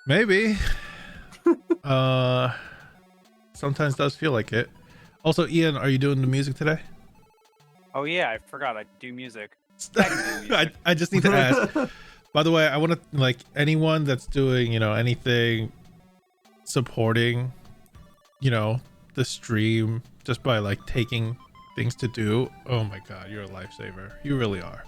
Maybe. Sometimes does feel like it. Also, Ian, are you doing the music today? Oh yeah, I forgot I do music. I can do music. I just need to ask. By the way, I want to like anyone that's doing, anything supporting, the stream just by like taking things to do. Oh my god, you're a lifesaver. You really are.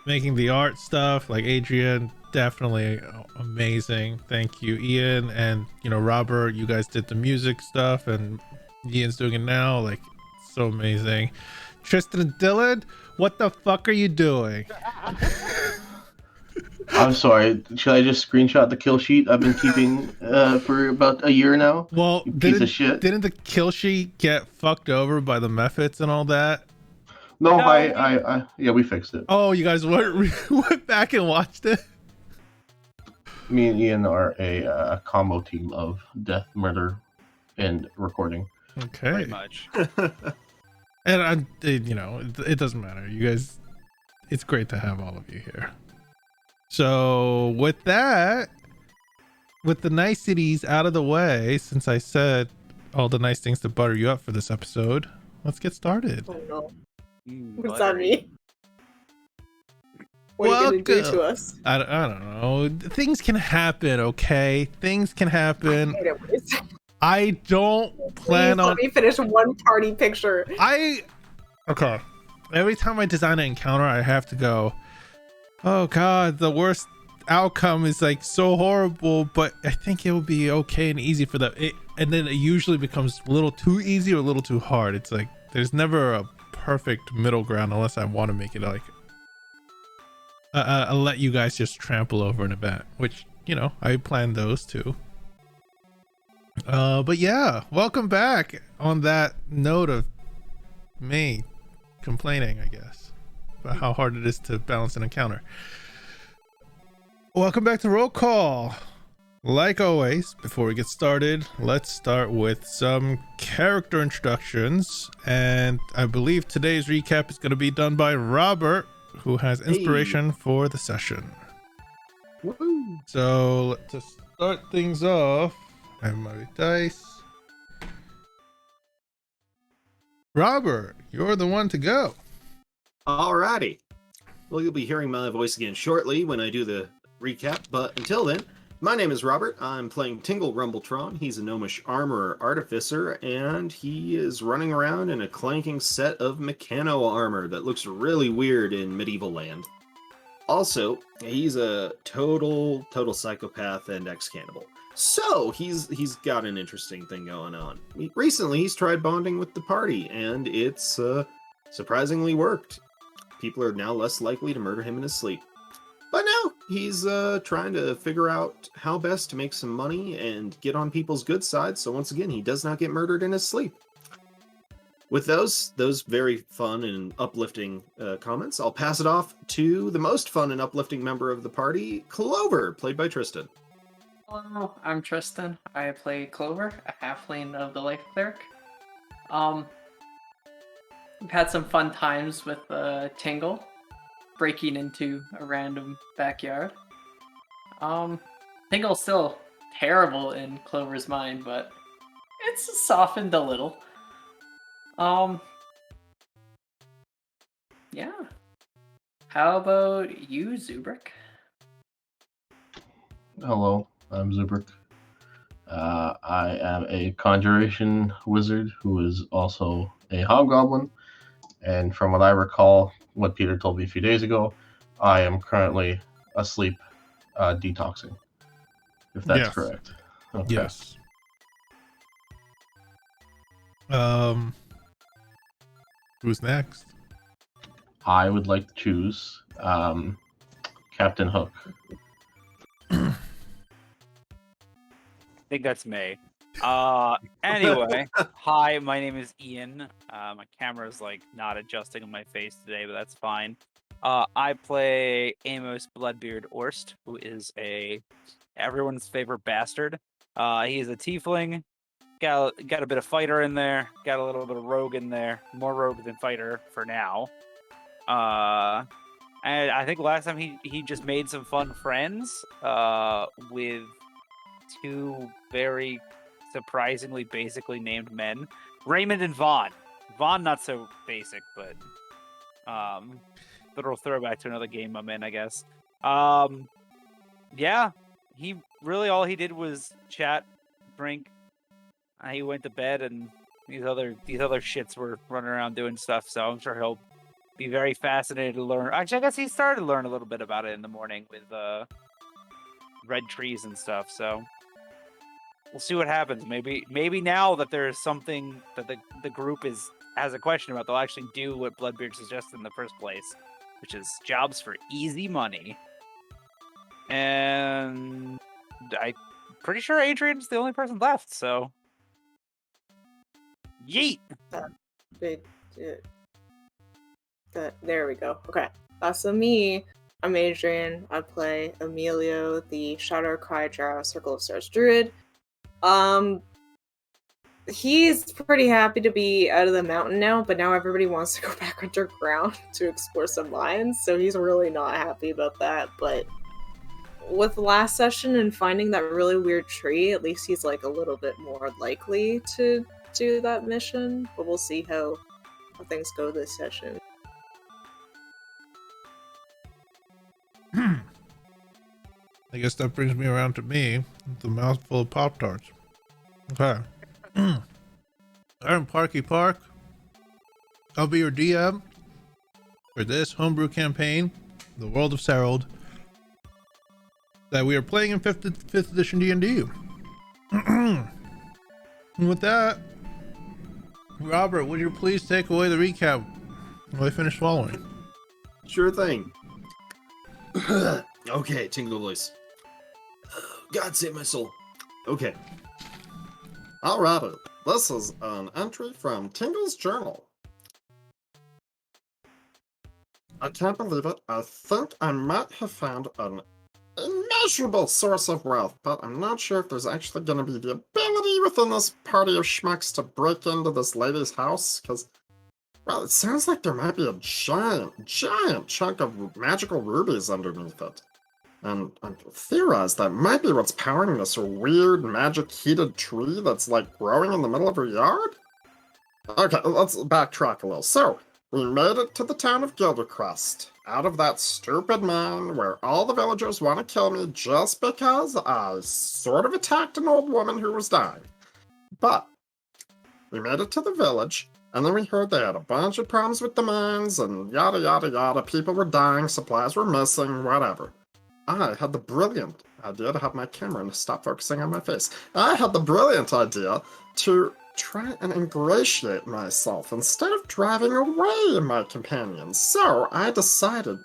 Making the art stuff like Adrian, definitely amazing. Thank you, Ian, and Robert. You guys did the music stuff, and Ian's doing it now. Like, so amazing. Tristan and Dylan, what the fuck are you doing? I'm sorry. Should I just screenshot the kill sheet I've been keeping for about a year now? Well, You piece of shit. Didn't the kill sheet get fucked over by the methods and all that? No, yeah, we fixed it. Oh, you guys went back and watched it? Me and Ian are a combo team of death, murder, and recording. Okay. Pretty much. And it doesn't matter. You guys, it's great to have all of you here. So with that, with the niceties out of the way, since I said all the nice things to butter you up for this episode, let's get started. Oh no. What's Buttery. on me? What are you gonna do to us? I don't know. Things can happen, okay? Things can happen. I don't plan on. Let me finish one party picture. Okay. Every time I design an encounter, I have to go, oh god, the worst outcome is like so horrible, but I think it will be okay and easy for them. And then it usually becomes a little too easy or a little too hard. It's like there's never a perfect middle ground unless I want to make it like I'll let you guys just trample over an event, which I planned those too. But yeah, welcome back on that note of me complaining, I guess, about how hard it is to balance an encounter. Welcome back to Roll Call. Like always, before we get started, let's start with some character introductions. And I believe today's recap is going to be done by Robert, who has inspiration for the session. Woo! So to start things off, I have my dice. Robert, you're the one to go. Alrighty. Well, you'll be hearing my voice again shortly when I do the recap, but until then, my name is Robert. I'm playing Tingle Rumbletron. He's a gnomish armorer artificer, and he is running around in a clanking set of mechano armor that looks really weird in medieval land. Also, he's a total psychopath and ex-cannibal. So, he's got an interesting thing going on. Recently, he's tried bonding with the party, and it's surprisingly worked. People are now less likely to murder him in his sleep. But now, he's trying to figure out how best to make some money and get on people's good side, so once again, he does not get murdered in his sleep. With those very fun and uplifting comments, I'll pass it off to the most fun and uplifting member of the party, Clover, played by Tristan. Hello, I'm Tristan. I play Clover, a halfling of the Life Cleric. We've had some fun times with Tingle, breaking into a random backyard. Tingle's still terrible in Clover's mind, but it's softened a little. Yeah. How about you, Zubrik? Hello, I'm Zubrik. I am a conjuration wizard who is also a hobgoblin. And from what I recall, what Peter told me a few days ago, I am currently asleep detoxing. If that's correct. Okay. Yes. Who's next? I would like to choose Captain Hook. I think that's me. Anyway, hi, my name is Ian. My camera's like not adjusting on my face today, but that's fine. I play Amos Bloodbeard Orst, who is everyone's favorite bastard. He is a tiefling. Got a bit of fighter in there. Got a little bit of rogue in there. More rogue than fighter for now. And I think last time he just made some fun friends with two very surprisingly basically named men, Raymond and Vaughn. Vaughn not so basic, but literal throwback to another game I'm in, I guess. Yeah, he really all he did was chat, drink. He went to bed, and these other shits were running around doing stuff. So I'm sure he'll be very fascinated to learn. Actually, I guess he started to learn a little bit about it in the morning with red trees and stuff. So we'll see what happens. Maybe now that there's something that the group has a question about, they'll actually do what Bloodbeard suggested in the first place, which is jobs for easy money. And I'm pretty sure Adrian's the only person left, so yeet. There we go. Okay. So me, I'm Adrian. I play Emilio, the Shadow Cry Drow Circle of Stars Druid. He's pretty happy to be out of the mountain now, but now everybody wants to go back underground to explore some mines, so he's really not happy about that. But with the last session and finding that really weird tree, at least he's like a little bit more likely to do that mission. But we'll see how things go this session. I guess that brings me around to me, with a mouthful of Pop-Tarts. Okay. I'm Parky Park. I'll be your DM for this homebrew campaign, The World of Særald, that we are playing in 5th edition D&D. And with that, Robert, would you please take away the recap while I finish swallowing? Sure thing. Okay, Tingle voice. God save my soul. Okay. Alrighty. This is an entry from Tingle's journal. I can't believe it. I think I might have found an immeasurable source of wealth, but I'm not sure if there's actually going to be the ability within this party of schmucks to break into this lady's house, because, well, it sounds like there might be a giant chunk of magical rubies underneath it. And I theorize that might be what's powering this weird magic-heated tree that's, like, growing in the middle of her yard? Okay, let's backtrack a little. So, we made it to the town of Gildercrest, out of that stupid mine where all the villagers want to kill me just because I sort of attacked an old woman who was dying. But we made it to the village, and then we heard they had a bunch of problems with the mines, and yada yada yada, people were dying, supplies were missing, whatever. I had the brilliant idea to have my camera and stop focusing on my face. I had the brilliant idea to try and ingratiate myself instead of driving away my companions. So I decided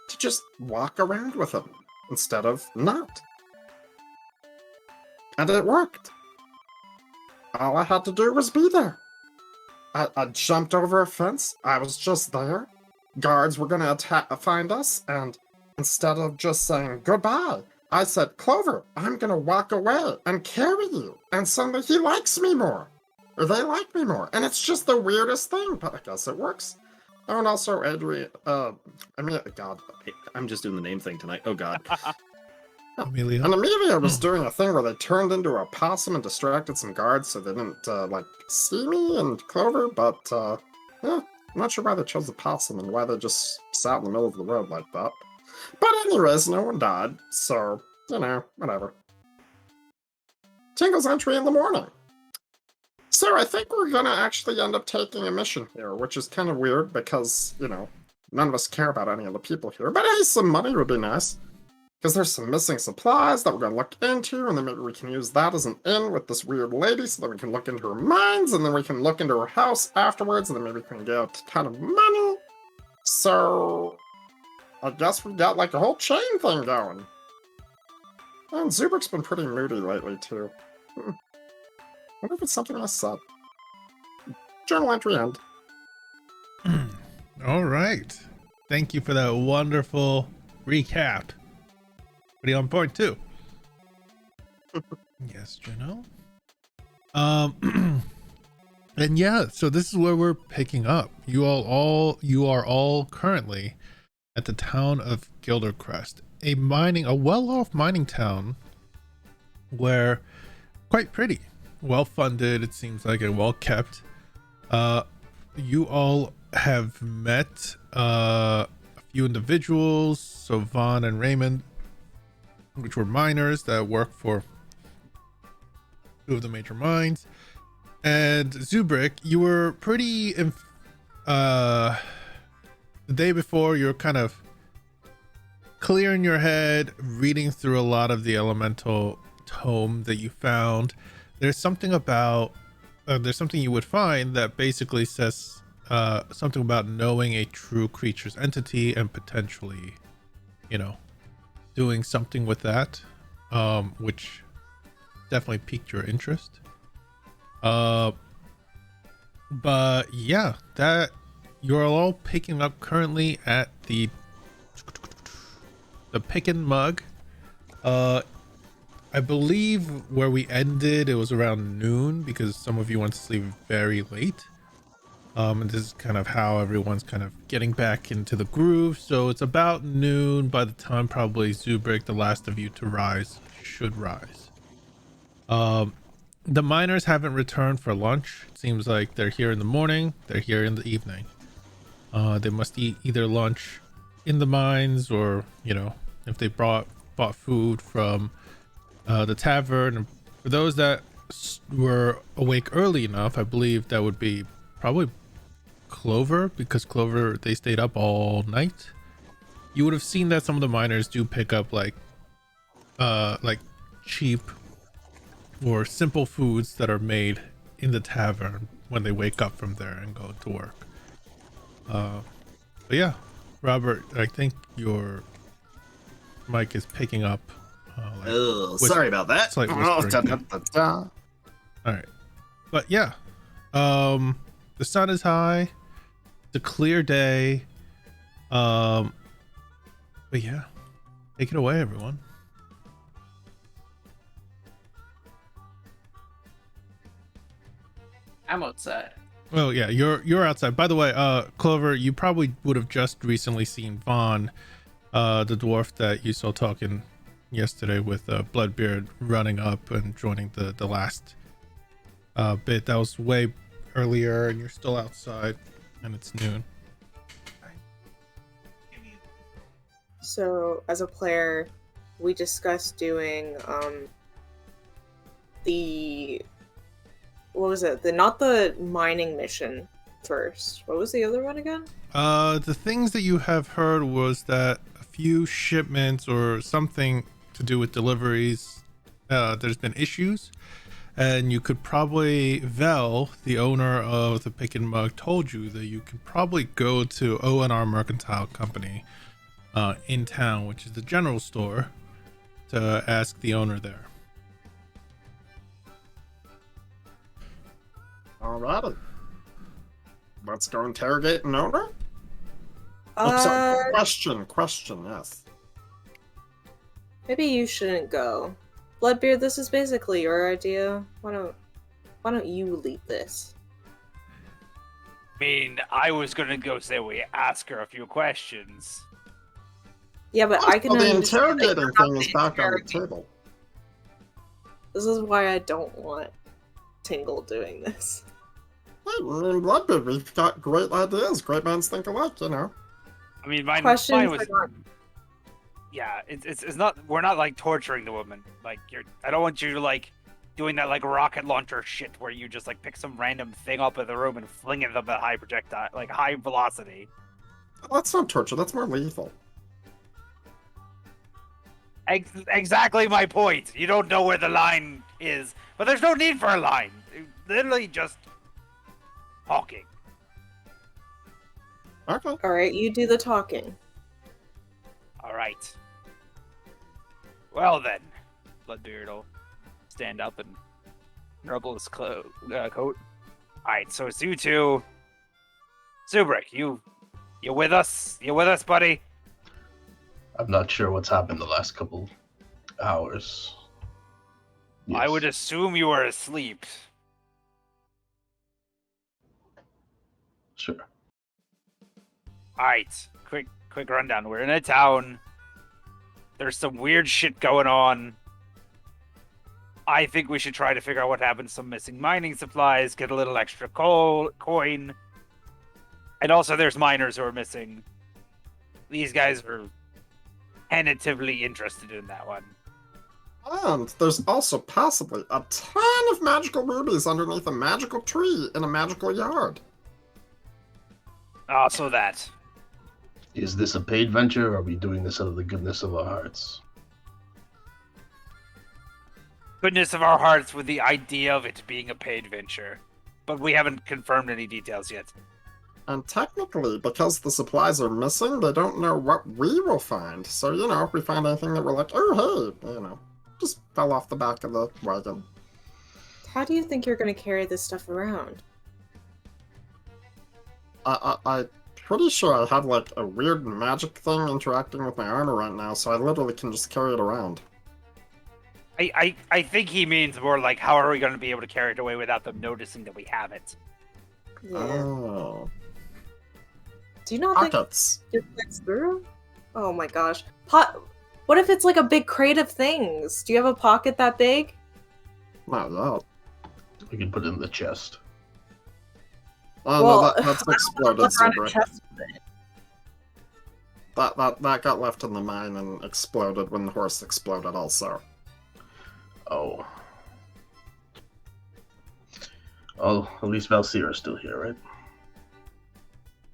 to just walk around with them instead of not. And it worked. All I had to do was be there. I jumped over a fence. I was just there. Guards were gonna find us, and instead of just saying goodbye, I said, Clover, I'm gonna walk away and carry you. And suddenly he likes me more. Or they like me more. And it's just the weirdest thing, but I guess it works. Oh, and also Adrian, God, I'm just doing the name thing tonight. Oh, God. Amelia. And Amelia was doing a thing where they turned into a possum and distracted some guards so they didn't, see me and Clover, but, yeah, I'm not sure why they chose the possum and why they just sat in the middle of the road like that. But anyways, no one died, so, whatever. Tingle's entry in the morning. So I think we're gonna actually end up taking a mission here, which is kind of weird because, none of us care about any of the people here. But hey, some money would be nice. Because there's some missing supplies that we're gonna look into, and then maybe we can use that as an in with this weird lady so that we can look into her mines, and then we can look into her house afterwards, and then maybe we can get a ton of money. So I guess we got like a whole chain thing going. And Zubrik's been pretty moody lately too. Wonder if it's something I said. Journal entry end. All right. Thank you for that wonderful recap. Pretty on point too. Yes, Juno. And yeah, so this is where we're picking up. You are all currently at the town of Gildercrest, a well-off mining town where quite pretty, well-funded, it seems like, and well-kept. You all have met a few individuals, so Vaughn and Raymond, which were miners that work for two of the major mines. And Zubrik, you were pretty the day before, you're kind of clearing your head, reading through a lot of the elemental tome that you found. There's something about there's something you would find that basically says something about knowing a true creature's entity and potentially, you know, doing something with that, which definitely piqued your interest. But yeah, that you're all picking up currently at the Pick and Mug. I believe where we ended, it was around noon because some of you went to sleep very late. And this is kind of how everyone's kind of getting back into the groove. So it's about noon by the time probably Zubrik, the last of you to rise, should rise. The miners haven't returned for lunch. It seems like they're here in the morning, they're here in the evening. They must eat either lunch in the mines or, you know, if they bought food from the tavern. And for those that were awake early enough, I believe that would be probably Clover, because Clover, they stayed up all night. You would have seen that some of the miners do pick up like cheap or simple foods that are made in the tavern when they wake up from there and go to work. But yeah, Robert, I think your mic is picking up. Sorry about that. Slight whispering. All right, but yeah, the sun is high. It's a clear day. But yeah, take it away, everyone. I'm outside. Oh yeah, you're outside. By the way, Clover, you probably would have just recently seen Vaughn, the dwarf that you saw talking yesterday with Bloodbeard, running up and joining the last bit. That was way earlier, and you're still outside, and it's noon. So, as a player, we discussed doing what was it? Not the mining mission first. What was the other one again? The things that you have heard was that a few shipments or something to do with deliveries, there's been issues, and you could probably, Vel, the owner of the Pick and Mug, told you that you could probably go to O&R Mercantile Company in town, which is the general store, to ask the owner there. Alrighty. Let's go interrogate an owner. Question, yes. Maybe you shouldn't go. Bloodbeard, this is basically your idea. Why don't you lead this? I mean, I was gonna go say we ask her a few questions. Yeah, but I can Well, the understand that interrogating you're not thing is the back on the interrogator. table. This is why I don't want Tingle doing this. Well, in Bloodbeard, we've got great ideas. Great minds think alike, you know. I mean, mine Questions was. are not- Yeah, it's not. We're not like torturing the woman. Like I don't want you to like doing that like rocket launcher shit where you just like pick some random thing up in the room and fling it up at high projectile, like high velocity. That's not torture. That's more lethal. Exactly my point. You don't know where the line is, but there's no need for a line. Literally just talking. Okay. Alright, you do the talking. All right. Well then, Bloodbeard will stand up and rubble his coat. All right, so it's you two. Zubrik, you with us? You with us, buddy? I'm not sure what's happened the last couple hours. I Yes. would assume you were asleep. Sure. All right, quick rundown. We're in a town. There's some weird shit going on. I think we should try to figure out what happened to some missing mining supplies, get a little extra coin. And also there's miners who are missing. These guys are tentatively interested in that one. And there's also possibly a ton of magical rubies underneath a magical tree in a magical yard. Also that. Is this a paid venture, or are we doing this out of the goodness of our hearts? Goodness of our hearts with the idea of it being a paid venture. But we haven't confirmed any details yet. And technically, because the supplies are missing, they don't know what we will find. So, if we find anything that we're like, oh, hey, just fell off the back of the wagon. How do you think you're going to carry this stuff around? I'm pretty sure I have, like, a weird magic thing interacting with my armor right now, so I literally can just carry it around. I think he means more like, how are we going to be able to carry it away without them noticing that we have it? Yeah. Oh. Do you not think Pockets. it fits through? Oh my gosh. What if it's like a big crate of things? Do you have a pocket that big? Not that. We can put it in the chest. Oh, Well, no, that's exploded, Look around a Zebra. chest with it. That got left in the mine and exploded when the horse exploded also. Oh. Oh, at least Valsira's still here, right?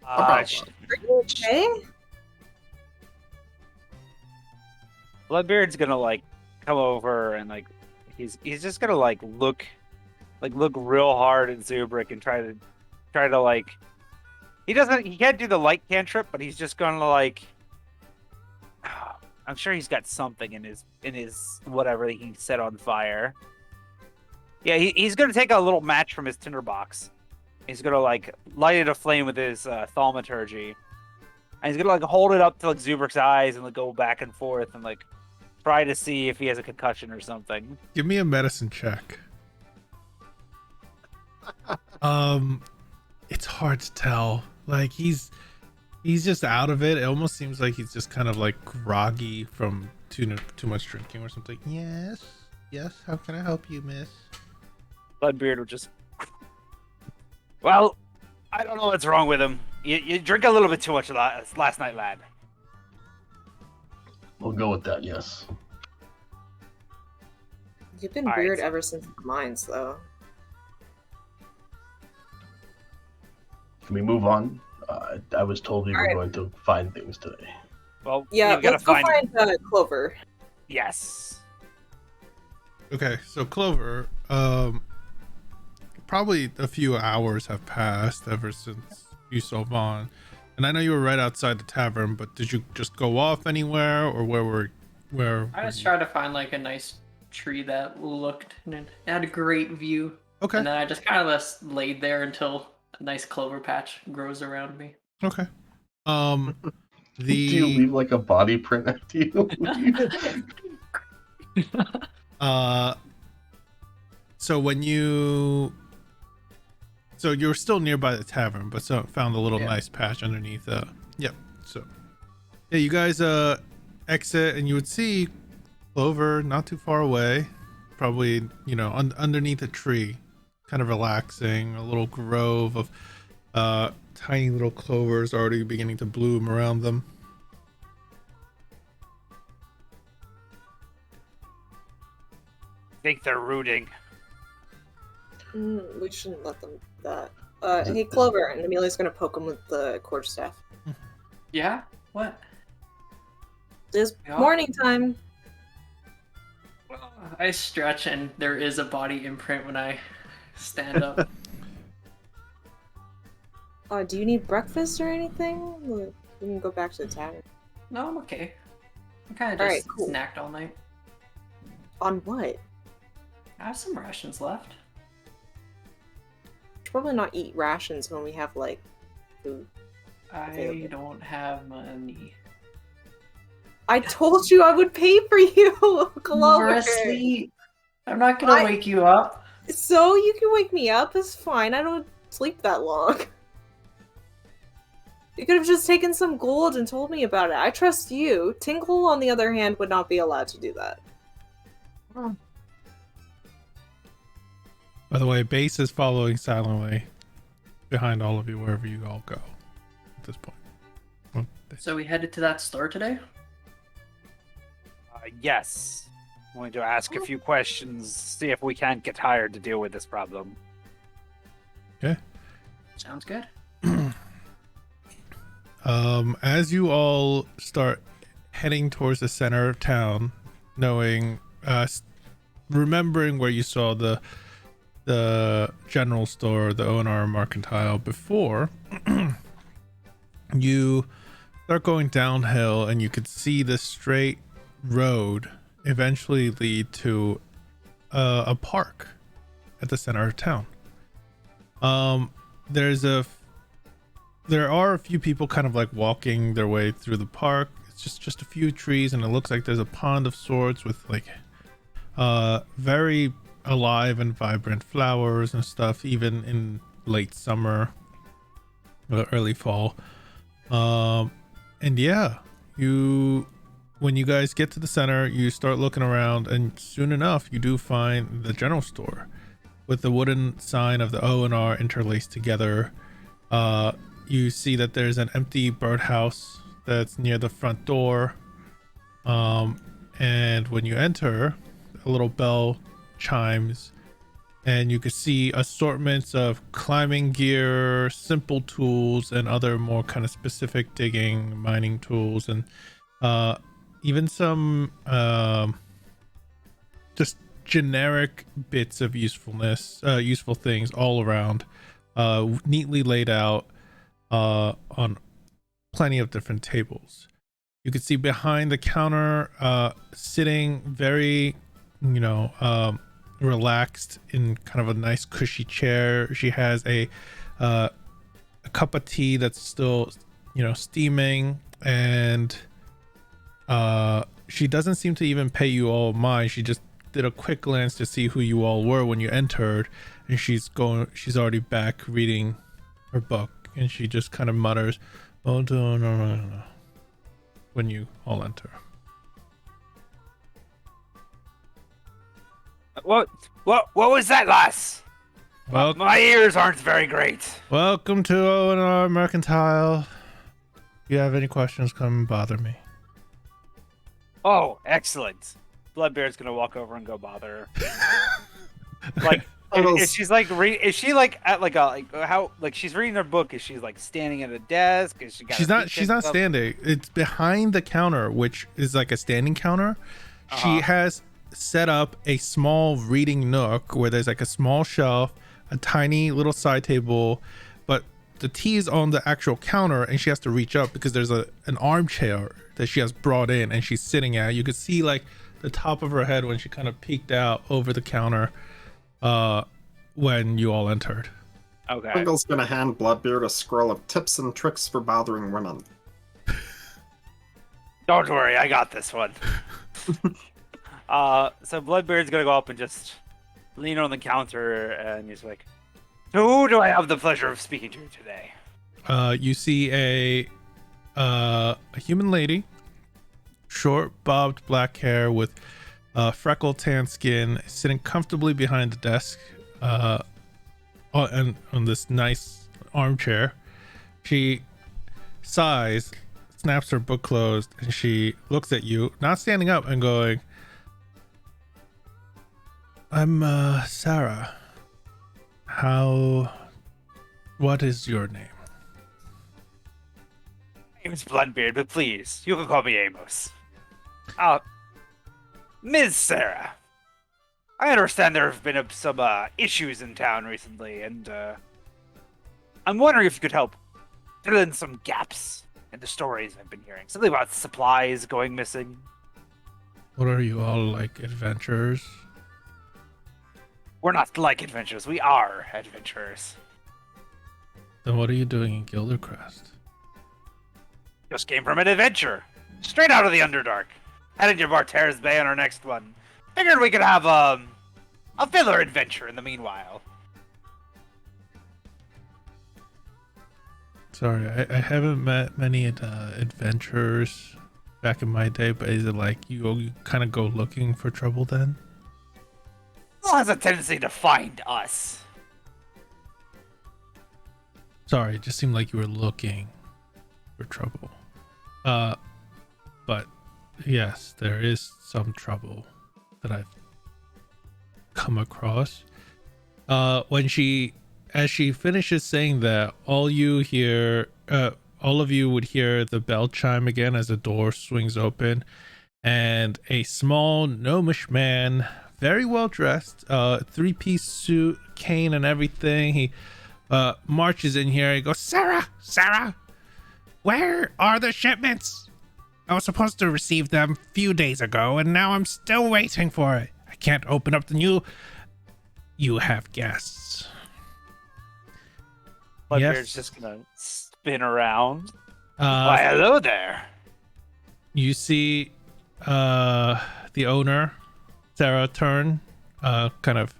About sh- that. Are you okay? Bloodbeard's gonna like come over and like he's just gonna like look real hard at Zubrick and try to like he can't do the light cantrip, but he's just gonna like I'm sure he's got something in his whatever that he set on fire. Yeah, he's gonna take a little match from his tinderbox. He's gonna like light it aflame with his thaumaturgy, and he's gonna like hold it up to like Zubrick's eyes and like go back and forth and like try to see if he has a concussion or something. Give me a medicine check. It's hard to tell. Like he's just out of it. It almost seems like he's just kind of like groggy from too much drinking or something. Yes. How can I help you, miss? Bloodbeard would just. Well, I don't know what's wrong with him. You drink a little bit too much last night, lad. We'll go with that, yes. You've been All right. weird ever since the mines, though. Can we move on? I was told we were Alright. going to find things today. Well, Yeah, we gotta let's go find Clover. Yes. Okay, so Clover, probably a few hours have passed ever since you saw Vaughn. And I know you were right outside the tavern, but did you just go off anywhere, or where I just tried to find like a nice tree that looked and it had a great view. Okay. And then I just kind of just laid there until a nice clover patch grows around me. Okay. Do you The leave like a body print after you? so you're still nearby the tavern, but found a little Yeah. nice patch underneath. Yep. So yeah, you guys exit, and you would see Clover not too far away, probably underneath a tree, kind of relaxing. A little grove of tiny little clovers already beginning to bloom around them. I think they're rooting. We shouldn't let them do that. Is it- Hey, Clover, and Amelia's gonna poke him with the quarterstaff. Yeah? What? It's Yeah. morning time. I stretch and there is a body imprint when I stand up. Do you need breakfast or anything? We can go back to the tavern. No, I'm okay. I kind of Alright, just cool. snacked all night. On what? I have some rations left. Should probably not eat rations when we have like food. I Available. don't have money. I told you I would pay for you, You're Clover. asleep. I'm not gonna wake you up. So you can wake me up. It's fine. I don't sleep that long. You could have just taken some gold and told me about it. I trust you. Tingle, on the other hand, would not be allowed to do that. By the way, Base is following silently behind all of you wherever you all go at this point. Well, So we headed to that store today? Yes. I'm going to ask a few questions, see if we can't get hired to deal with this problem. okay. Sounds good. As you all start heading towards the center of town, knowing, remembering where you saw the general store, the O&R Mercantile before, you start going downhill and you could see the straight road eventually lead to a park at the center of town. There are a few people kind of like walking their way through the park. It's just a few trees, and it looks like there's a pond of sorts with like very alive and vibrant flowers and stuff, even in late summer or early fall. And yeah, when you guys get to the center, you start looking around, and soon enough you do find the general store with the wooden sign of the O&R interlaced together. You see that there's an empty birdhouse that's near the front door, and when you enter, a little bell chimes, and you can see assortments of climbing gear, simple tools, and other more kind of specific digging, mining tools, and even some just generic bits of useful things all around, neatly laid out on plenty of different tables. You can see behind the counter, sitting very, relaxed in kind of a nice cushy chair. She has a cup of tea that's still, steaming, and she doesn't seem to even pay you all mind. She just did a quick glance to see who you all were when you entered, and she's already back reading her book, and she just kind of mutters, "Oh no," when you all enter. What was that, lass? Well, My ears aren't very great. welcome to O&R Mercantile. If you have any questions, come and bother me. Oh, excellent. Bloodbeard's gonna walk over and go bother her. Like, is she's like, is she like at like she's reading her book? Is she like standing at a desk? Is she? She's not standing. It's behind the counter, which is like a standing counter. She has set up a small reading nook where there's like a small shelf, a tiny little side table, but the tea is on the actual counter, and she has to reach up because there's an armchair that she has brought in, and she's sitting at. You could see like the top of her head when she kind of peeked out over the counter when you all entered. Okay. Pringle's gonna hand Bloodbeard a scroll of tips and tricks for bothering women. Don't worry, I got this one. So Bloodbeard's gonna go up and just lean on the counter, and he's like, "Who do I have the pleasure of speaking to today?" You see a human lady, short bobbed black hair with freckled tan skin, sitting comfortably behind the desk on this nice armchair. She sighs, snaps her book closed, and she looks at you, not standing up, and going, "I'm Sarah. What is your name?" My name's Bloodbeard, but please, you can call me Amos. Ms. Sarah, I understand there have been some issues in town recently, and I'm wondering if you could help fill in some gaps in the stories I've been hearing. Something about supplies going missing. What are you all, like, adventurers? We're not like adventurers, we are adventurers. Then what are you doing in Gildercrest? Just came from an adventure. Straight out of the Underdark. Headed to Barter's Bay on our next one. Figured we could have a filler adventure in the meanwhile. sorry. I haven't met many adventurers back in my day, but is it like you kind of go looking for trouble then? Well, has a tendency to find us. Sorry, it just seemed like you were looking for trouble. But yes, there is some trouble that I've come across. As she finishes saying that, all of you would hear the bell chime again as the door swings open, and a small gnomish man, very well dressed, 3-piece suit, cane and everything. He marches in here. He goes, Sarah, where are the shipments? I was supposed to receive them a few days ago, and now I'm still waiting for it. I can't open up the new. You have guests. Blackberries just gonna spin around. Why, hello there. You see the owner, Sarah, turn, kind of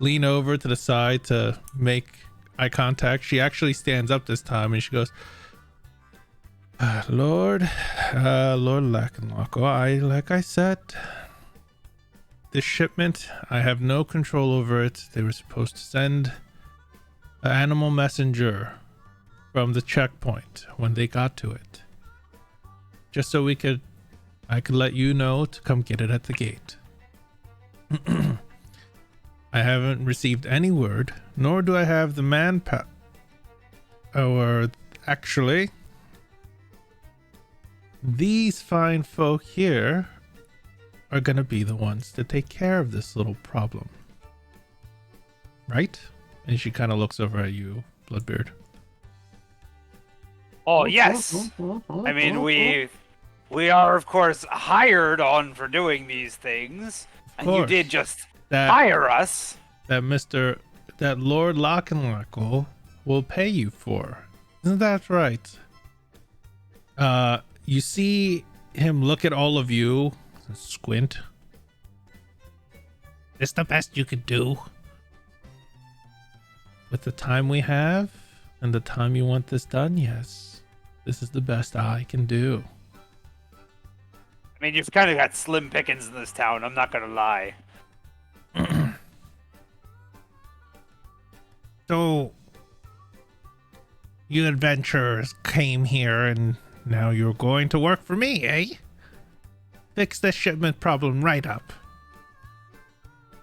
lean over to the side to make eye contact. She actually stands up this time and she goes, Lord Lakenlock, like I said, this shipment, I have no control over it. They were supposed to send an animal messenger from the checkpoint when they got to it, just so I could let you know to come get it at the gate. I haven't received any word, nor do I have the manpower. Or actually, these fine folk here are gonna be the ones to take care of this little problem, right? And she kind of looks over at you, Bloodbeard. Oh yes. I mean, we are of course hired on for doing these things, and you did just hire us. That Lord Lockenlockle will pay you for. Isn't that right? You see him look at all of you and squint. Is the best you could do? With the time we have and the time you want this done, yes. This is the best I can do. I mean, you've kind of got slim pickings in this town, I'm not gonna lie. So, you adventurers came here and now you're going to work for me, eh? Fix this shipment problem right up.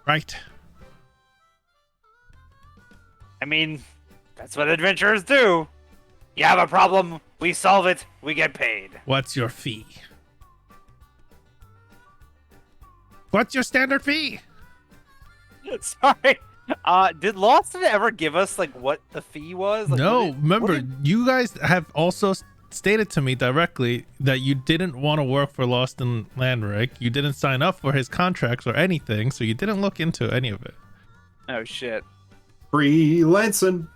Right? I mean, that's what adventurers do. You have a problem, we solve it, we get paid. What's your fee? What's your standard fee? Sorry. Did Lawson ever give us like what the fee was? Like, no, remember, you guys have also stated to me directly that you didn't want to work for Lost in Landrick. You didn't sign up for his contracts or anything, so you didn't look into any of it. Oh shit. Freelancing.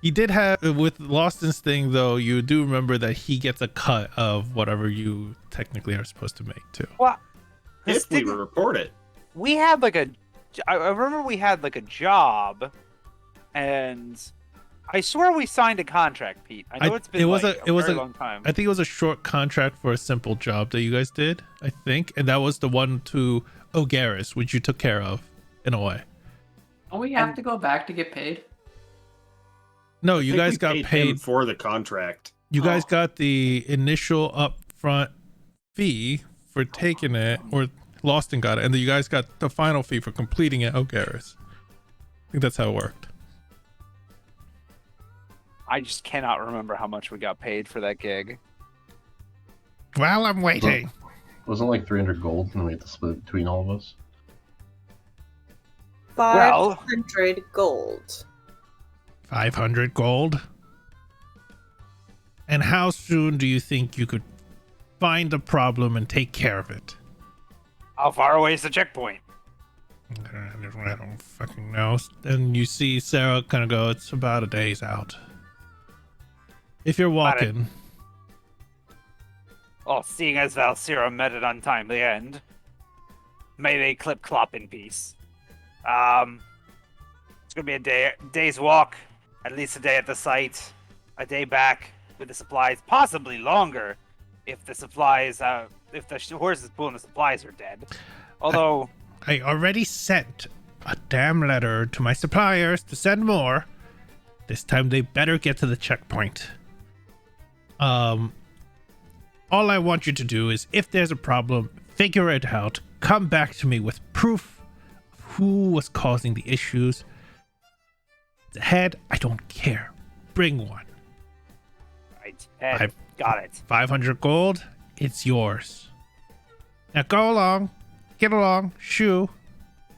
He did have, with Loston's thing though, you do remember that he gets a cut of whatever you technically are supposed to make too. Well, If we report it. we had like I remember we had like a job, and I swear we signed a contract, Pete. I know it's been a very long time. I think it was a short contract for a simple job that you guys did, I think, and that was the one to O'Garris, which you took care of in a way. Don't we have to go back to get paid? No, you guys got him paid for the contract. You guys got the initial upfront fee for taking it, or Loston got it, and then you guys got the final fee for completing it. O'Garris. I think that's how it worked. I just cannot remember how much we got paid for that gig. Well, I'm waiting. Wasn't it like 300 gold, and we had to split it between all of us? 500 gold. 500 gold. And how soon do you think you could find the problem and take care of it? How far away is the checkpoint? I don't fucking know. And you see Sarah kind of go, it's about a day's out. If you're walking. Well, seeing as Valsira met it untimely end, may they clip clop in peace. It's gonna be a day's walk, at least a day at the site, a day back with the supplies, possibly longer if the supplies, if the horses pulling the supplies are dead. Although I already sent a damn letter to my suppliers to send more. This time they better get to the checkpoint. All I want you to do is, if there's a problem, figure it out. Come back to me with proof of who was causing the issues. The head, I don't care. Bring one. right, head, got it. 500 gold, it's yours. Now go along, get along, shoo,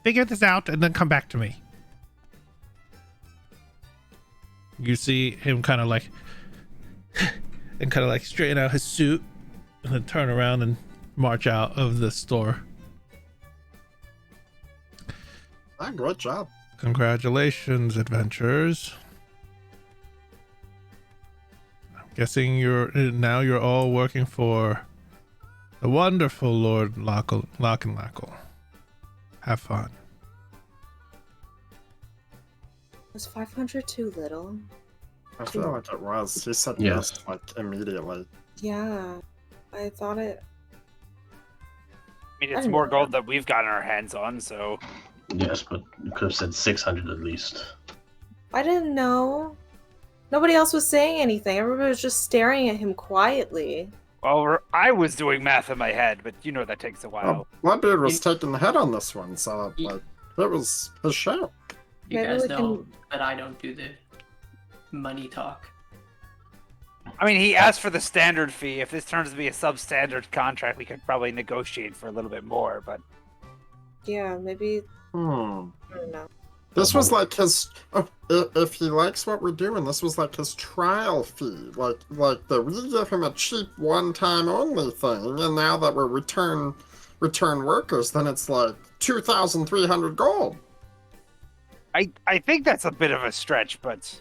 figure this out, and then come back to me. You see him kind of like straighten out his suit and then turn around and march out of the store. Ah, great job. Congratulations, adventurers. I'm guessing you're all working for the wonderful Lord Lock and Lackle. Have fun. Was 500 too little? I feel like it was. He said Yes. yes, like, immediately. Yeah, I thought it. I mean, it's more gold that we've gotten our hands on, so Yes, but you could have said 600 at least. I didn't know. Nobody else was saying anything. Everybody was just staring at him quietly. well, I was doing math in my head, but you know that takes a while. Well, Bloodbeard was taking the head on this one, so, like, it was his show. You Maybe guys we know that I don't do the money talk. I mean, he asked for the standard fee. If this turns to be a substandard contract, we could probably negotiate for a little bit more, but Yeah, maybe. I don't know. This was like his. Oh, if he likes what we're doing, this was like his trial fee. Like we give him a cheap one-time only thing, and now that we're return workers, then it's like 2,300 gold. I think that's a bit of a stretch, but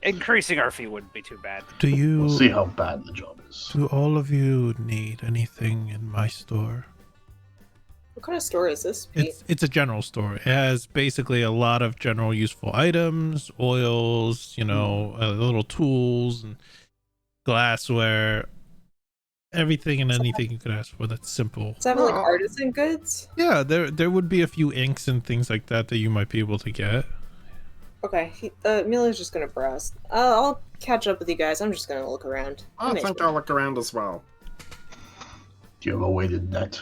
increasing our fee wouldn't be too bad. We'll see how bad the job is. Do all of you need anything in my store? What kind of store is this? Pete? It's a general store. It has basically a lot of general useful items, oils, little tools and glassware, everything and anything you could ask for that's simple. Does it have like artisan goods? Yeah, there would be a few inks and things like that that you might be able to get. Okay, Amelia's just gonna browse. I'll catch up with you guys. I'm just gonna look around. I think I'll look around as well. Do you have a weighted net?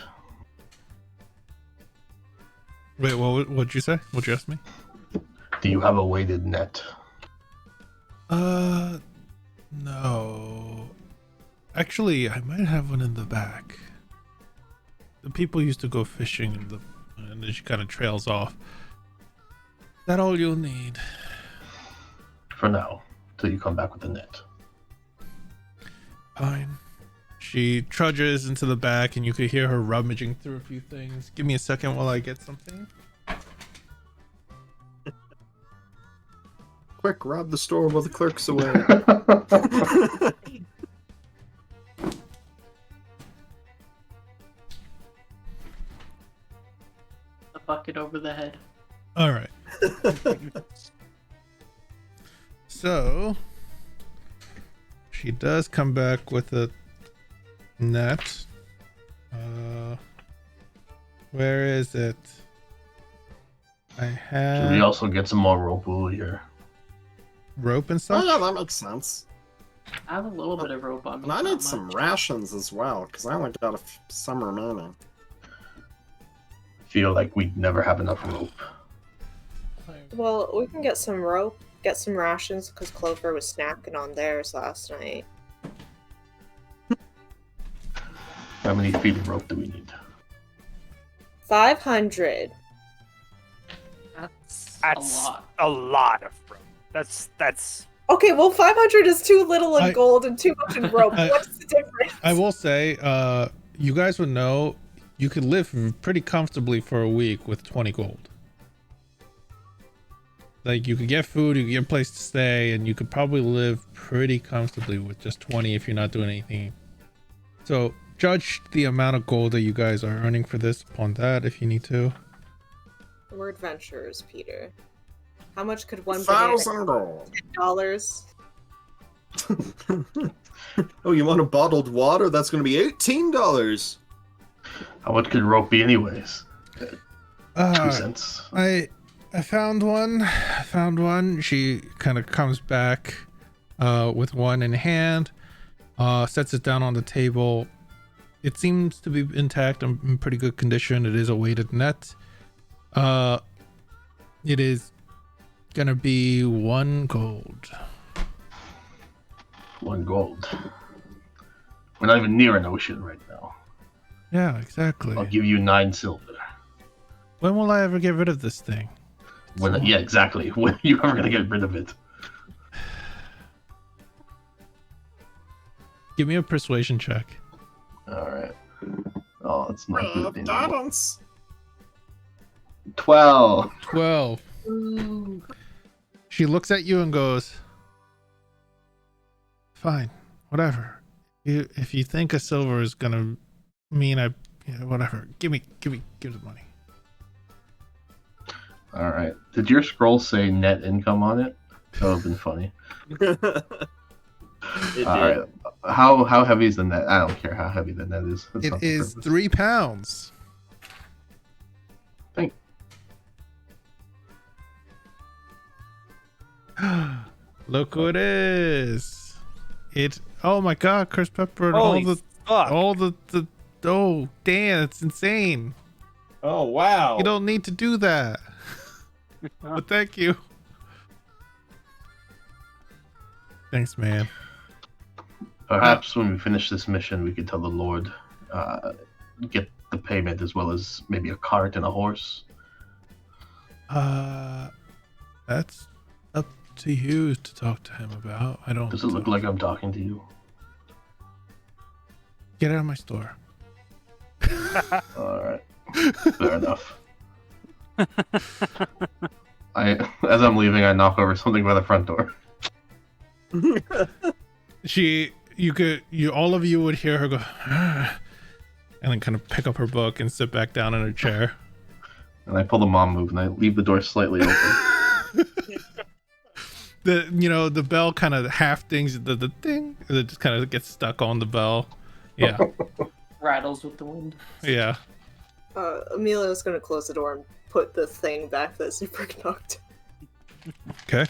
Wait, what'd you say? What'd you ask me? Do you have a weighted net? No. Actually, I might have one in the back. The people used to go fishing and then she kind of trails off. Is that all you'll need? For now, till you come back with the net. Fine. She trudges into the back and you could hear her rummaging through a few things. Give me a second while I get something. Quick, rob the store while the clerk's away. A bucket over the head. All right. So she does come back with a net. Where is it? I have Should we also get some more rope wool here? rope and Oh stuff. yeah, that makes sense. I have a little bit of rope on me. And I not need some much. rations as well, because I only got some remaining. Feel like we'd never have enough rope. Well, we can get some rope, get some rations, because Clover was snacking on theirs last night. How many feet of rope do we need? 500. That's That's a lot. a lot of rope. That's Okay, well, 500 is too little in I- gold and too much in rope. What's the difference? I will say, you guys would know you could live pretty comfortably for a week with 20 gold. Like, you could get food, you could get a place to stay, and you could probably live pretty comfortably with just 20 if you're not doing anything. So judge the amount of gold that you guys are earning for this upon that if you need to. We're adventurers, Peter. How much could one banana 1,000 gold. $10? Oh, you want a bottled water? That's going to be $18. How much could rope be, anyways? 2 cents. I found one. She kind of comes back with one in hand, sets it down on the table. It seems to be intact and in pretty good condition. It is a weighted net. It is gonna be 1 gold. 1 gold. We're not even near an ocean right now. Yeah, exactly. I'll give you 9 silver. When will I ever get rid of this thing? Yeah, exactly. When are you ever gonna get rid of it? Give me a persuasion check. Alright. Oh, it's not good anymore. Guidance. 12. 12. She looks at you and goes, fine, whatever. If you think a silver is gonna mean whatever. Give the money. Alright. Did your scroll say net income on it? That would have been funny. Alright. How heavy is the net? I don't care how heavy the net is. That's It not the is purpose. 3 pounds. Thank. Look who it is. Oh my god, Chris Pepper. Holy fuck. Oh damn, it's insane. Oh, wow. You don't need to do that. But thank you. Thanks, man. Perhaps when we finish this mission, we could tell the Lord, get the payment as well as maybe a cart and a horse. That's up to you to talk to him about. I don't. Does it look like I'm talking to you? Get out of my store. Alright. Fair enough. As I'm leaving, I knock over something by the front door. All of you would hear her go, and then kind of pick up her book and sit back down in her chair. And I pull the mom move and I leave the door slightly open. The bell kind of half dings, the ding, and it just kind of gets stuck on the bell. Yeah. Rattles with the wind. Yeah. Emilio's gonna close the door and put the thing back that Super knocked. Okay.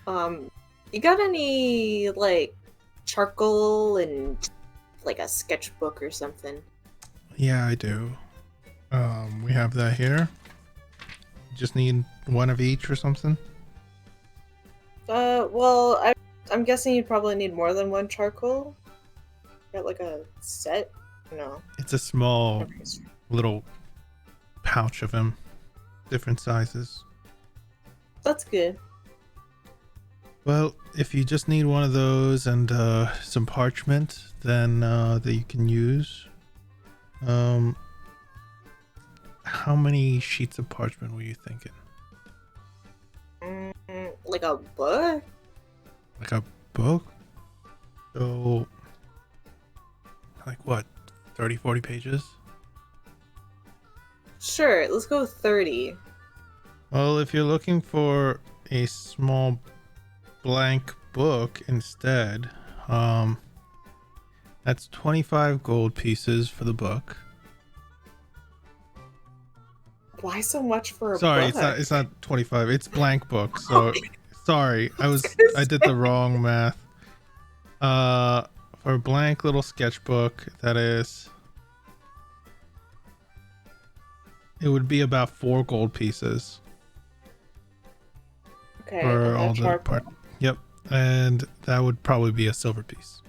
You got any, like, charcoal and, like, a sketchbook or something? Yeah, I do. We have that here. Just need one of each or something. Well, I'm guessing you'd probably need more than 1 charcoal. Got, like, a set? No. It's a small little pouch of them. Different sizes. That's good. Well, if you just need one of those and some parchment, then that you can use. How many sheets of parchment were you thinking? Like a book? Like a book? So, like what, 30, 40 pages? Sure, let's go 30. Well, if you're looking for a small blank book instead, that's 25 gold pieces for the book. Why so much for a Sorry, book? it's not 25. It's blank book. So sorry, I did the wrong math. For a blank little sketchbook, it would be about 4 gold pieces. Okay, For and all then the charcoal. part. Yep, and that would probably be a silver piece.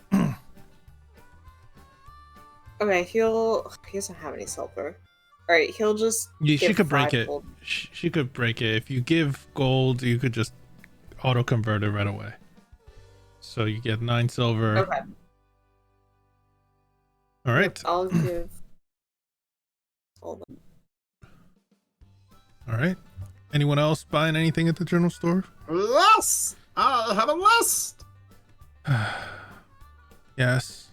Okay, he doesn't have any silver. Alright, he'll just She give could break 5 it. gold. She could break it. If you give gold, you could just auto convert it right away. So you get 9 silver. Okay. All right. I'll give. Hold on. All right. Anyone else buying anything at the general store? Yes! I have a list! Yes.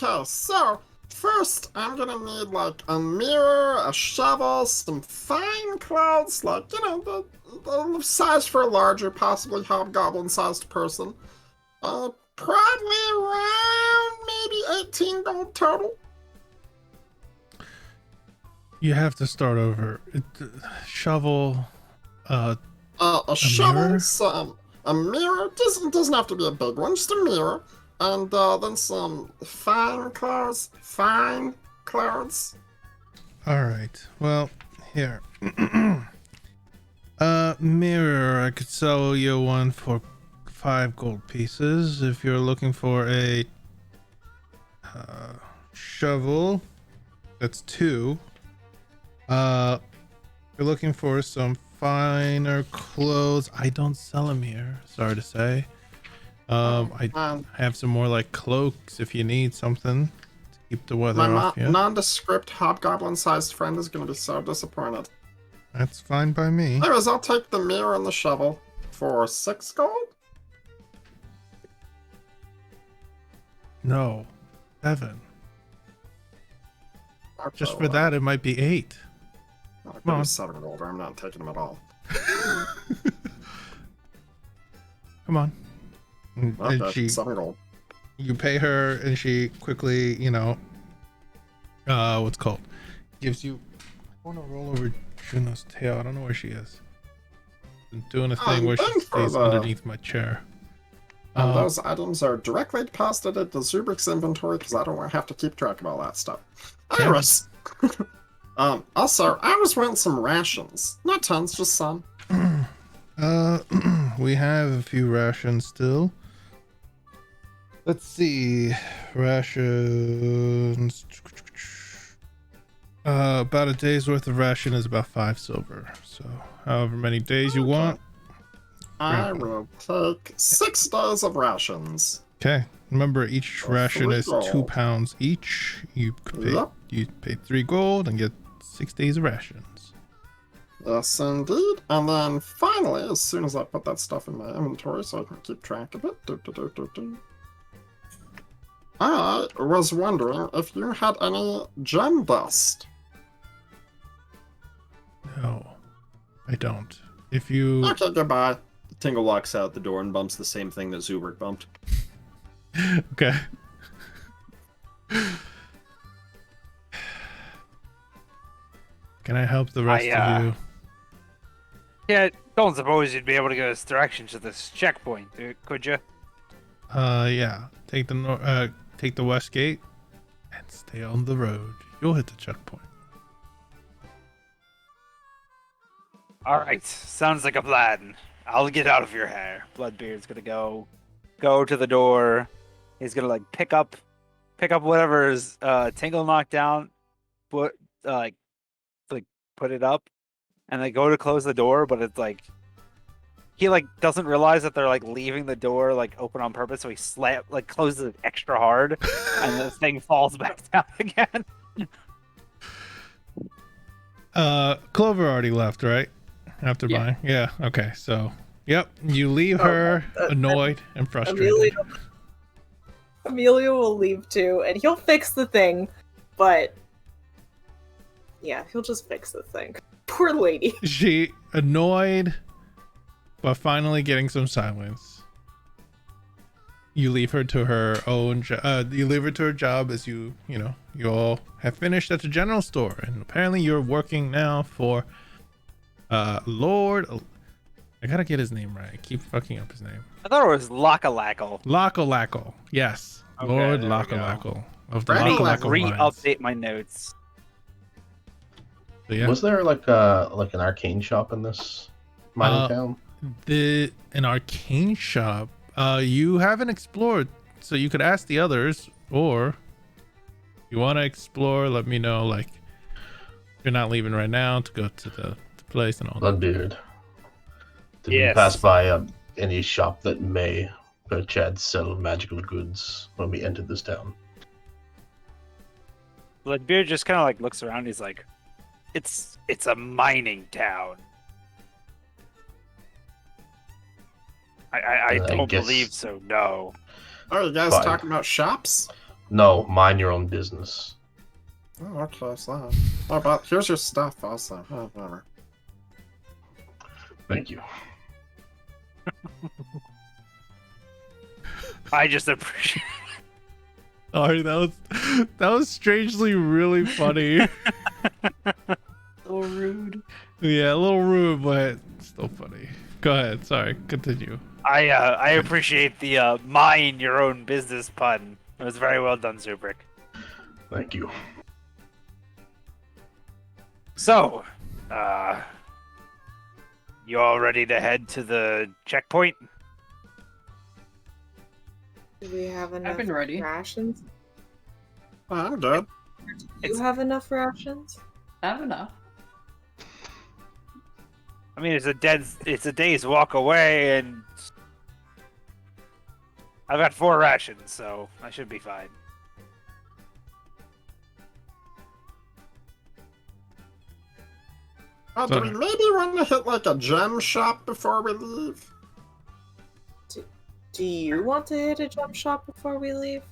Okay, so first I'm gonna need like a mirror, a shovel, some fine clothes, like the size for a larger, possibly hobgoblin-sized person. Probably around maybe 18 gold total. You have to start over. Shovel. A mirror? shovel, a mirror. Doesn't have to be a big one, just a mirror, and then some fine clothes. Fine clothes. All right. Well, here. Mirror. I could sell you one for 5 gold pieces. If you're looking for a shovel, that's 2. You're looking for some finer clothes. I don't sell them here, sorry to say. I have some more like cloaks if you need something to keep the weather off you. My nondescript hobgoblin-sized friend is going to be so disappointed. That's fine by me. Anyways, I'll take the mirror and the shovel for 6 gold. No, 7. Okay, Just for that, it might be 8. Come on. 7 gold, or I'm not taking them at all. Come on. And Okay, 7 gold. you pay her, and she quickly, what's it called? Gives you. I want to roll over Juno's tail. I don't know where she is. I'm doing a thing where she stays underneath my chair. Those items are directly deposited into Zubrick's inventory because I don't want to have to keep track of all that stuff. Anyways, also, I was wanting some rations. Not tons, just some. We have a few rations still. Let's see. Rations. About a day's worth of ration is about 5 silver. So, however many days you want. I will take 6 days of rations. Okay. Remember, each ration is 2 pounds each. You pay 3 gold and get 6 days of rations. Yes, indeed. And then finally, as soon as I put that stuff in my inventory so I can keep track of it, I was wondering if you had any gem dust. No, I don't. If you... Okay, goodbye. Tingle walks out the door and bumps the same thing that Zubrick bumped. Okay. Can I help the rest of you? Yeah, don't suppose you'd be able to get us directions to this checkpoint, could you? Yeah. Take the west gate and stay on the road. You'll hit the checkpoint. All right, sounds like a plan. I'll get out of your hair. Bloodbeard's gonna go to the door. He's gonna like pick up whatever's Tingle knocked down, put it up, and they go to close the door, but it's like he like doesn't realize that they're like leaving the door like open on purpose, so he closes it extra hard, and the thing falls back down again. Clover already left, right? After buying? Yeah, okay, so yep, you leave her annoyed and frustrated. Amelia will leave too, and he'll fix the thing, but yeah, he'll just fix the thing. Poor lady. She annoyed, but finally getting some silence. You leave her to her own you leave her to her job as you all have finished at the general store, and apparently you're working now for Lord. I gotta get his name right. I keep fucking up his name. I thought it was Lackalackle. Lackalackle. Yes. Okay, Lord there we Lackalackle of the Let me Lackalackle re-update my notes. So, yeah. Was there like an arcane shop in this mining town? An arcane shop. You haven't explored, so you could ask the others, or if you want to explore, let me know. Like, if you're not leaving right now to go to the place and all that. Bloodbeard. Did we pass by any shop that may perchance sell magical goods when we entered this town? Bloodbeard just kind of like looks around. He's like, "It's a mining town. I don't believe so. No." Are you guys talking about shops? No, mind your own business. Oh, okay, so. Oh, but here's your stuff also. Oh, whatever. Thank you. I just appreciate. Sorry, that was strangely really funny. So rude. Yeah, a little rude, but still funny. Go ahead. Sorry, continue. I appreciate the mind your own business pun. It was very well done, Zubrick. Thank you. So, you all ready to head to the checkpoint? Do we have enough been ready. rations? Oh, I'm good. Do you have enough rations? Not enough. I mean, it's a day's walk away, and I've got 4 rations, so I should be fine. Do we maybe want to hit like a gem shop before we leave? Do you want to hit a gem shop before we leave?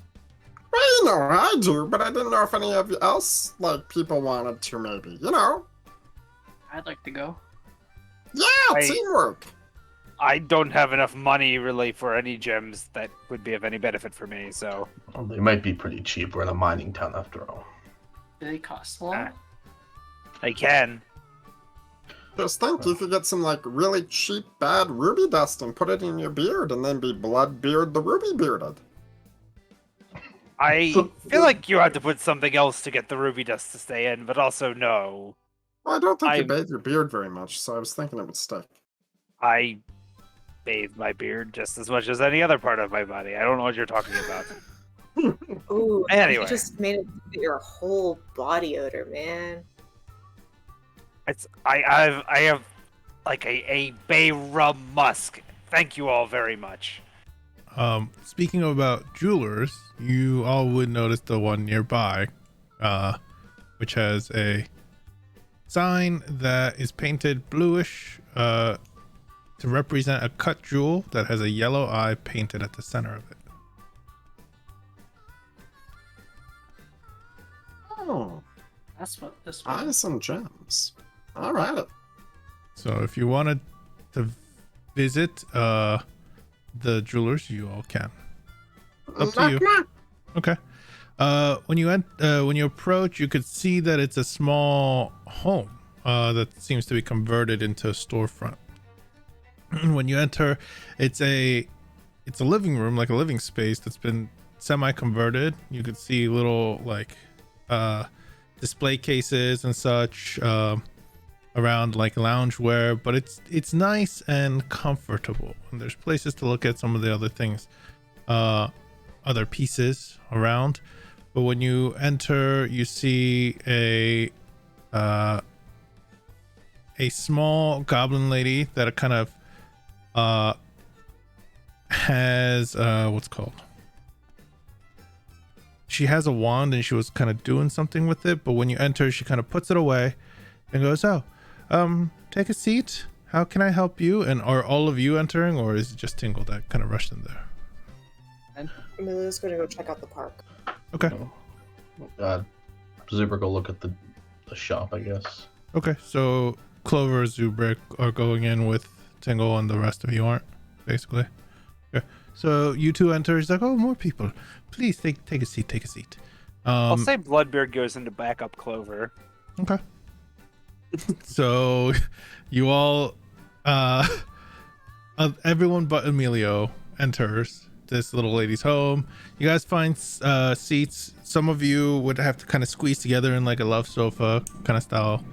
Well, you know, I do, but I didn't know if any of you else, like, people wanted to maybe, you know? I'd like to go. Yeah, teamwork! I don't have enough money really for any gems that would be of any benefit for me, so Well, they might be pretty cheap. We're in a mining town after all. Do they cost a lot? I can. Just think, you could get some, like, really cheap, bad ruby dust and put it in your beard and then be Bloodbeard the Ruby Bearded. I feel like you had to put something else to get the ruby dust to stay in, but also no. Well, I don't think you bathe your beard very much, so I was thinking it would stick. I bathe my beard just as much as any other part of my body. I don't know what you're talking about. Ooh, Anyway. you just made it your whole body odor, man. I have like a bay rum musk. Thank you all very much. Speaking about jewelers, you all would notice the one nearby, which has a sign that is painted bluish, to represent a cut jewel that has a yellow eye painted at the center of it. Oh, That's what this was. eyes and gems. Alright. So if you wanted to visit the jewelers, you all can. Up to you. Okay. When you approach, you could see that it's a small home that seems to be converted into a storefront. When you enter, it's a living room, like a living space that's been semi-converted. You could see little like display cases and such around, like loungewear, but it's nice and comfortable. And there's places to look at some of the other things, other pieces around. But when you enter, you see a small goblin lady that kind of has what's called. She has a wand and she was kind of doing something with it, but when you enter, she kind of puts it away and goes, "Oh, take a seat. How can I help you?" And are all of you entering, or is it just Tingle that kind of rushed in there? Amelia's gonna go check out the park. Okay. Zubrick will look at the shop, I guess. Okay. So Clover, Zubrick are going in with Tingle, and the rest of you aren't, basically. Okay. So you two enter. He's like, "Oh, more people. Please take a seat. Take a seat." I'll say Bloodbeard goes into backup Clover. Okay. So you all everyone but Emilio enters this little lady's home. You guys find seats. Some of you would have to kind of squeeze together in like a love sofa kind of style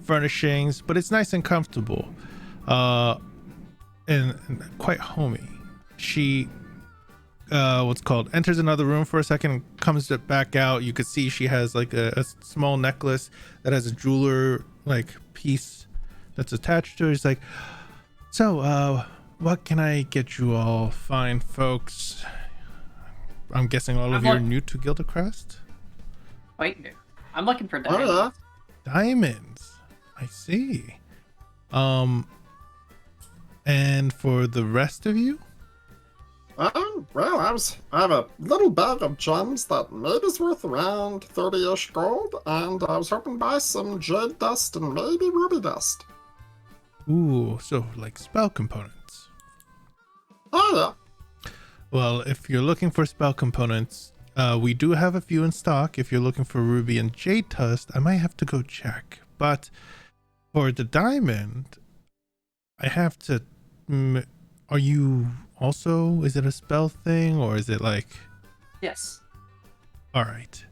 furnishings, but it's nice and comfortable and quite homey. She enters another room for a second, comes back out. You could see she has like a small necklace that has a jeweler like piece that's attached to it. It's like, "So what can I get you all fine folks?" I'm guessing all of you are new to Gildercrest. Quite new. I'm looking for diamonds. Oh, yeah. Diamonds, I see. And for the rest of you, Well, I have a little bag of gems that maybe is worth around 30-ish gold, and I was hoping to buy some jade dust and maybe ruby dust. Ooh, so like spell components. Oh, yeah. Well, if you're looking for spell components, we do have a few in stock. If you're looking for ruby and jade dust, I might have to go check. But for the diamond, I have to... are you also... Is it a spell thing, or is it like... Yes. All right.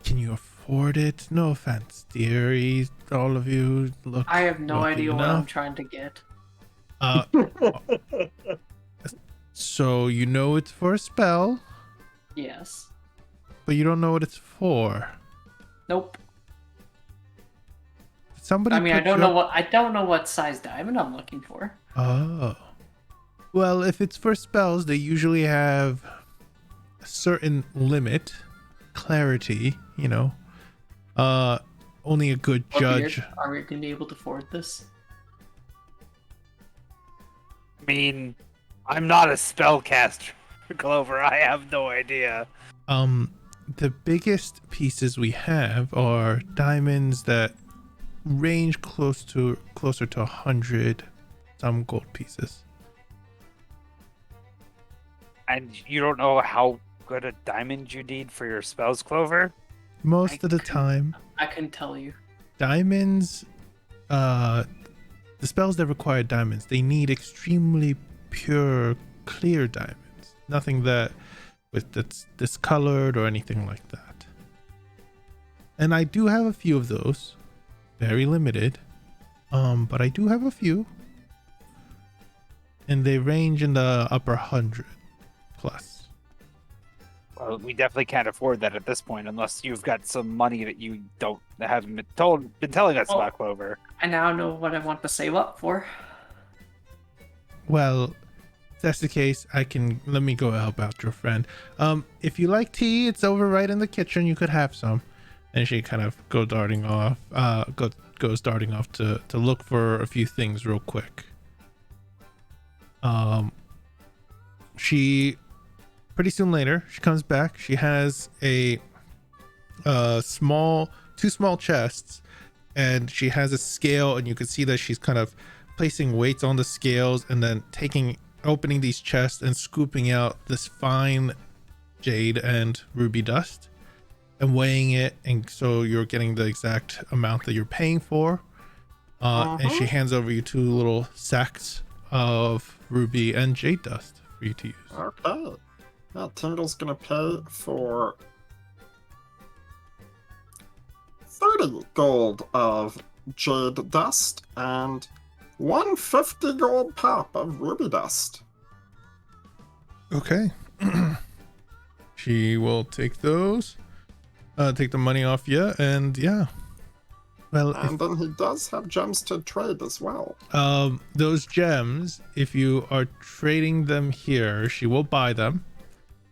Can you afford it? No offense, dearie. All of you look... I have no lucky idea what enough. I'm trying to get. So you know it's for a spell, Yes. but you don't know what it's for. Nope. Did somebody I mean, I put don't you know up- what I don't know what size diamond I'm looking for. Oh. Well, if it's for spells, they usually have a certain limit, clarity, you know. Only a good Or judge. beard. Are we going to be able to afford this? I mean, I'm not a spellcaster, Clover. I have no idea. The biggest pieces we have are diamonds that range closer to 100 some gold pieces. And you don't know how good a diamond you need for your spells, Clover? Most of the time, I can tell you. diamonds, the spells that require diamonds, they need extremely pure, clear diamonds. Nothing that's discolored or anything like that. And I do have a few of those, very limited, but I do have a few, and they range in the upper 100 plus. Well, we definitely can't afford that at this point unless you've got some money that you haven't been telling us Oh. about, Clover. I now know what I want to save up for. Well, if that's the case, let me go help out your friend. If you like tea, it's over right in the kitchen. You could have some. And she kind of goes darting off to look for a few things real quick. She pretty soon later, she comes back. She has two small chests, and she has a scale, and you can see that she's kind of placing weights on the scales and then opening these chests and scooping out this fine jade and ruby dust and weighing it, and so you're getting the exact amount that you're paying for. And she hands over you 2 little sacks of ruby and jade dust for you to use. Okay. Now Tingle's gonna pay for 30 gold of jade dust and 150 gold pop of ruby dust. Okay. She will take those, take the money off you, and yeah. Well, And then he does have gems to trade as well. those gems, if you are trading them here, she will buy them.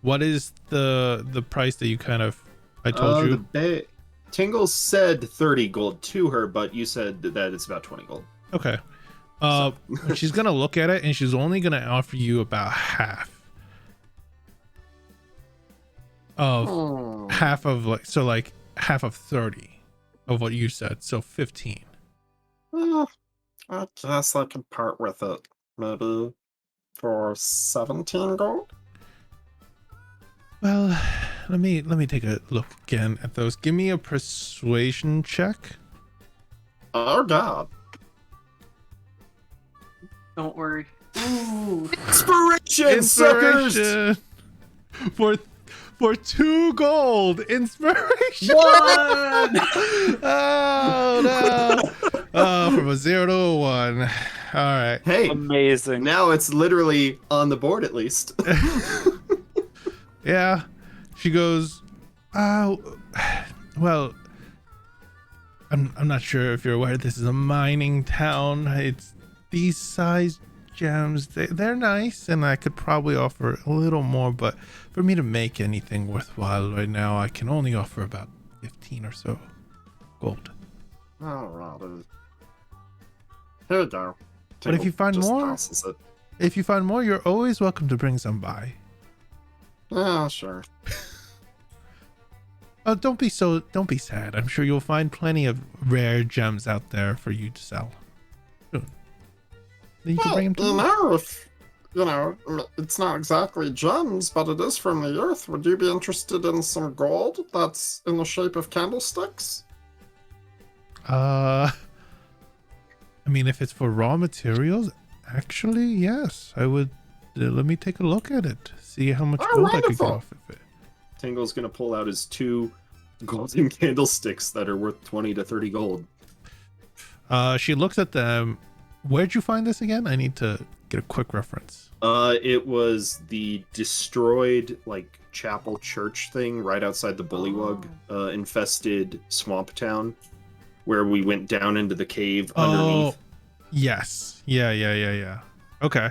What is the price that you I told you? Tingle said 30 gold to her, but you said that it's about 20 gold. Okay. She's gonna look at it, and she's only gonna offer you about half of half of half of 30 of what you said, so 15. I guess I could part with it. Maybe for 17 gold? Well, let me take a look again at those. Give me a persuasion check. Oh god. Don't worry. Ooh. Inspiration, suckers! Inspiration for 2 gold. Inspiration. One! Oh no! From a 0 to a 1. All right. Hey, Amazing. now it's literally on the board at least. Yeah. She goes, well, I'm not sure if you're aware this is a mining town. It's these size gems, they're nice, and I could probably offer a little more, but for me to make anything worthwhile right now, I can only offer about 15 or so gold. Alrighty. Here you go. But if you find just more, passes it. If you find more, you're always welcome to bring some by. Yeah, sure. Don't be sad. I'm sure you'll find plenty of rare gems out there for you to sell. Soon. Then you can Well, bring them to you me. know, if, it's not exactly gems, but it is from the earth. Would you be interested in some gold that's in the shape of candlesticks? I mean, if it's for raw materials, actually, yes, I would. Let me take a look at it. See how much Oh, gold I could get wonderful. off of it. Tingle's gonna pull out his 2 golden candlesticks that are worth 20 to 30 gold. She looks at them. Where'd you find this again? I need to get a quick reference. It was the destroyed like chapel church thing right outside the Bullywug infested swamp town, where we went down into the cave underneath. Yes. Yeah. Okay.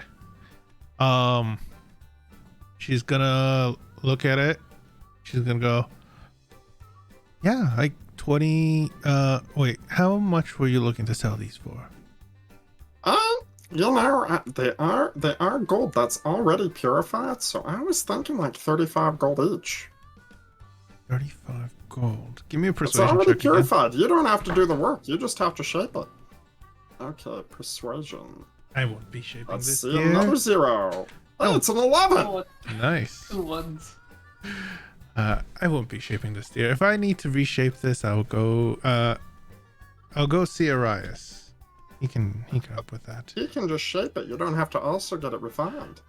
She's gonna look at it. She's gonna go, yeah, like 20. Wait, how much were you looking to sell these for? They are gold that's already purified, so I was thinking like 35 gold each. 35 gold. Give me a It's persuasion already check again. purified. You don't have to do the work. You just have to shape it. Okay, persuasion. I won't be shaping Let's this see, here. another 0. Oh, it's an 11. Oh, Nice. 2 ones. I won't be shaping this deer. If I need to reshape this, I'll go see Arias. He can help with that. You can just shape it. You don't have to also get it refined.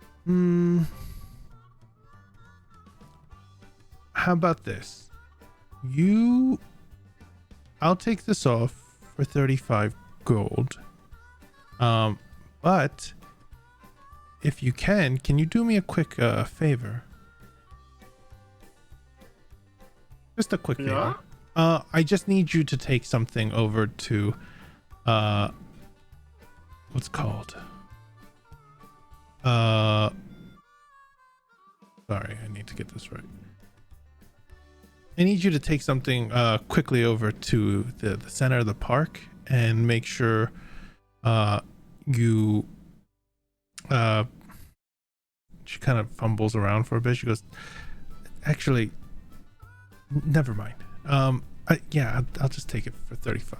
How about this? I'll take this off for 35 gold. But if you can you do me a quick favor? Just a quick favor. I just need you to take something over to what's called sorry, I need to get this right. I need you to take something quickly over to the center of the park and make sure you she kind of fumbles around for a bit. She goes, actually, never mind. I'll just take it for 35.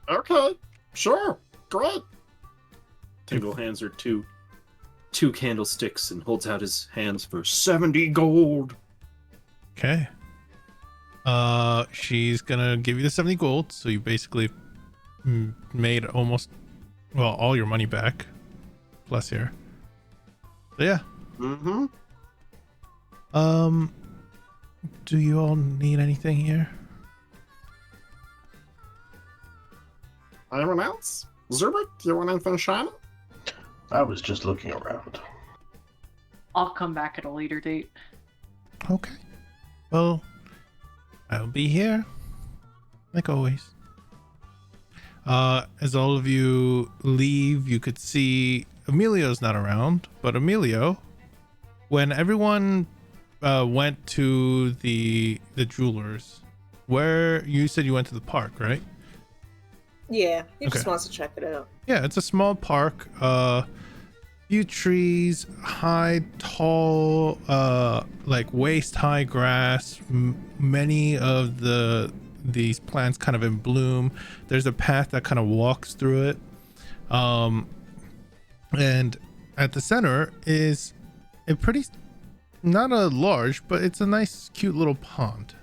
Okay, sure, great. Tingle hands her two candlesticks and holds out his hands for 70 gold. Okay. She's gonna give you the 70 gold, so you basically made almost, well, all your money back. Plus here. So yeah. Mm-hmm. Do you all need anything here? Anyone else? Zubik, do you want anything shiny? I was just looking around. I'll come back at a later date. Okay. Well, I'll be here, like always. As all of you leave, you could see Emilio's not around, but Emilio, when everyone went to the jewelers, where you said you went to the park, right? Yeah, he just Okay. wants to check it out. Yeah, it's a small park. Few trees, tall, like waist high grass. Many of these plants kind of in bloom. There's a path that kind of walks through it. And at the center is a pretty, not a large, but it's a nice, cute little pond.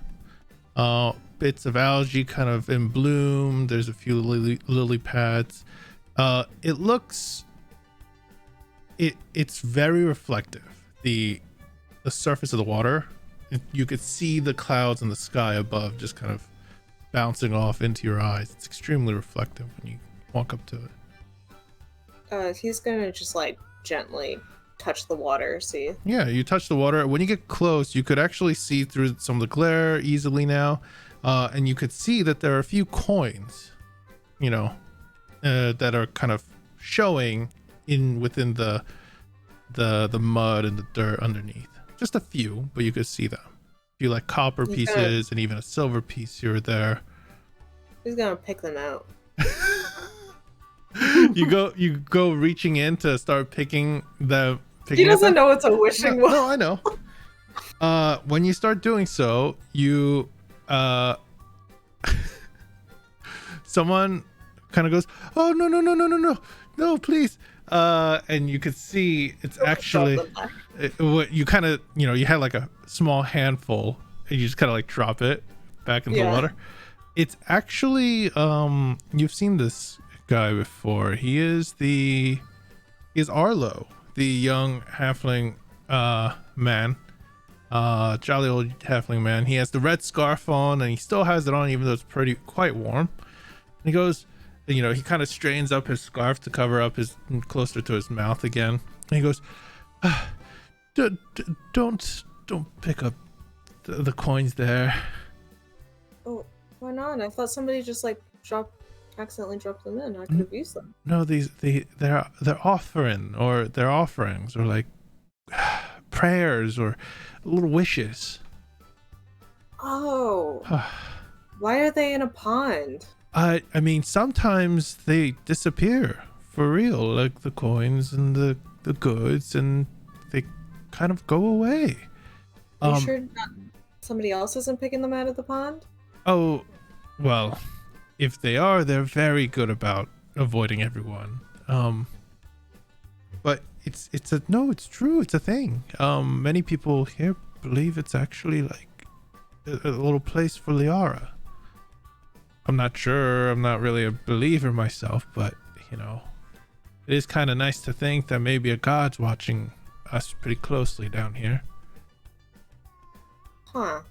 Bits of algae kind of in bloom. There's a few lily pads. It looks, it's very reflective. The surface of the water, you could see the clouds in the sky above just kind of bouncing off into your eyes. It's extremely reflective when you walk up to it. He's gonna just like gently touch the water, see. Yeah, you touch the water. When you get close, you could actually see through some of the glare easily now. And you could see that there are a few coins, that are kind of showing within the mud and the dirt underneath. Just a few, but you could see them. A few like copper pieces and even a silver piece here or there. He's gonna pick them out. you go reaching in to start picking He at doesn't them. know it's a wishing No, well. no, I know. When you start doing so, you someone kind of goes, "Oh, no, please." And you could see it's actually what you kind of, you had like a small handful and you just kind of like drop it back into the water. It's actually you've seen this guy before. He is Arlo, the young halfling man, jolly old halfling man. He has the red scarf on and he still has it on even though it's quite warm. And he goes, he kind of strains up his scarf to cover up closer to his mouth again. And he goes, don't pick up the coins there. Oh, why not? I thought somebody just like accidentally dropped them in. I could have used them. No, they're offering, or they're offerings, or like prayers or little wishes. Oh. Why are they in a pond? I mean, sometimes they disappear for real, like the coins and the goods, and they kind of go away. Are you sure somebody else isn't picking them out of the pond? Oh, well, if they are, they're very good about avoiding everyone. But it's true. It's a thing. Many people here believe it's actually like a little place for Liara. I'm not sure. I'm not really a believer myself, but it is kind of nice to think that maybe a god's watching us pretty closely down here. Huh.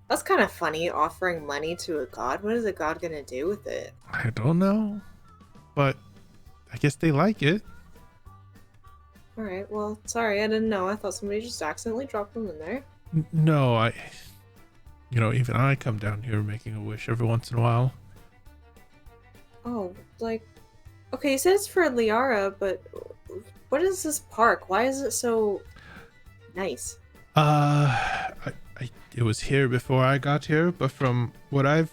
That's kind of funny, offering money to a god. What is a god gonna do with it? I don't know, but I guess they like it. Alright, well, sorry, I didn't know. I thought somebody just accidentally dropped them in there. No, even I come down here making a wish every once in a while. Oh, like... Okay, you said it's for Liara, but what is this park? Why is it so nice? It was here before I got here, but from what I've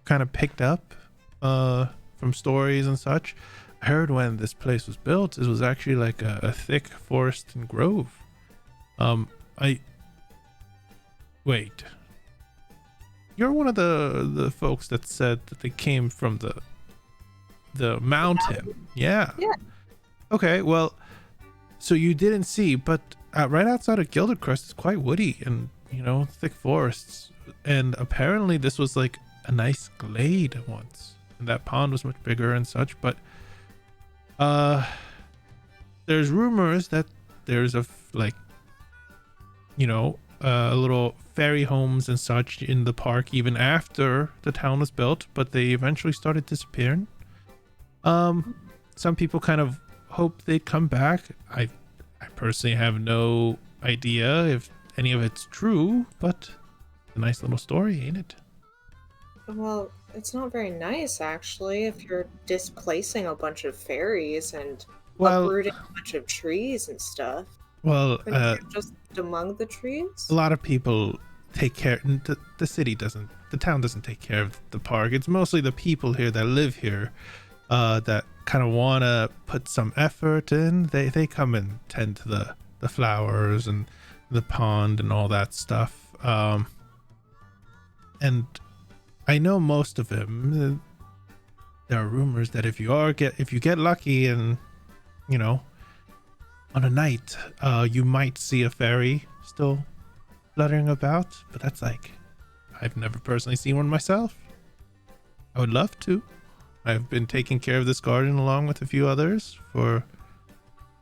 kind of picked up from stories and such, I heard when this place was built, it was actually like a thick forest and grove. Wait. You're one of the folks that said that they came from the mountain. Yeah. Okay, well, so you didn't see, but right outside of Gildercrest, it's quite woody and thick forests, and apparently this was like a nice glade once, and that pond was much bigger and such. But there's rumors that there's a little fairy homes and such in the park even after the town was built, but they eventually started disappearing. Some people kind of hope they'd come back. I personally have no idea if any of it's true, but a nice little story, ain't it? Well, it's not very nice, actually, if you're displacing a bunch of fairies and uprooting a bunch of trees and stuff. Well, just among the trees? A lot of people take care. The town doesn't take care of the park. It's mostly the people here that live here that kind of want to put some effort in. They come and tend to the flowers and the pond and all that stuff. And I know most of them. There are rumors that if you get lucky and on a night, you might see a fairy still fluttering about, but that's I've never personally seen one myself. I would love to. I've been taking care of this garden along with a few others for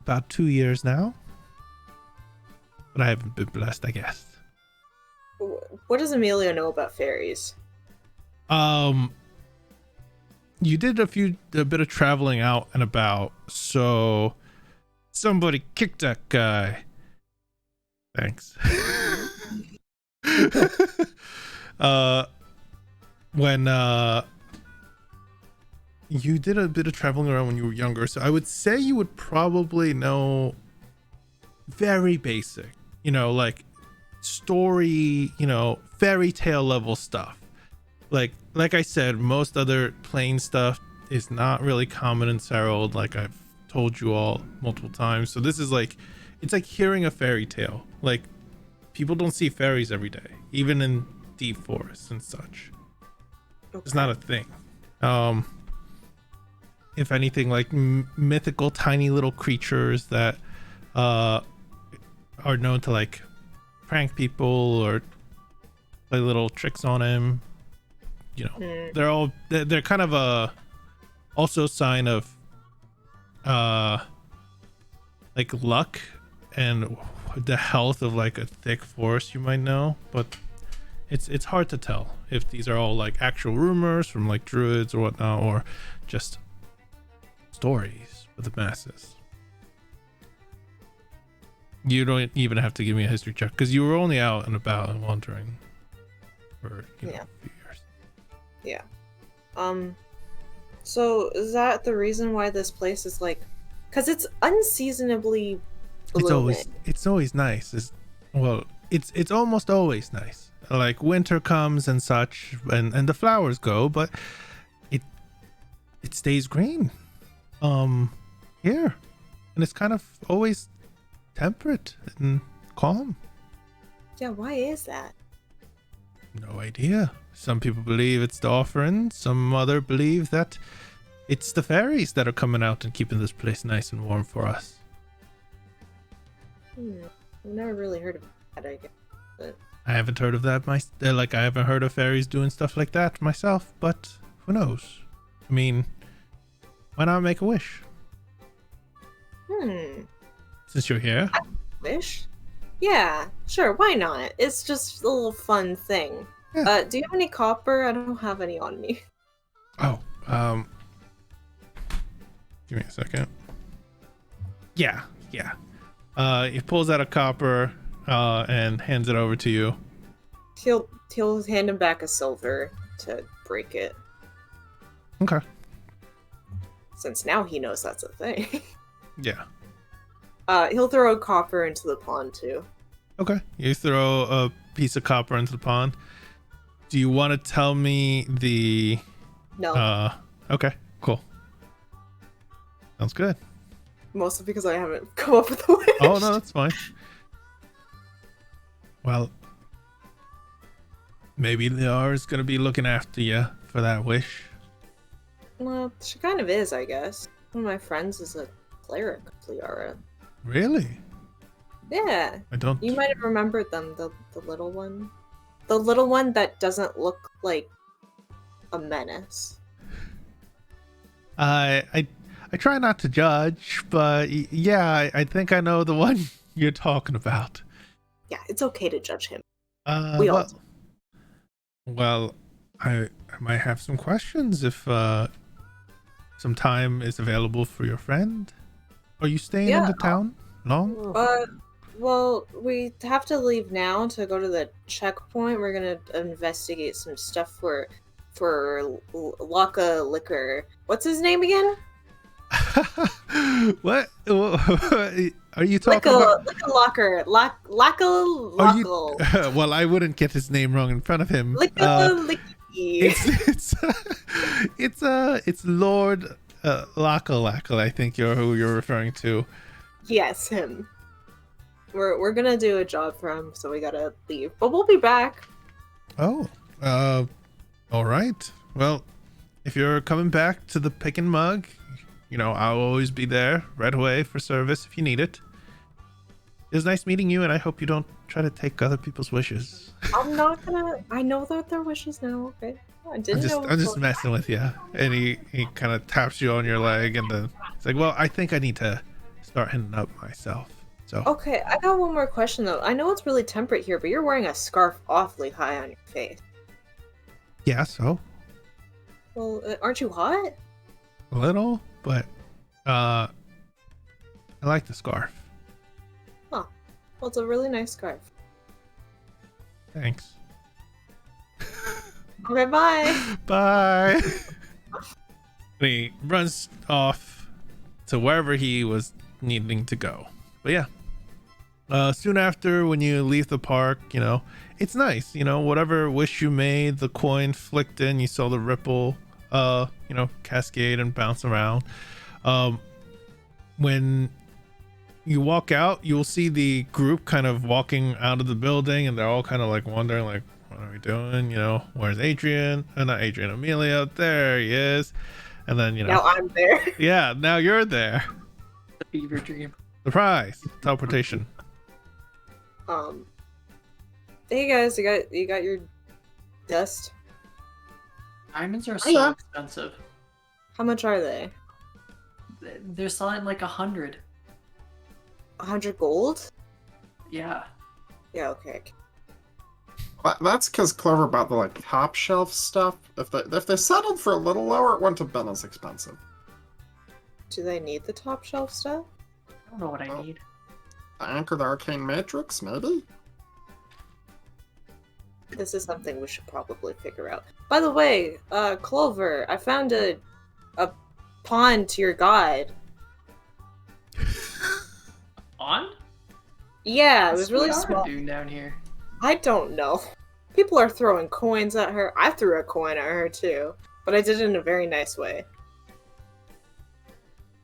about 2 years now, but I haven't been blessed, I guess. What does Emilio know about fairies? You did a bit of traveling out and about, so somebody kicked that guy. Thanks. When you did a bit of traveling around when you were younger, so I would say you would probably know very basic, like story, fairy tale level stuff. Like I said, most other plain stuff is not really common in Særald, like I've told you all multiple times. So this is like, it's like hearing a fairy tale. Like, people don't see fairies every day, even in deep forests and such. It's not a thing. If anything, like mythical tiny little creatures that are known to like prank people or play little tricks on him, you know, they're kind of also a sign of like luck and the health of like a thick forest, you might know. But it's hard to tell if these are all like actual rumors from like druids or whatnot, or just stories for the masses. You don't even have to give me a history check because you were only out and about and wandering for a few years. Yeah. So is that the reason why this place is like, because it's unseasonably blooming? It's always nice. It's almost always nice. Like winter comes and such, and the flowers go, but it stays green here, and it's kind of always temperate and calm. Yeah, why is that? No idea. Some people believe it's the offering, some other believe that it's the fairies that are coming out and keeping this place nice and warm for us. I've never really heard of that, I guess. But I haven't heard of that I haven't heard of fairies doing stuff like that myself, but who knows? I mean, why not make a wish? Since you're here. Wish? Yeah, sure, why not? It's just a little fun thing. Yeah. Do you have any copper? I don't have any on me. Oh, give me a second. Yeah. He pulls out a copper and hands it over to you. He'll hand him back a silver to break it. Okay. Since now he knows that's a thing. Yeah. He'll throw a copper into the pond too. Okay. You throw a piece of copper into the pond. Do you want to tell me the... No. Okay, cool. Sounds good. Mostly because I haven't come up with a wish. Oh, no, that's fine. Well, maybe Liara's gonna be looking after you for that wish. Well, she kind of is, I guess. One of my friends is a cleric, Liara. Really? Yeah. I don't... You might have remembered them, the little one. The little one that doesn't look like a menace. I try not to judge, but yeah, I think I know the one you're talking about. Yeah, it's okay to judge him. We all do. Well, I might have some questions if some time is available for your friend. Are you staying in the town long? Well, we have to leave now to go to the checkpoint. We're gonna investigate some stuff for Laka Liquor. What's his name again? What? Are you talking about? Laka Locker. Well, I wouldn't get his name wrong in front of him. It's Lord Laka, I think who you're referring to. Yes, him. We're gonna do a job for him, so we gotta leave. But we'll be back. Oh, all right. Well, if you're coming back to the Pick and Mug, you know, I'll always be there right away for service if you need it. It was nice meeting you, and I hope you don't try to take other people's wishes. I'm not gonna. I know that their wishes now. Okay. I didn't know. I'm just messing with you. And he kind of taps you on your leg, and then it's like, well, I think I need to start hitting up myself. So. Okay, I got one more question though. I know it's really temperate here, but you're wearing a scarf awfully high on your face. Yeah, so. Well, aren't you hot? A little, but I like the scarf. Huh. Well, it's a really nice scarf. Thanks. Okay, bye. Bye. And he runs off to wherever he was needing to go. But yeah, soon after, when you leave the park, you know, it's nice. You know, whatever wish you made, the coin flicked in, you saw the ripple cascade and bounce around. When you walk out, you'll see the group kind of walking out of the building, and they're all kind of like wondering, like, what are we doing? Where's Adrian? Not Adrian, Amelia. There he is. And then Now I'm there. yeah, now you're there. The fever dream. Surprise! Teleportation. Hey guys, you got your dust. Diamonds are Oh, so yeah. expensive. How much are they? They're selling like 100. 100 gold? Yeah. Yeah, okay. That's because Clover bought the top shelf stuff. If they settled for a little lower, it wouldn't have been as expensive. Do they need the top shelf stuff? I don't know what I Oh. need. The Anchor the Arcane Matrix, maybe? This is something we should probably figure out. By the way, Clover, I found a pawn to your guide. On? Yeah, it What's was really Liara small. doing down here? I don't know. People are throwing coins at her. I threw a coin at her too, but I did it in a very nice way.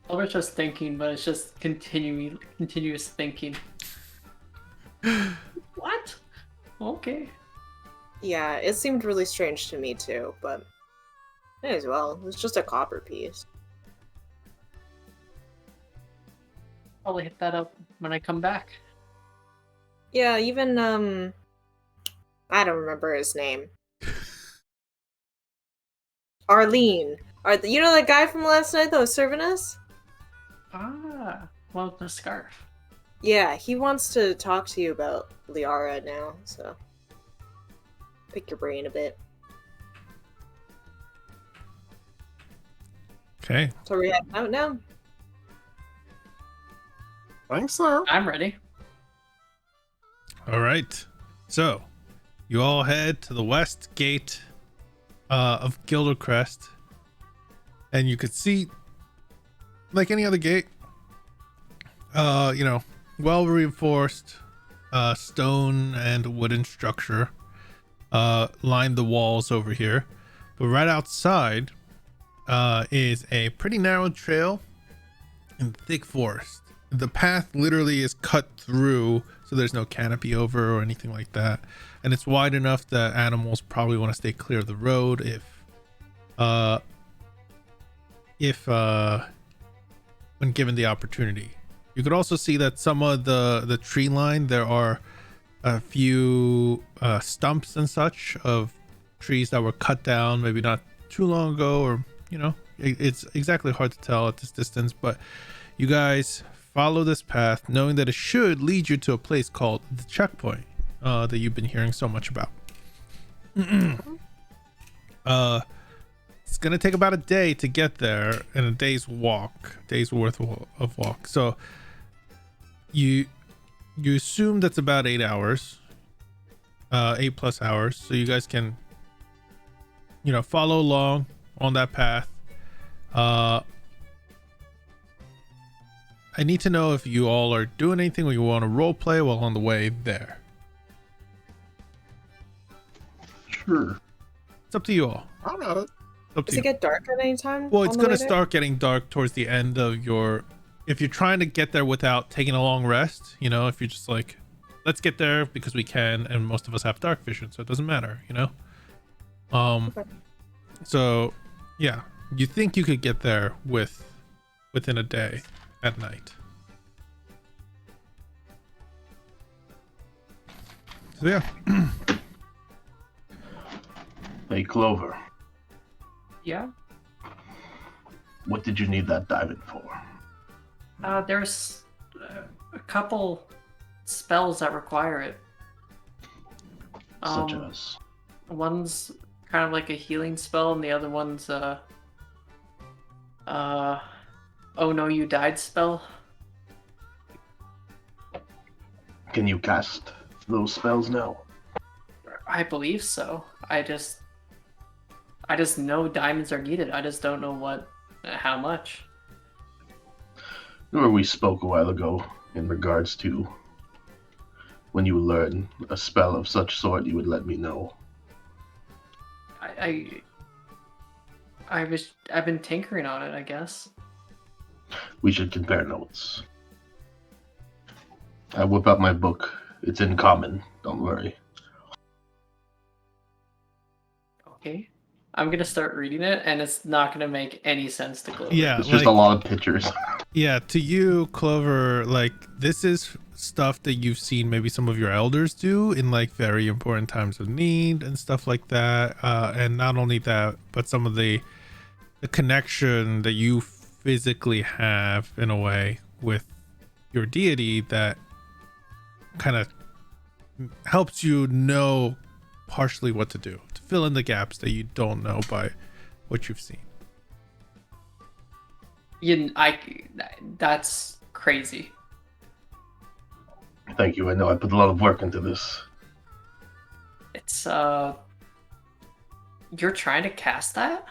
I was just thinking, but it's just continuous thinking. What? Okay. Yeah, it seemed really strange to me too, but may as well. It was just a copper piece. Probably hit that up when I come back. Yeah, even I don't remember his name. Arlene. You know that guy from last night that was serving us? Ah, well, the scarf. Yeah, he wants to talk to you about Liara now, so pick your brain a bit. Okay. So we're heading out now? Think so. I'm ready. All right. So, you all head to the west gate of Gildercrest, and you could see, like any other gate, well reinforced stone and wooden structure line the walls over here. But right outside is a pretty narrow trail in thick forest. The path literally is cut through, so there's no canopy over or anything like that, and it's wide enough that animals probably want to stay clear of the road if when given the opportunity. You could also see that some of the tree line, there are a few stumps and such of trees that were cut down maybe not too long ago, or it's exactly hard to tell at this distance. But you guys follow this path knowing that it should lead you to a place called the checkpoint that you've been hearing so much about. It's gonna take about a day to get there, and a day's worth of walk. So you assume that's about 8 hours, 8+ hours, so you guys can follow along on that path. I need to know if you all are doing anything or you want to role play while on the way there. Sure. It's up to you all. I'm at it. It's up to Does you. it get dark at any time? Well, on it's the gonna way there? start getting dark towards the end of your. If you're trying to get there without taking a long rest, if you're just like, let's get there because we can, and most of us have dark vision, so it doesn't matter, Okay. So, yeah, you think you could get there within a day at night. So yeah. Hey, Clover, Yeah. what did you need that diamond for? There's a couple spells that require it. Such as? One's kind of like a healing spell, and the other one's oh no, you died spell. Can you cast those spells now? I believe so. I just know diamonds are needed. I just don't know how much. Remember we spoke a while ago in regards to when you learn a spell of such sort, you would let me know. I've been tinkering on it, I guess. We should compare notes. I whip out my book. It's in common. Don't worry. Okay. I'm gonna start reading it, and it's not gonna make any sense to Clover. Yeah, It's just a lot of pictures. Yeah, to you, Clover, like, this is stuff that you've seen maybe some of your elders do in, like, very important times of need and stuff like that. And not only that, but some of the connection that you physically have, in a way, with your deity that kind of helps you know partially what to do, to fill in the gaps that you don't know by what you've seen. That's crazy. Thank you. I know I put a lot of work into this. It's you're trying to cast that?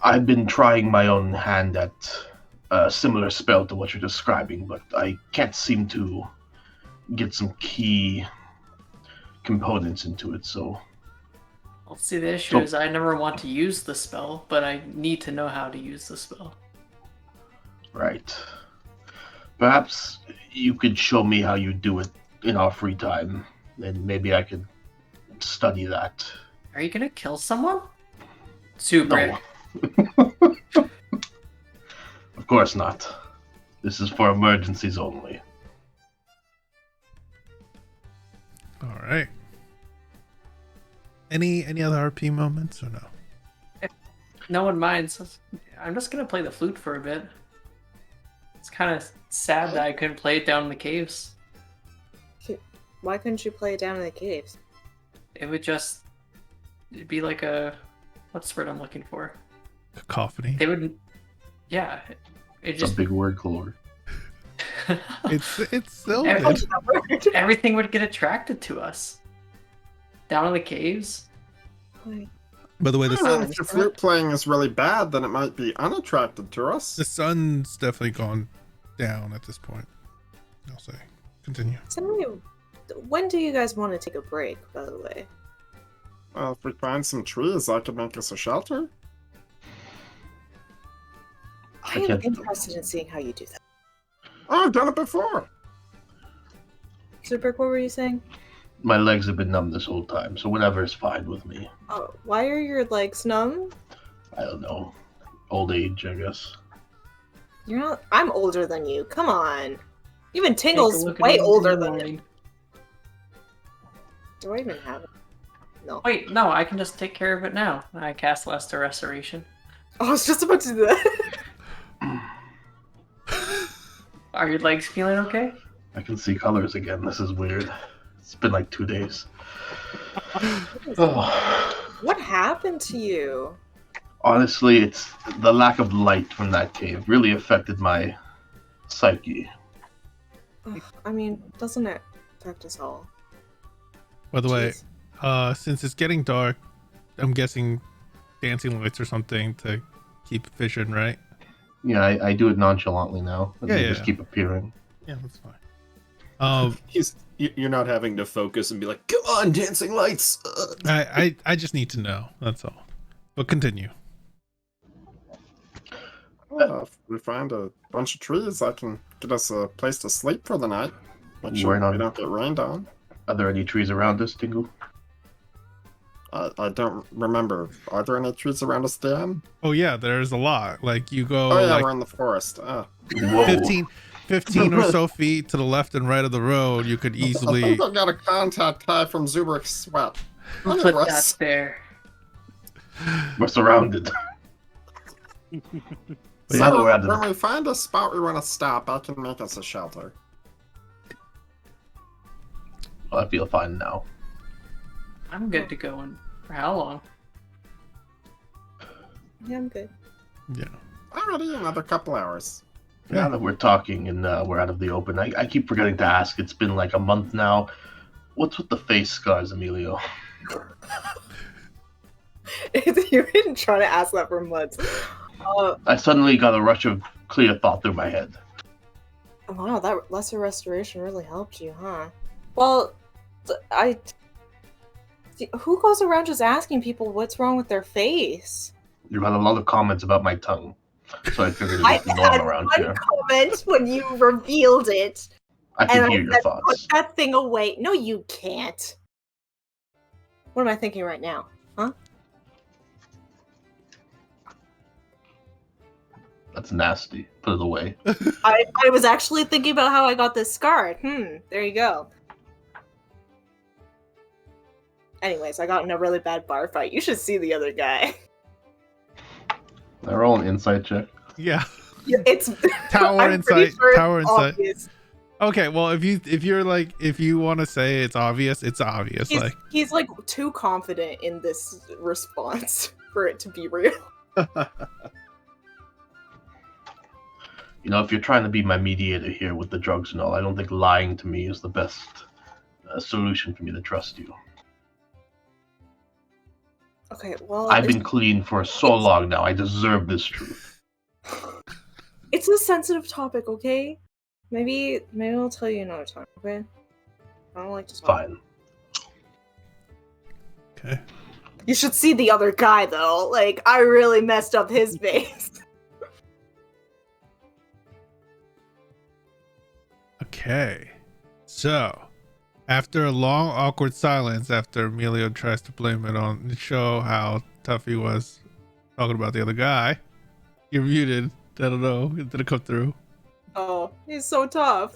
I've been trying my own hand at a similar spell to what you're describing, but I can't seem to get some key components into it, so... Well, see, the issue is I never want to use the spell, but I need to know how to use the spell. Right. Perhaps you could show me how you do it in our free time, and maybe I could study that. Are you gonna kill someone? Super. No. Of course not. This is for emergencies only. All right. Any other RP moments or no? If no one minds, I'm just gonna play the flute for a bit. It's kind of sad that I couldn't play it down in the caves. Why couldn't you play it down in the caves? It'd be like a, what's the word I'm looking for? Cacophony. They would, yeah. It's a big word, Clover. It's so Everything would get attracted to us. Down in the caves. By the way, If your flute playing is really bad, then it might be unattracted to us. the sun's definitely gone down at this point. I'll say. Continue. Tell me, when do you guys want to take a break, by the way? Well, if we find some trees, I could make us a shelter. I am interested in seeing how you do that. Oh, I've done it before. Super, what were you saying? My legs have been numb this whole time, so whatever is fine with me. Oh, why are your legs numb? I don't know. Old age, I guess. You're not. I'm older than you. Come on. Even Take a Tingle's look at way it in older the than you. morning. Do I even have it? No. Wait, no, I can just take care of it now. I cast Lesser Restoration. I was just about to do that. Are your legs feeling okay? I can see colors again. This is weird. It's been like 2 days. Oh. What happened to you? Honestly, it's the lack of light from that cave really affected my psyche. Ugh, I mean, doesn't it affect us all? By the way, Jeez. since it's getting dark, I'm guessing dancing lights or something to keep vision, right? Yeah, I do it nonchalantly now. Yeah, They yeah. just keep appearing. Yeah, that's fine. You're not having to focus and be like, "Come on, dancing lights." I just need to know. That's all. But continue. If we find a bunch of trees, I can get us a place to sleep for the night. Make sure We're we not- don't get rained on. Are there any trees around us, Tingle? I don't remember. Are there any trees around us, Dan? Oh yeah, there's a lot. Like you go Oh, yeah, like we're in the forest. Whoa. 15 or so feet to the left and right of the road, you could I easily think I got a contact high from Zubrik's sweat. We'll put that there. We're surrounded. Yeah. Now that we're at when the... we find a spot we want to stop, I can make us a shelter. I feel fine now. I'm good to go. And for how long? Yeah, I'm good. yeah. Already another couple hours. Now that we're talking and we're out of the open, I keep forgetting to ask. It's been like a month now. What's with the face scars, Emilio? You've been trying to ask that for months. I suddenly got a rush of clear thought through my head. Wow, that lesser restoration really helped you, huh? Well, who goes around just asking people what's wrong with their face? You've had a lot of comments about my tongue, so I figured it I was the norm had around one here. comment when you revealed it, I and can I hear your said, thoughts. "Put that thing away." No, you can't. What am I thinking right now? Huh? That's nasty. Put it away. I was actually thinking about how I got this scar. There you go. Anyways, I got in a really bad bar fight. You should see the other guy. They're all an insight check. Yeah. It's Tower I'm pretty insight. sure it's Tower insight. obvious. Okay, well, if you want to say it's obvious, it's obvious. He's like too confident in this response for it to be real. You know, if you're trying to be my mediator here with the drugs and all, I don't think lying to me is the best solution for me to trust you. Okay, well, I've been clean for so long now. I deserve this truth. it's a sensitive topic, okay? Maybe I'll tell you another time, okay? I don't like to talk. Fine. Okay. You should see the other guy, though. Like, I really messed up his face. Okay. So, after a long, awkward silence, after Emilio tries to blame it on the show how tough he was talking about the other guy, you're muted. I don't know. It didn't come through. Oh, he's so tough.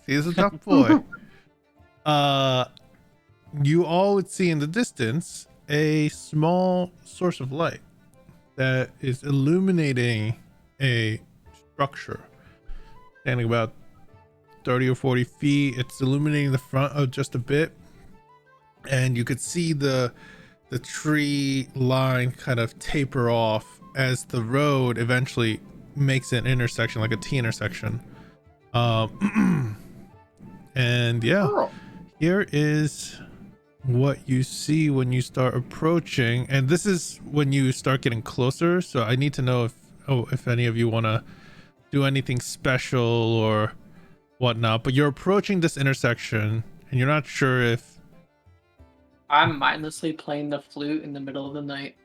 He's a tough boy. You all would see in the distance a small source of light that is illuminating a structure standing about 30 or 40 feet. It's illuminating the front of just a bit, and you could see the tree line kind of taper off as the road eventually makes an intersection, like a T intersection. And yeah, Oh, here is what you see when you start approaching, and this is when you start getting closer. So I need to know if any of you want to do anything special or whatnot, but you're approaching this intersection and you're not sure if I'm mindlessly playing the flute in the middle of the night.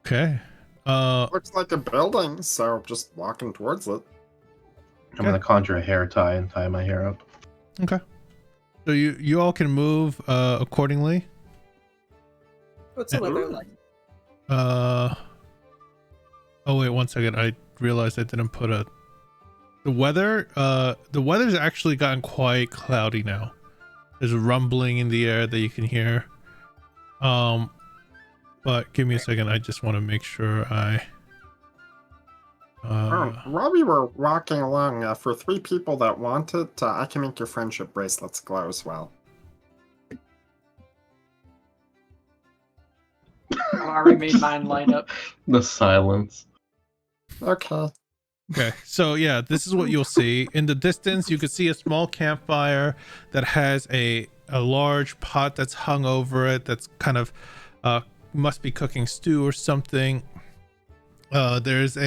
okay. looks like a building, so just walking towards it. I'm gonna conjure a hair tie and tie my hair up. Okay, so you all can move accordingly. What's the weather like? Oh wait, one second. I realized I didn't put the weather. The weather's actually gotten quite cloudy now. There's a rumbling in the air that you can hear. But give me a second. I just want to make sure I. While we were walking along, for 3 people that want it, I can make your friendship bracelets glow as well. I already made mine light up. The silence. Okay. Okay, so yeah, this is what you'll see. In the distance, you could see a small campfire that has a large pot that's hung over it that's kind of must be cooking stew or something. There's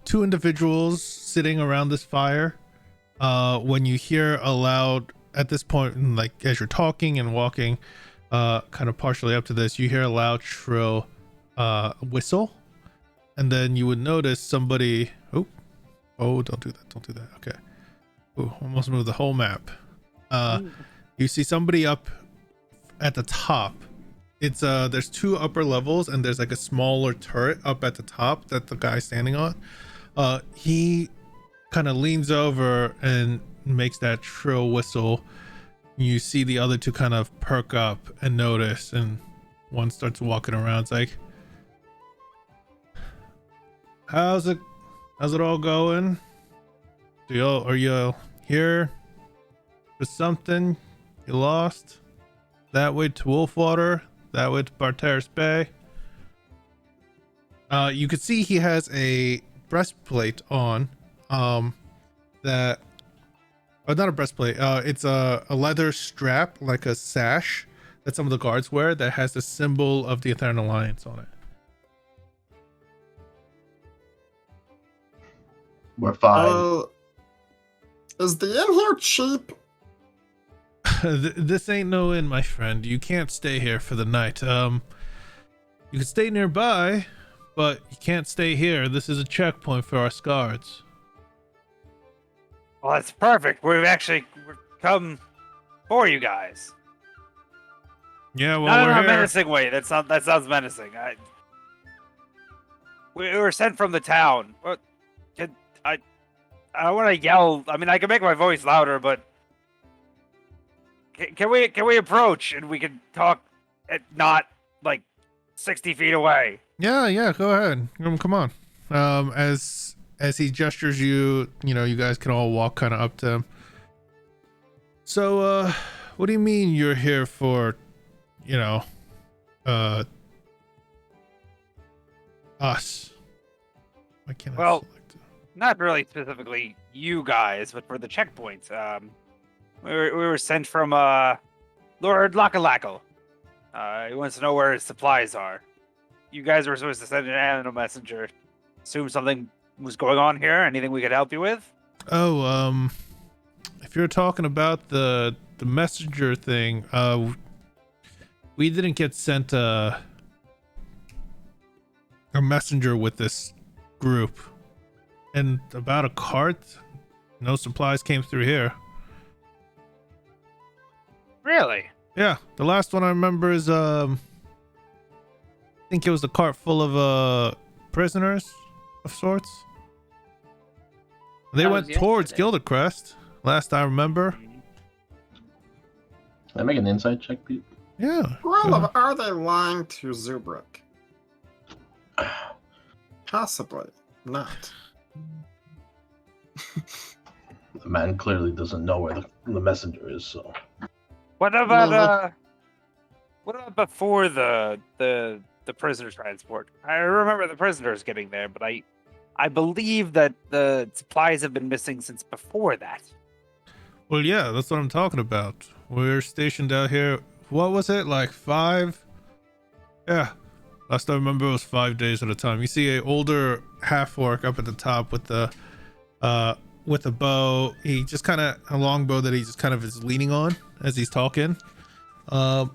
2 individuals sitting around this fire. When you hear a loud, at this point, like as you're talking and walking kind of partially up to this, you hear a loud shrill whistle. And then you would notice somebody. Oh, don't do that. Okay. Oh, almost moved the whole map. You see somebody up at the top. It's there's 2 upper levels, and there's like a smaller turret up at the top that the guy's standing on. He kind of leans over and makes that shrill whistle. You see the other 2 kind of perk up and notice, and one starts walking around. It's like, how's it all going? Are you here for something? You lost? That way to Wolfwater, that way to Barteris Bay. You could see he has a breastplate on. Not a breastplate. It's a leather strap, like a sash that some of the guards wear, that has the symbol of the Eternal Alliance on it. We're fine. Is the inn here cheap? This ain't no inn, my friend. You can't stay here for the night. You could stay nearby, but you can't stay here. This is a checkpoint for our guards. Well, that's perfect. We're come for you guys. Yeah, well, Not in we're a here. menacing way. That sounds menacing. We were sent from the town. What? I don't want to yell. I mean, I can make my voice louder, but can we approach and we can talk at not like 60 feet away? Yeah, go ahead. Come on. As he gestures you, you guys can all walk kind of up to him. So, what do you mean you're here for, us? Why can't I select it? Not really specifically you guys, but for the checkpoints. We were sent from Lord Lakalako. He wants to know where his supplies are. You guys were supposed to send an animal messenger. Assume something was going on here. Anything we could help you with? Oh, if you're talking about the messenger thing, we didn't get sent a messenger with this group. And about a cart, no supplies came through here. Really? Yeah, the last one I remember is I think it was a cart full of prisoners of sorts. They That went was towards yesterday. Gildercrest, last I remember. Can I make an insight check, Pete? Yeah. Well, are they lying to Zubrick? Possibly not. The man clearly doesn't know where the messenger is, so. What about before the prisoner transport? I remember the prisoners getting there, but I believe that the supplies have been missing since before that. Well, yeah, that's what I'm talking about. We're stationed out here. What was it, like 5? Yeah, last I remember it was 5 days at a time. You see a older half-orc up at the top with a bow. He just kind of a long bow that he just kind of is leaning on as he's talking. And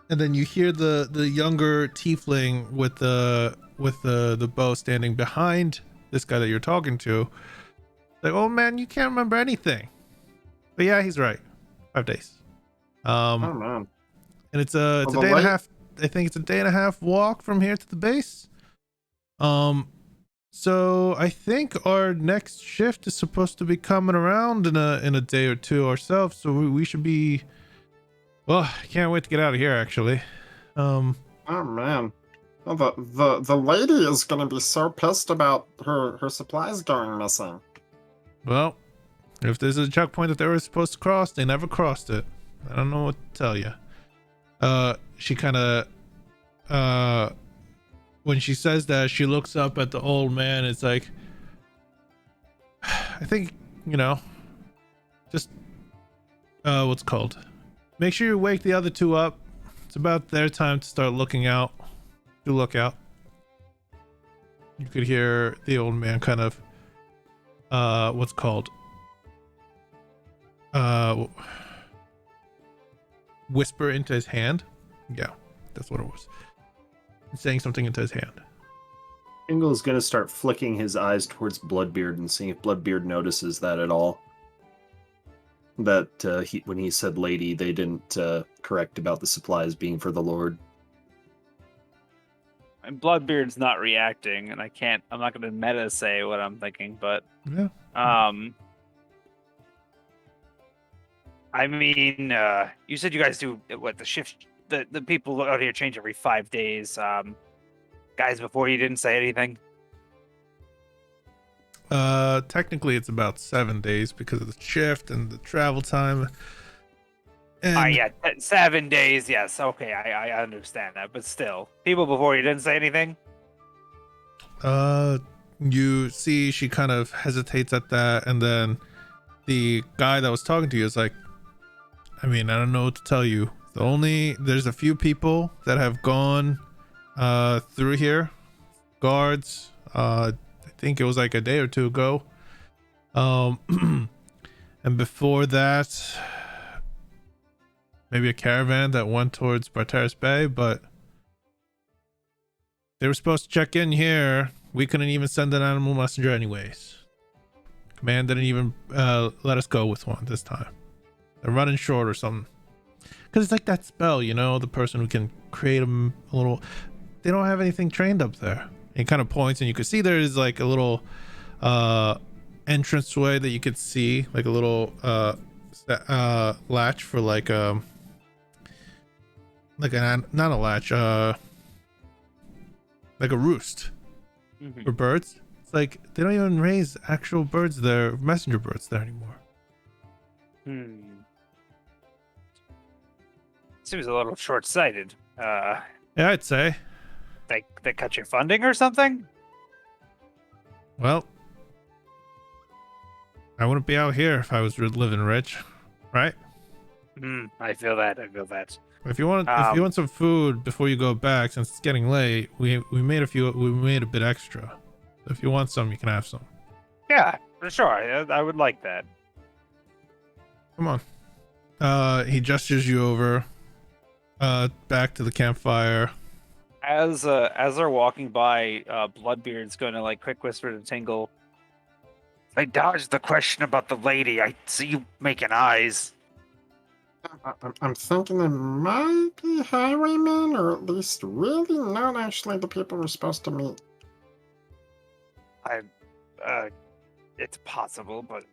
then you hear the younger tiefling with the bow standing behind this guy that you're talking to. Like, oh man, you can't remember anything. But yeah, he's right. 5 days. Oh man. And it's a Well, day and a half. I think it's a day and a half walk from here to the base. So I think our next shift is supposed to be coming around in a day or two ourselves. So we should be. Well, I can't wait to get out of here. Actually. Oh man. Well, the lady is gonna be so pissed about her supplies going missing. Well, if there's a checkpoint that they were supposed to cross, they never crossed it. I don't know what to tell you. She kind of, when she says that, she looks up at the old man. It's like, I think, just, what's it called? Make sure you wake the other two up. It's about their time to start looking out. Do look out. You could hear the old man kind of, what's it called? Whisper into his hand. Yeah, that's what it was. Saying something into his hand. Ingle's gonna start flicking his eyes towards Bloodbeard and seeing if Bloodbeard notices that at all. That when he said lady, they didn't correct about the supplies being for the Lord. And Bloodbeard's not reacting, and I'm not gonna meta say what I'm thinking, but Yeah. I mean, you said you guys do what the shift? The people out here change every 5 days. Guys, before you didn't say anything. Technically it's about 7 days because of the shift and the travel time. And Yeah, 7 days. Yes, okay, I understand that, but still, people before you didn't say anything. you see she kind of hesitates at that, and then the guy that was talking to you is like, I mean, I don't know what to tell you. There's a few people that have gone through here, guards. I think it was like a day or two ago. And before that, maybe a caravan that went towards Barteris Bay, but They were supposed to check in here. We couldn't even send an animal messenger anyways. Command didn't even let us go with one this time. They're running short or something. Because it's like that spell, you know, the person who can create them a little... They don't have anything trained up there. It kind of points, and you can see there is like a little entranceway that you could see, like a little latch for like a not a latch, like a roost for birds. It's like they don't even raise actual birds there, messenger birds there anymore. Seems a little short-sighted. Yeah, I'd say. They cut your funding or something? Well, I wouldn't be out here if I was living rich, right? I feel that. If you want some food before you go back, since it's getting late, we made a bit extra. So if you want some, you can have some. Yeah, for sure. I would like that. Come on. He gestures you over, back to the campfire. As they're walking by, Bloodbeard's going to like quick whisper to Tingle. I dodged the question about the lady. I see you making eyes. I'm thinking they might be highwaymen, or at least really not actually the people we're supposed to meet. It's possible, but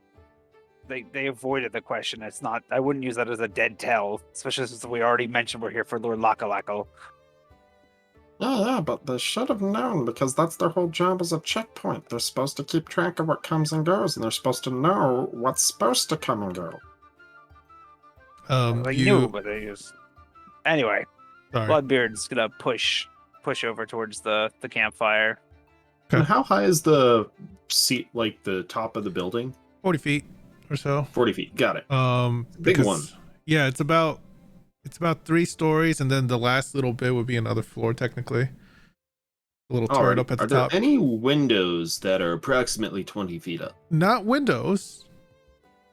they avoided the question. It's not. I wouldn't use that as a dead tell, especially since we already mentioned we're here for Lord Lakalako. Yeah, but they should have known, because that's their whole job as a checkpoint. They're supposed to keep track of what comes and goes, and they're supposed to know what's supposed to come and go. They knew, but they just... Anyway, Sorry. Bloodbeard's gonna push over towards the campfire. And how high is the seat, like the top of the building? 40 feet or so. 40 feet. Got it. Big Because, one. Yeah, it's about 3 stories, and then the last little bit would be another floor technically. A little turret up at the top. Are there any windows that are approximately 20 feet up? Not windows,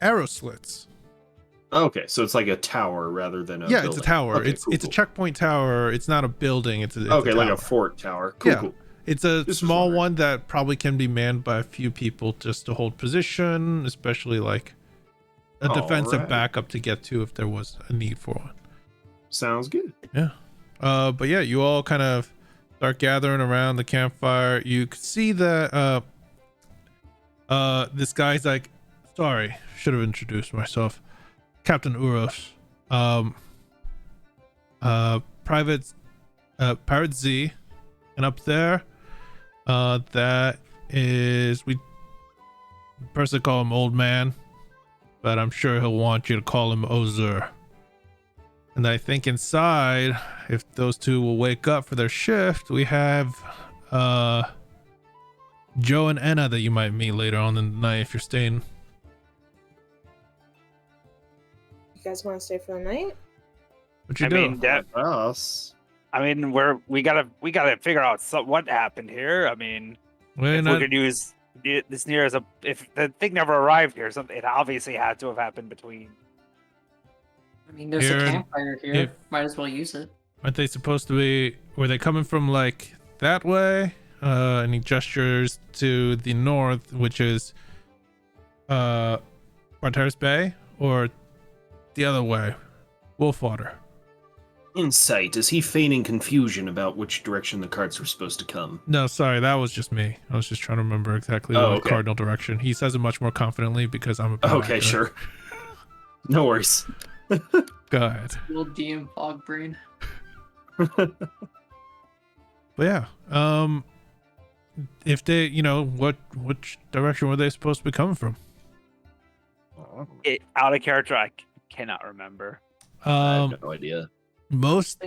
arrow slits. Okay, so it's like a tower rather than a building. It's a tower. Okay, it's cool. a checkpoint tower. It's not a building. It's a okay, like tower. a fort tower. Cool, Yeah. cool. It's a This was small alright. one that probably can be manned by a few people just to hold position, especially like a defensive Alright. backup to get to if there was a need for one. Sounds good. Yeah. But yeah, you all kind of start gathering around the campfire. You could see that this guy's like, sorry, should have introduced myself. Captain Uros. Pirate Z. And up there, that is, we personally call him Old Man, but I'm sure he'll want you to call him Ozur. And I think inside, if those two will wake up for their shift, we have Joe and Enna that you might meet later on in the night if you're staying. You guys want to stay for the night? What you I do? mean, Us. I mean, we gotta figure out what happened here. I mean, We're if not- we could use this near as a, if the thing never arrived here, something it obviously had to have happened between. I mean, there's Here, a campfire here. if- Might as well use it. Aren't they supposed to be? Were they coming from like that way? And he gestures to the north, which is Barteris Bay, or the other way, Wolfwater. Insight. Is he feigning confusion about which direction the carts were supposed to come? No, sorry, that was just me. I was just trying to remember exactly Oh, the okay. cardinal direction. He says it much more confidently because I'm a bit Okay, accurate. sure. No worries. Go ahead. Little DM fog brain. But yeah, if they, which direction were they supposed to be coming from? Out of character, I cannot remember. I have no idea. Most.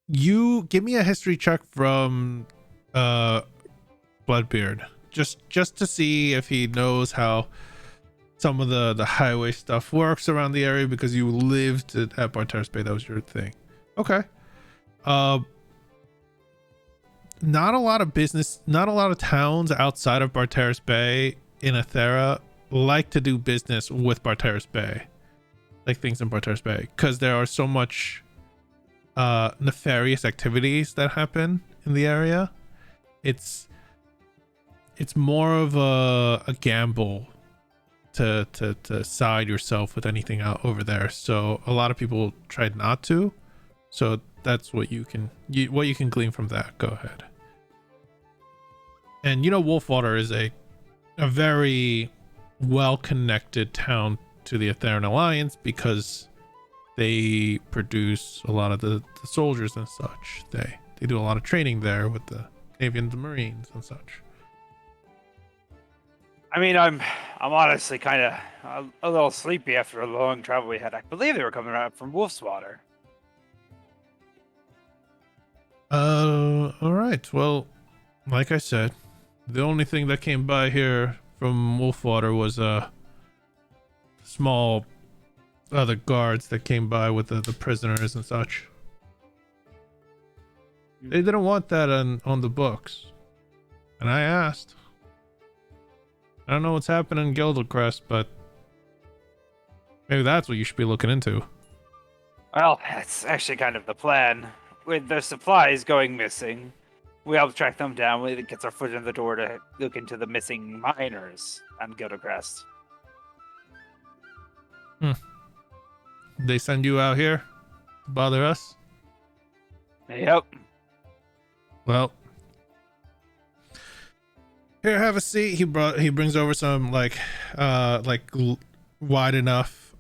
You give me a history check from Bloodbeard, just to see if he knows how some of the highway stuff works around the area, because you lived at Barteris Bay. That was your thing. Okay. Not a lot of towns outside of Barteris Bay in Athera like to do business with Barteris Bay, like things in Barteris Bay, because there are so much nefarious activities that happen in the area. It's more of a gamble to side yourself with anything out over there. So a lot of people tried not to. So that's what you can glean from that. Go ahead. And Wolfwater is a very well connected town to the Atheran Alliance because they produce a lot of the soldiers and such. They do a lot of training there with the Canadian Marines and such. I mean, I'm honestly kind of a little sleepy after a long travel we had. I believe they were coming out from Wolfswater. All right. Well, like I said, the only thing that came by here from Wolfwater was small other guards that came by with the prisoners and such. They didn't want that on the books, and I asked. I don't know what's happening in Gildercrest, but maybe that's what you should be looking into. Well, that's actually kind of the plan. With their supplies going missing, we help track them down when it gets our foot in the door to look into the missing miners on Gildercrest. They send you out here to bother us? Yep. Well, here, have a seat. He brings over some wide enough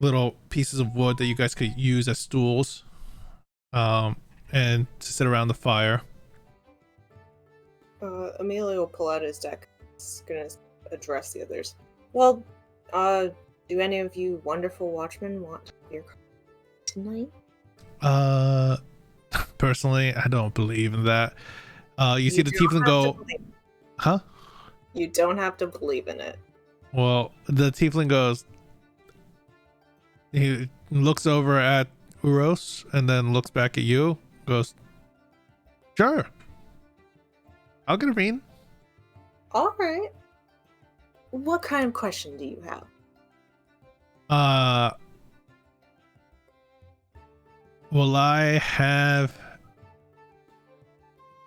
little pieces of wood that you guys could use as stools, and to sit around the fire. Emilio will pull out his deck. He's gonna address the others. Well, do any of you wonderful watchmen want your tonight? Personally, I don't believe in that. You see the tiefling go, huh? You don't have to believe in it. Well, the tiefling goes, he looks over at Uros and then looks back at you, goes, sure, I'll get a bean. All right. What kind of question do you have? Will I have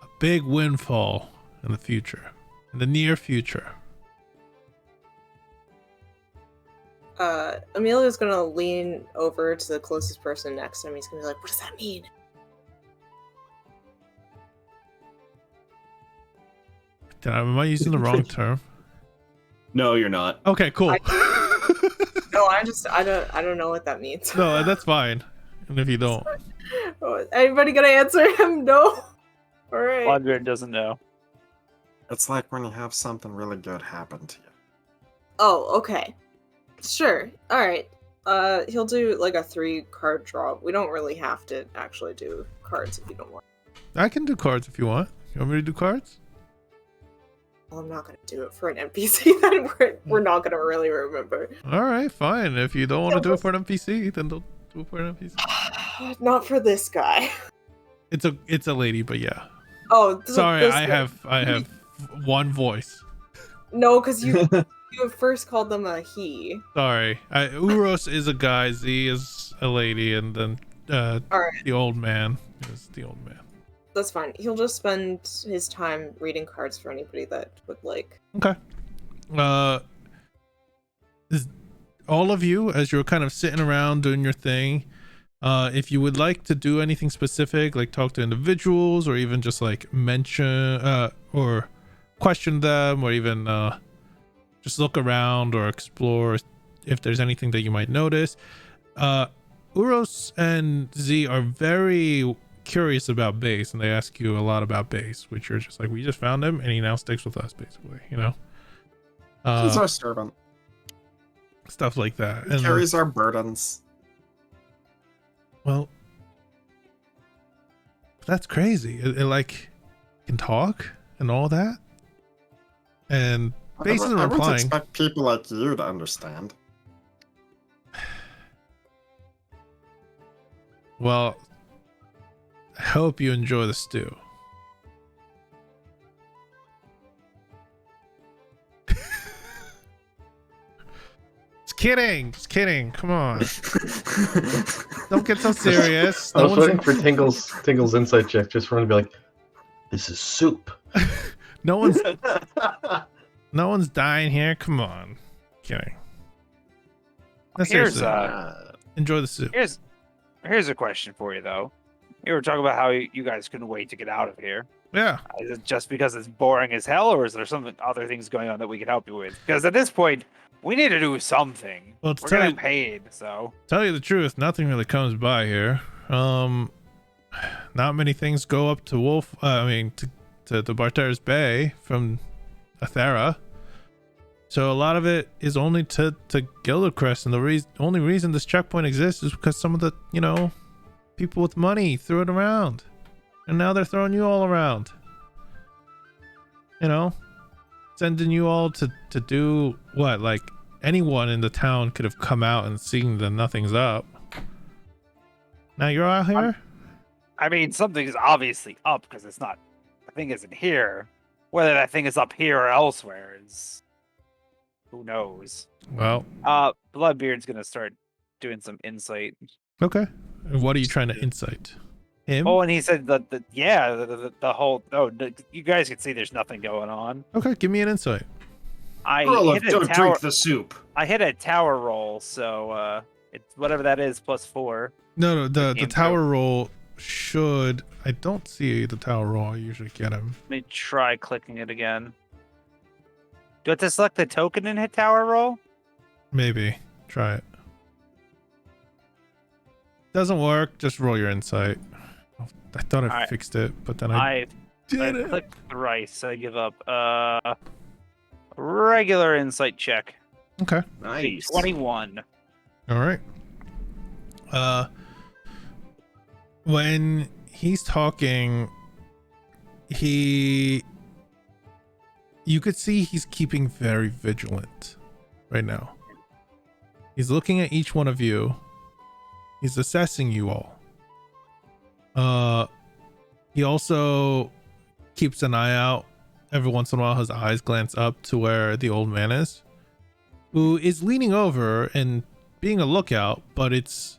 a big windfall in the future, in the near future? Emilio's gonna lean over to the closest person next to him. He's gonna be like, what does that mean? Am I using the wrong term? No, you're not. Okay, cool. No, I don't know what that means. No, that's fine. And if you don't, anybody gonna answer him? No. All right. Blondred doesn't know. It's like when you have something really good happen to you. Oh, okay. Sure. All right. He'll do like a 3-card draw. We don't really have to actually do cards if you don't want. I can do cards if you want. You want me to do cards? Well, I'm not gonna do it for an NPC. Then we're not gonna really remember. All right, fine. If you don't want to do it for an NPC, then don't do it for an NPC. Not for this guy. It's a lady, but yeah. Oh, sorry. I have one voice. No, because you first called them a he. Sorry. Uros is a guy, Z is a lady, and then all right. The old man is the old man. That's fine. He'll just spend his time reading cards for anybody that would like. Okay. Is all of you, as you're kind of sitting around doing your thing, if you would like to do anything specific, like talk to individuals or even just like mention or question them, or even just look around or explore if there's anything that you might notice. Uros and Z are very curious about base, and they ask you a lot about base, which you're just like, we just found him and he now sticks with us, basically, you know. He's our servant. Stuff like that. He carries our burdens. Well, that's crazy. It like can talk and all that, and base isn't I wouldn't replying. expect people like you to understand. Well, I hope you enjoy the stew. Just kidding. Just kidding. Come on. Don't get so serious. I No was one's, waiting for Tingle's insight check just for him to be like, "This is soup." no one's dying here. Come on. Kidding. No, Here's seriously. Enjoy the soup. here's a question for you though. You were talking about how you guys couldn't wait to get out of here. Yeah. Is it just because it's boring as hell, or is there something other things going on that we can help you with? Because at this point, we need to do something. Well, We're getting paid, so. Tell you the truth, nothing really comes by here. Not many things go up to to the Barter's Bay from Athera. So a lot of it is only to Gildercrest, and the only reason this checkpoint exists is because some of the, people with money threw it around. And now they're throwing you all around. Sending you all to do what? Like, anyone in the town could have come out and seen that nothing's up. Now you're out here? I mean, something is obviously up because it's not. The thing isn't here. Whether that thing is up here or elsewhere is. Who knows? Well. Bloodbeard's gonna start doing some insight. Okay. And what are you trying to insight? Him? Oh, and he said the whole. Oh, you guys can see there's nothing going on. Okay, give me an insight. Don't drink the soup. I hit a tower roll, so it's whatever that is plus 4. No, the tower roll should. I don't see the tower roll. I usually get him. Let me try clicking it again. Do I have to select the token and hit tower roll? Maybe. Try it. Doesn't work. Just roll your insight. I thought I fixed it, but then I clicked thrice. I give up. Regular insight check. Okay. Nice. 21. All right. When he's talking, you could see he's keeping very vigilant right now. He's looking at each one of you. He's assessing you all. He also keeps an eye out. Every once in a while, his eyes glance up to where the old man is, who is leaning over and being a lookout, but it's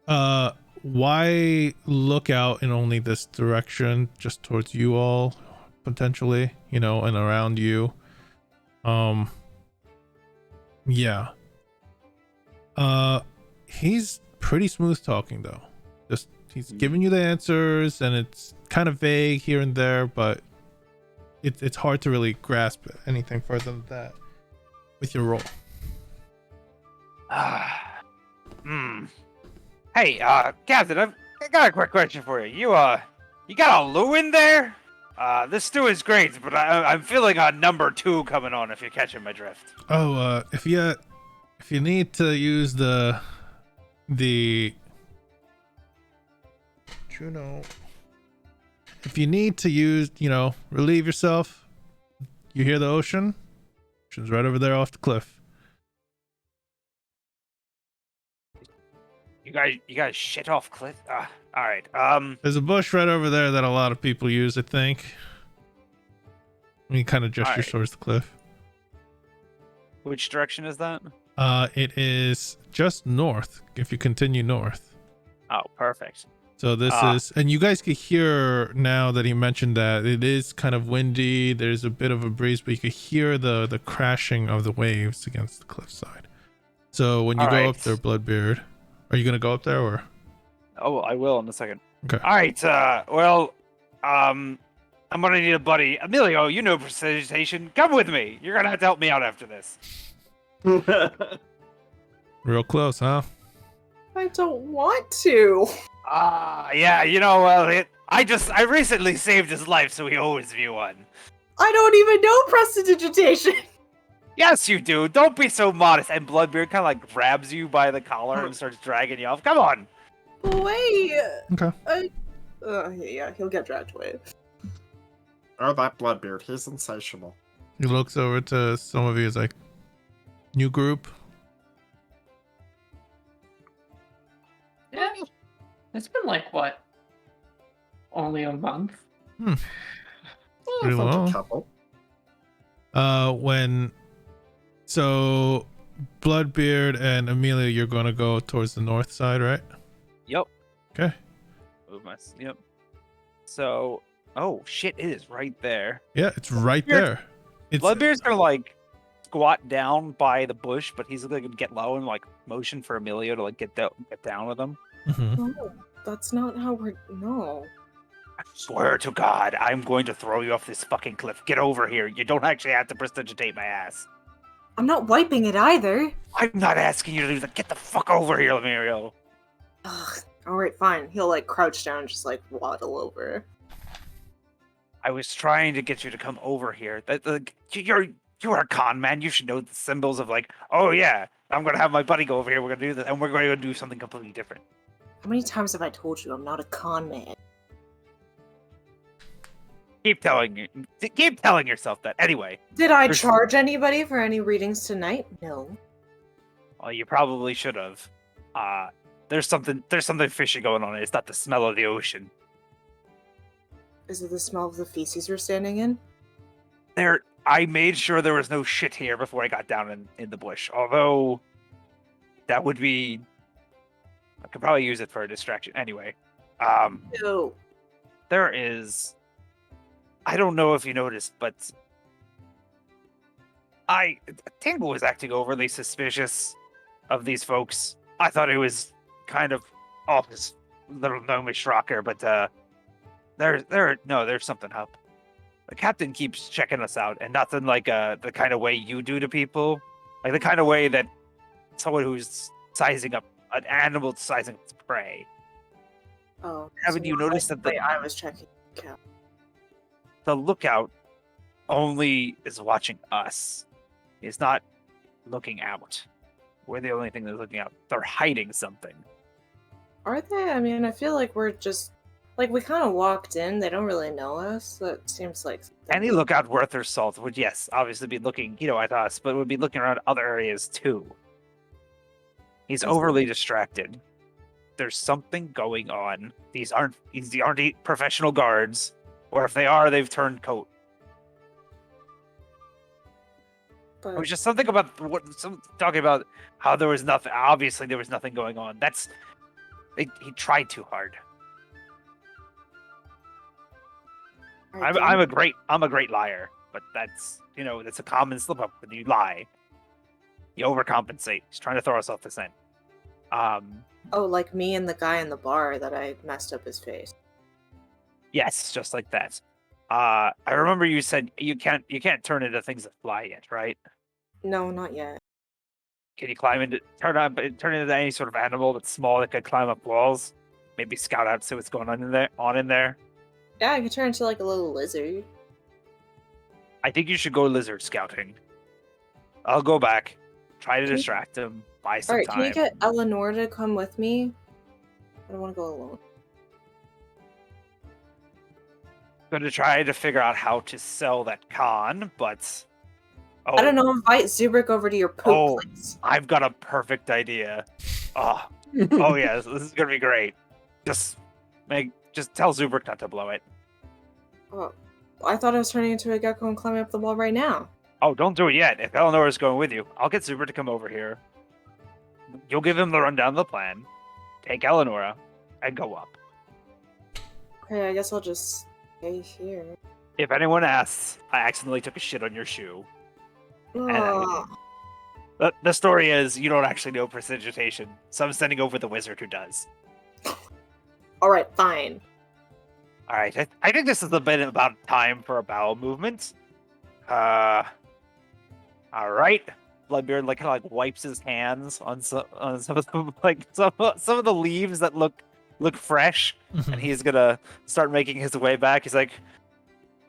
why look out in only this direction, just towards you all, potentially, and around you. Yeah. He's pretty smooth talking though. Just he's giving you the answers, and it's kind of vague here and there, but it's hard to really grasp anything further than that with your roll. Hey, Captain, I got a quick question for you. You got a Lou in there? This stew is great, but I'm feeling a number 2 coming on, if you're catching my drift. Oh, if you need to use the Juno, if you need to use, relieve yourself, you hear the ocean. Ocean's right over there off the cliff. You guys shit off cliff. All right. There's a bush right over there that a lot of people use, I think. You kind of gesture towards the cliff. Which direction is that? It is just north. If you continue north. Oh, perfect. So this is, and you guys can hear now that he mentioned that it is kind of windy. There's a bit of a breeze, but you can hear the crashing of the waves against the cliffside. So when you go up there, Bloodbeard, are you gonna go up there or? Oh, I will in a second. Okay. All right. I'm gonna need a buddy. Emilio, you know precipitation. Come with me. You're gonna have to help me out after this. Real close, huh? I don't want to. Yeah. I recently saved his life, so he owes me one. I don't even know prestidigitation. Yes, you do. Don't be so modest. And Bloodbeard kind of like grabs you by the collar and starts dragging you off. Come on. Wait. Okay. Yeah, he'll get dragged away. Oh, that Bloodbeard. He's insatiable. He looks over to some of you. He's like, new group. Yeah. It's been like, what? Only a month? Pretty long. Couple. When So, Bloodbeard and Amelia, you're going to go towards the north side, right? Yep. Okay. Move my. Yep. So, oh shit! It is right there. Yeah, it's right there. It's Bloodbeard's gonna like squat down by the bush, but he's gonna get low and like motion for Emilio to like get down with him. Mhm. No, that's not how we're. No. I swear to God, I'm going to throw you off this fucking cliff. Get over here. You don't actually have to prestidigitate my ass. I'm not wiping it either. I'm not asking you to do that. Get the fuck over here, Emilio. Ugh. Alright, fine. He'll like crouch down and just like waddle over. I was trying to get you to come over here. You're a con man. You should know the symbols of like, oh yeah, I'm gonna have my buddy go over here. We're gonna do this, and we're going to do something completely different. How many times have I told you I'm not a con man? Keep telling yourself that. Anyway, Did I There's- charge anybody for any readings tonight? No. well, you probably should have. There's something fishy going on. It's not the smell of the ocean. Is it the smell of the feces you're standing in? I made sure there was no shit here before I got down in the bush. Although, that would be... I could probably use it for a distraction. Anyway, No. there is... I don't know if you noticed, but... Tingle was acting overly suspicious of these folks. I thought it was kind of off his little gnomish rocker, but there's something up. The captain keeps checking us out, and nothing like the kind of way you do to people, like the kind of way that someone who's sizing up an animal sizing its prey. Oh. Haven't you noticed that I was checking. Yeah. the lookout only is watching us? He's not looking out. We're the only thing that's looking out. They're hiding something. Are they? I mean, I feel like we're just like we kind of walked in. They don't really know us. That seems like something. Any lookout worth their salt would, yes, obviously be looking, at us, but would be looking around other areas too. He's That's overly distracted. There's something going on. These aren't professional guards, or if they are, they've turned coat. But It was just something about talking about how there was nothing. Obviously, there was nothing going on. He tried too hard. I'm a great liar, but that's a common slip up when you lie. You overcompensate. He's trying to throw us off the scent. Oh, like me and the guy in the bar that I messed up his face. Yes, just like that. I remember you said you can't turn into things that fly yet, right? No, not yet. Can you turn into any sort of animal that's small that could climb up walls? Maybe scout out, see what's going on in there. Yeah, I could turn into like a little lizard. I think you should go lizard scouting. I'll go back, try to Can you- distract him, buy some Alright, time. can you get Eleanor to come with me? I don't want to go alone. Going to try to figure out how to sell that con, but I don't know, invite Zubrick over to your poop Oh. place. I've got a perfect idea. Oh yeah, this is gonna be great. Just tell Zubrick not to blow it. Oh, I thought I was turning into a gecko and climbing up the wall right now. Oh, don't do it yet. If Eleanor is going with you, I'll get Zubrick to come over here. You'll give him the rundown of the plan. Take Eleonora and go up. Okay, I guess I'll just stay here. If anyone asks, I accidentally took a shit on your shoe. Ugh. The story is you don't actually know prestidigitation, so I'm sending over the wizard who does. Alright, fine. All right, I think this is a bit about time for a bowel movement. All right. Bloodbeard kind of wipes his hands on some of the some of the leaves that look fresh, and he's gonna start making his way back. He's like,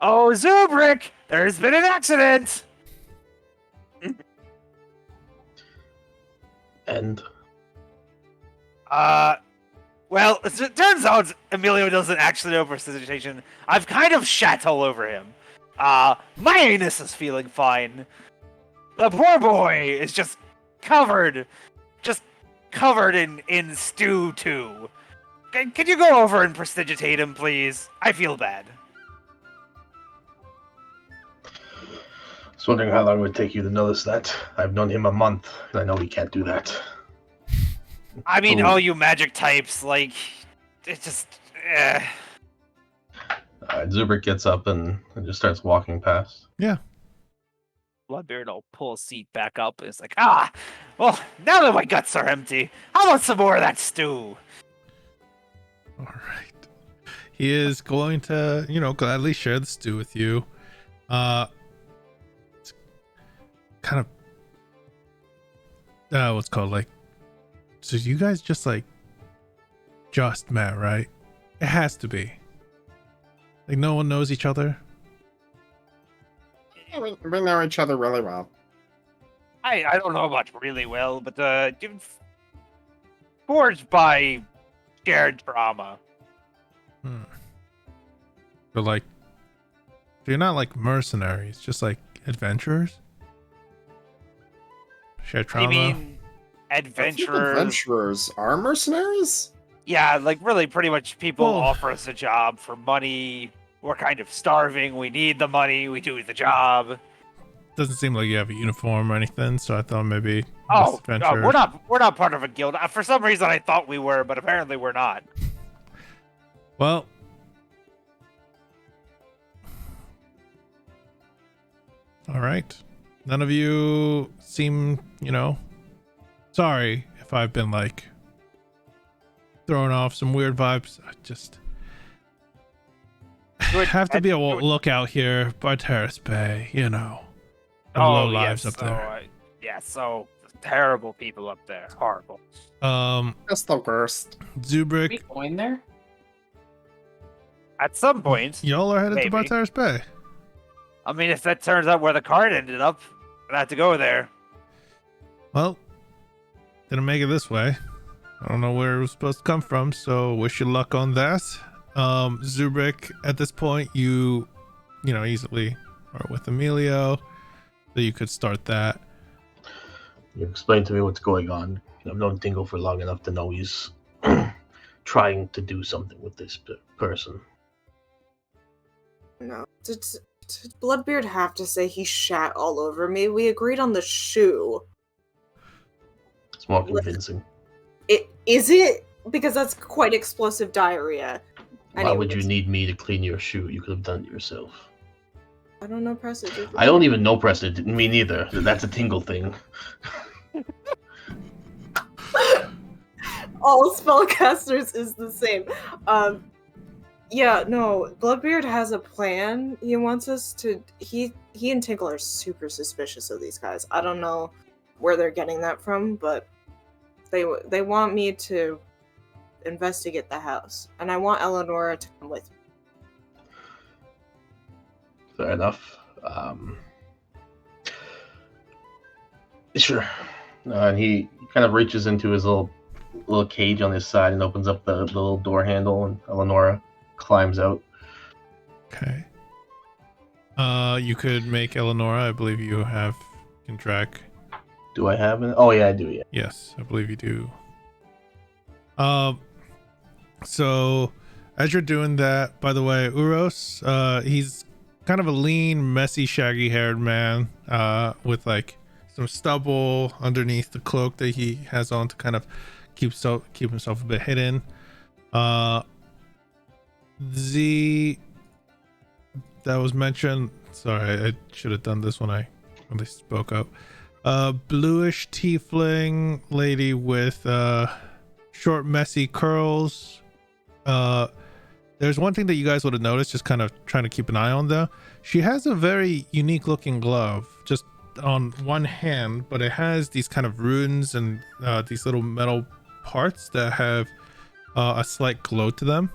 "Oh, Zubrick, there's been an accident." And Well, it turns out Emilio doesn't actually know prestidigitation. I've kind of shat all over him. My anus is feeling fine. The poor boy is just covered in stew too. Can you go over and prestidigitate him, please? I feel bad. was wondering how long it would take you to notice that. I've known him a month, and I know he can't do that. I mean, Ooh. all you magic types, like, it's just. Zubrik gets up and just starts walking past. Yeah. Bloodbeard will pull a seat back up. And it's like, well, now that my guts are empty, how about some more of that stew? All right. He is going to, gladly share the stew with you. It's kind of what's called like. So you guys just met, right? It has to be. Like no one knows each other. Yeah, we know each other really well. I don't know much really well, but forged by shared trauma. But like, you're not like mercenaries, just like adventurers. Shared trauma. I mean, I think adventurers. adventurers are mercenaries? Yeah, like really pretty much people Well- offer us a job for money. We're kind of starving. We need the money. We do the job. Doesn't seem like you have a uniform or anything, so I thought maybe Oh, just adventurers. we're not part of a guild. For some reason, I thought we were, but apparently we're not. Well, all right. None of you seem, sorry if I've been like throwing off some weird vibes. I just have to be a lookout here by Terrace Bay, the low lives up there. So terrible people up there. Horrible. Just the worst. Are we Zubrik, going there? At some point, y'all are headed to Maybe. Terrace Bay. I mean, if that turns out where the card ended up, I'd have to go there. Well, didn't make it this way. I don't know where it was supposed to come from, so wish you luck on that. Zubrik, at this point, you easily are with Emilio, so you could start that. You explain to me what's going on. I've known Dingle for long enough to know he's trying to do something with this person. No. Did Bloodbeard have to say he shat all over me? We agreed on the shoe. It's more convincing. Is it? Because that's quite explosive diarrhea. Why would you Anyways, need me to clean your shoe? You could have done it yourself. I don't know precedent. I don't even know precedent. Me neither. That's a Tingle thing. All spellcasters is the same. Yeah, no, Bloodbeard has a plan. He wants us to. He and Tinkle are super suspicious of these guys. I don't know where they're getting that from, but they want me to investigate the house, and I want Eleonora to come with me. Fair enough. Sure. And he kind of reaches into his little cage on his side and opens up the little door handle, and Eleonora climbs out. Okay. You could make Eleonora. I believe you can drag. Do I have it? Oh yeah, I do. Yeah. Yes, I believe you do. So as you're doing that, by the way, Uros, he's kind of a lean, messy, shaggy-haired man, with like some stubble underneath the cloak that he has on to kind of keep himself a bit hidden. Z that was mentioned. Sorry, I should have done this when I spoke up. Bluish tiefling lady with short, messy curls. There's one thing that you guys would have noticed, just kind of trying to keep an eye on though. She has a very unique looking glove just on one hand, but it has these kind of runes and these little metal parts that have a slight glow to them.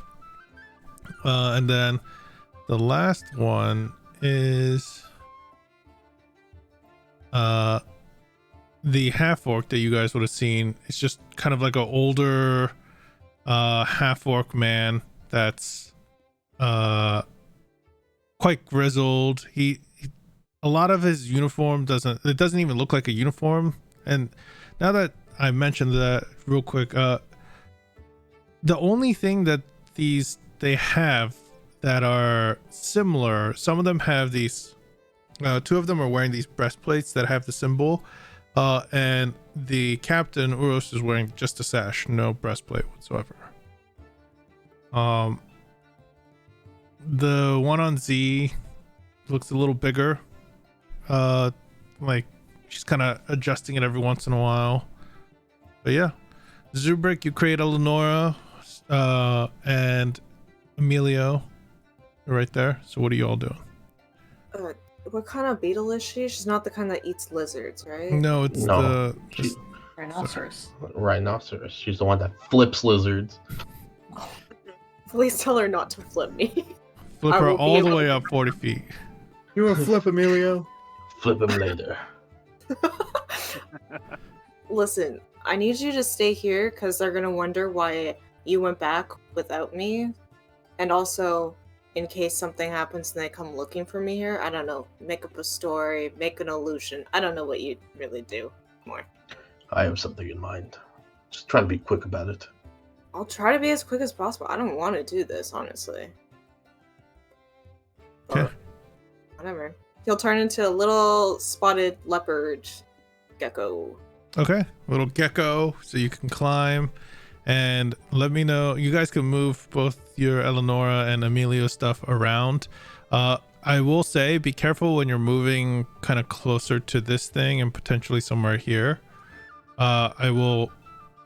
And then the last one is the half orc that you guys would have seen. It's just kind of like an older half orc man that's quite grizzled. He a lot of his uniform doesn't even look like a uniform. And now that I mentioned that real quick, the only thing that they have that are similar, some of them have these Two of them are wearing these breastplates that have the symbol, and the captain Uros is wearing just a sash, no breastplate whatsoever. The one on Z looks a little bigger. Like she's kind of adjusting it every once in a while. But yeah, Zubrick, you create Eleonora, and Emilio right there. So what are you all doing? What kind of beetle is she? She's not the kind that eats lizards, right? No, it's No, the Rhinoceros. Rhinoceros. She's the one that flips lizards. Please tell her not to flip me. flip I her will be all the able way to- up 40 feet. You want to flip, Emilio? Flip him later. Listen, I need you to stay here because they're gonna wonder why you went back without me. And also, in case something happens and they come looking for me here, I don't know, make up a story, make an illusion. I don't know what you really do more. I have something in mind. Just try to be quick about it. I'll try to be as quick as possible. I don't want to do this, honestly. Okay. But whatever. He'll turn into a little spotted leopard gecko. Okay, little gecko, so you can climb. And let me know. You guys can move both your Eleonora and Emilio stuff around. I will say, be careful when you're moving kind of closer to this thing and potentially somewhere here. I will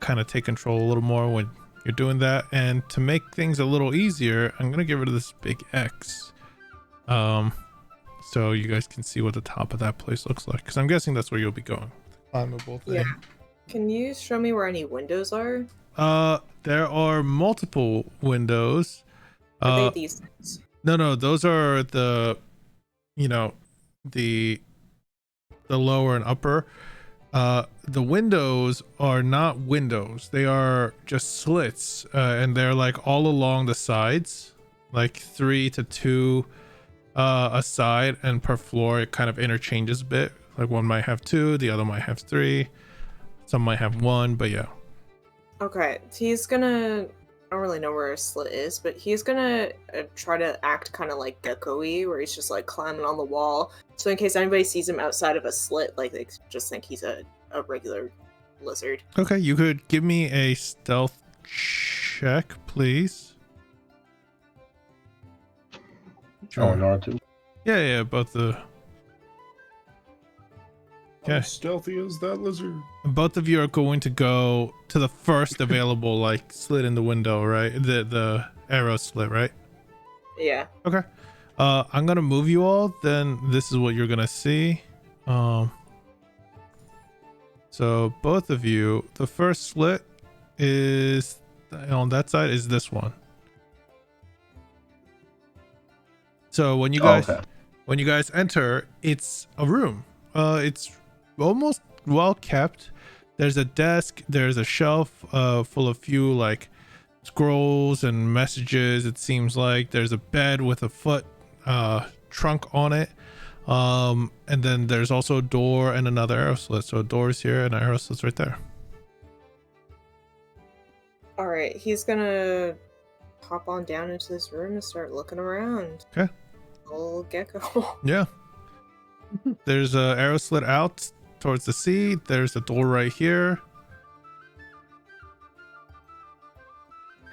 kind of take control a little more when you're doing that. And to make things a little easier, I'm gonna get rid of this big X. So you guys can see what the top of that place looks like. Because I'm guessing that's where you'll be going. Climbable thing. Yeah. Can you show me where any windows are? There are multiple windows. Are they these things? No, those are the, you know, the lower and upper. The windows are not windows. They are just slits, and they're like all along the sides, like 3 to 2 a side, and per floor it kind of interchanges a bit. Like one might have 2, the other might have 3, some might have 1, but yeah. Okay, he's gonna. I don't really know where a slit is, but he's gonna try to act kind of like gecko-y, where he's just like climbing on the wall. So in case anybody sees him outside of a slit, like they just think he's a regular lizard. Okay, you could give me a stealth check, please. Oh, no, too. Yeah, both the. How Okay. stealthy is that lizard? Both of you are going to go to the first available like slit in the window, right? The arrow slit, right? Yeah. Okay. I'm gonna move you all. Then this is what you're gonna see. So both of you, the first slit is on that side is this one. So when you guys enter, it's a room. It's almost well kept. There's a desk, there's a shelf full of few like scrolls and messages. It seems like there's a bed with a foot trunk on it, and then there's also a door and another arrow slit. So a door is here and an arrow slit's right there. All right, he's gonna hop on down into this room and start looking around. Okay. Old gecko. Yeah. There's a arrow slit out towards the sea. There's a door right here.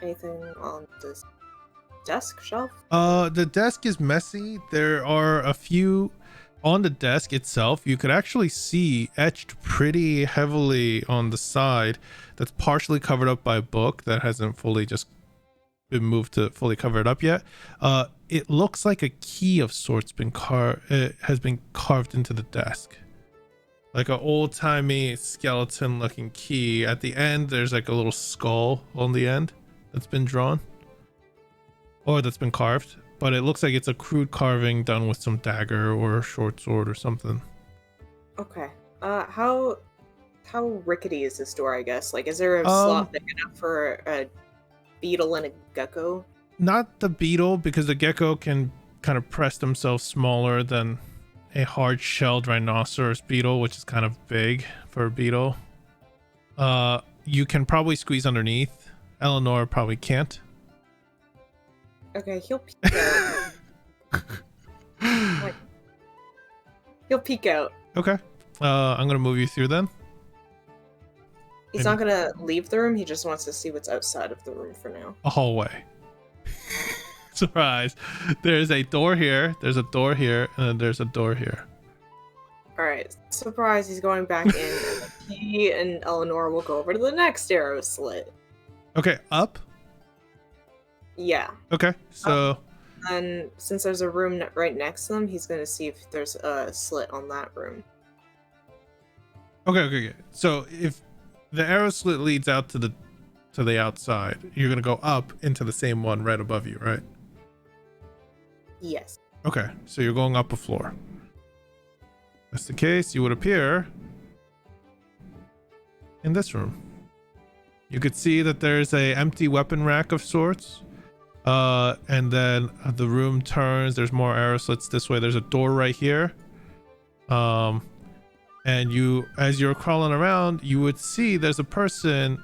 Anything on this desk shelf? The desk is messy. There are a few on the desk itself. You could actually see etched pretty heavily on the side that's partially covered up by a book that hasn't fully just been moved to fully cover it up yet. It looks like a key of sorts has been carved into the desk, like an old-timey skeleton looking key. At the end there's like a little skull on the end that's been drawn, or that's been carved, but it looks like it's a crude carving done with some dagger or a short sword or something. Okay. How rickety is this door, I guess? Like, is there a slot big enough for a beetle and a gecko? Not the beetle, because the gecko can kind of press themselves smaller than a hard-shelled rhinoceros beetle, which is kind of big for a beetle. You can probably squeeze underneath. Eleanor probably can't. Okay, he'll peek out. Like, He'll peek out. Okay. I'm gonna move you through then. He's not gonna leave the room. He just wants to see what's outside of the room for now. A hallway. Surprise. There's a door here. There's a door here, and then there's a door here. All right. Surprise! He's going back in. And he and Eleanor will go over to the next arrow slit. Okay, up. Yeah. Okay, so And since there's a room right next to them, he's gonna see if there's a slit on that room. okay. So if the arrow slit leads out to the outside, you're gonna go up into the same one right above you, right? Yes. Okay, so you're going up a floor. If that's the case, you would appear in this room. You could see that there's a empty weapon rack of sorts. And then the room turns. There's more arrow slits this way. There's a door right here. And you, as you're crawling around, you would see there's a person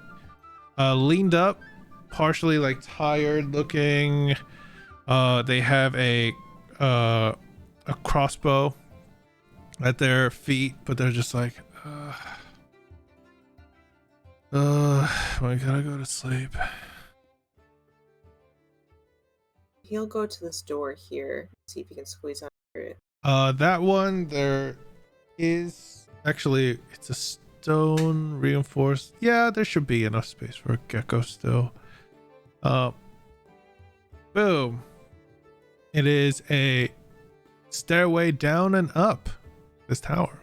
leaned up, partially like tired looking. They have a crossbow at their feet, but they're just like, I gotta go to sleep. He'll go to this door here, see if he can squeeze under it. That one there is actually, it's a stone reinforced. Yeah, there should be enough space for a gecko still. Boom. It is a stairway down and up this tower.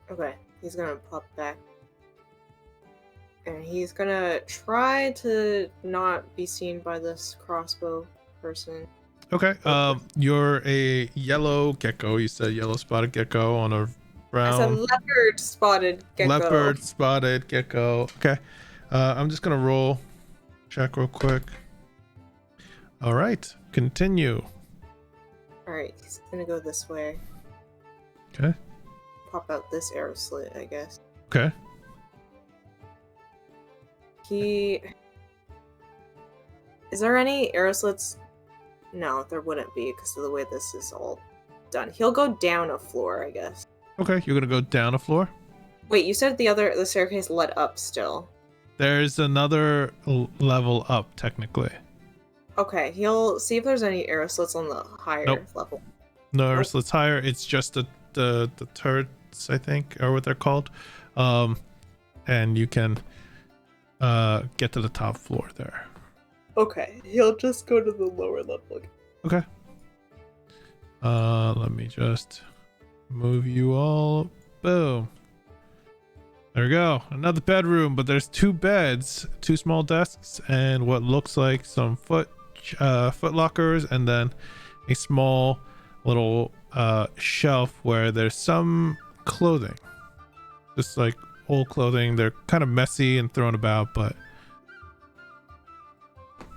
Okay, he's gonna pop back. And he's gonna try to not be seen by this crossbow person. Okay, you're a yellow gecko. You said yellow spotted gecko on a brown. I said leopard spotted gecko. Leopard spotted gecko. Okay, I'm just gonna roll check real quick. All right, continue. Alright, he's gonna go this way. Okay. Pop out this arrow slit, I guess. Okay. Is there any arrow slits? No, there wouldn't be because of the way this is all done. He'll go down a floor, I guess. Okay, you're gonna go down a floor. Wait, you said the staircase led up still. There's another level up, technically. Okay, he'll see if there's any arrow slits on the higher level. No arrow slits higher. It's just the turrets, I think, are what they're called. And you can get to the top floor there. Okay, he'll just go to the lower level. Okay. Let me just move you all. Boom. There we go. Another bedroom, but there's 2 beds, 2 small desks, and what looks like some foot lockers, and then a small little shelf where there's some clothing. Just like old clothing. They're kind of messy and thrown about, but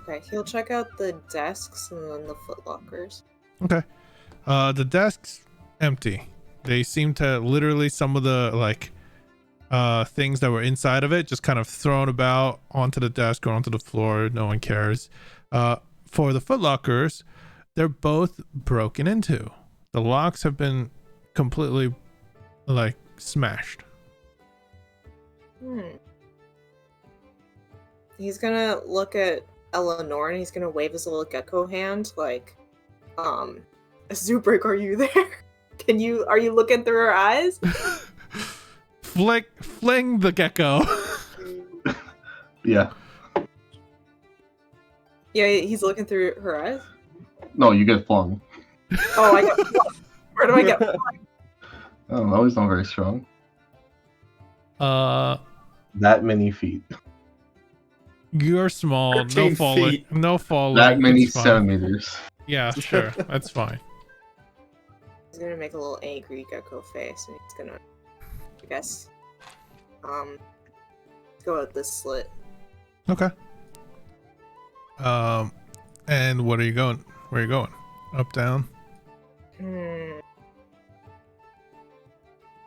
Okay, he'll check out the desks and then the foot lockers. okay. The desks empty. They seem to literally, some of the like things that were inside of it just kind of thrown about onto the desk or onto the floor. No one cares. For the foot lockers, they're both broken into. The locks have been completely like smashed. He's gonna look at Eleanor and he's gonna wave his little gecko hand like, Zubrik, are you there? Are you looking through her eyes? Fling the gecko. Yeah. Yeah, he's looking through her eyes. No, you get flung. Oh, I get flung. Where do I get flung? I don't know. He's not very strong. That many feet. You're small. No 13 falling. feet. No falling. That many It's fine. centimeters. Yeah, sure. That's fine. He's gonna make a little angry gecko face and he's gonna, I guess, go out this slit. Okay. And what are you going? Where are you going? Up, down,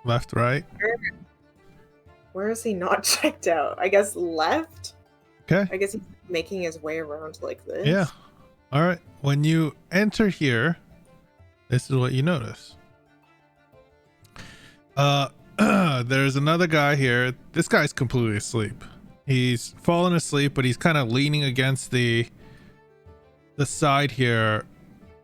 left, right? Where is he not checked out? I guess left? Okay. I guess he's making his way around like this. Yeah. All right. When you enter here, this is what you notice. There's another guy here. This guy's completely asleep. He's fallen asleep, but he's kind of leaning against the side here.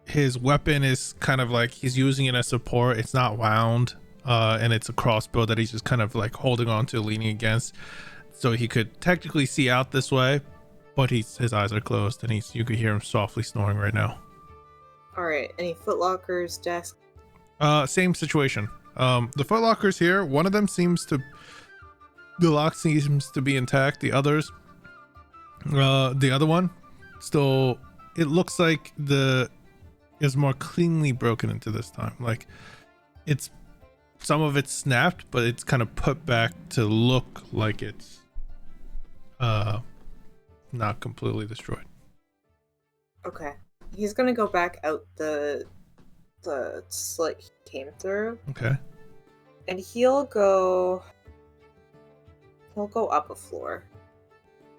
His weapon is kind of like he's using it as support. It's not wound, and it's a crossbow that he's just kind of like holding on to, leaning against, so he could technically see out this way, but his eyes are closed, and you could hear him softly snoring right now. All right. Any footlockers, desk? Same situation. The footlockers here, one of them the lock seems to be intact. The other one still, it looks like is more cleanly broken into this time. Like some of it's snapped, but it's kind of put back to look like it's not completely destroyed. Okay. He's gonna go back out the slit he came through. Okay. And he'll go up a floor.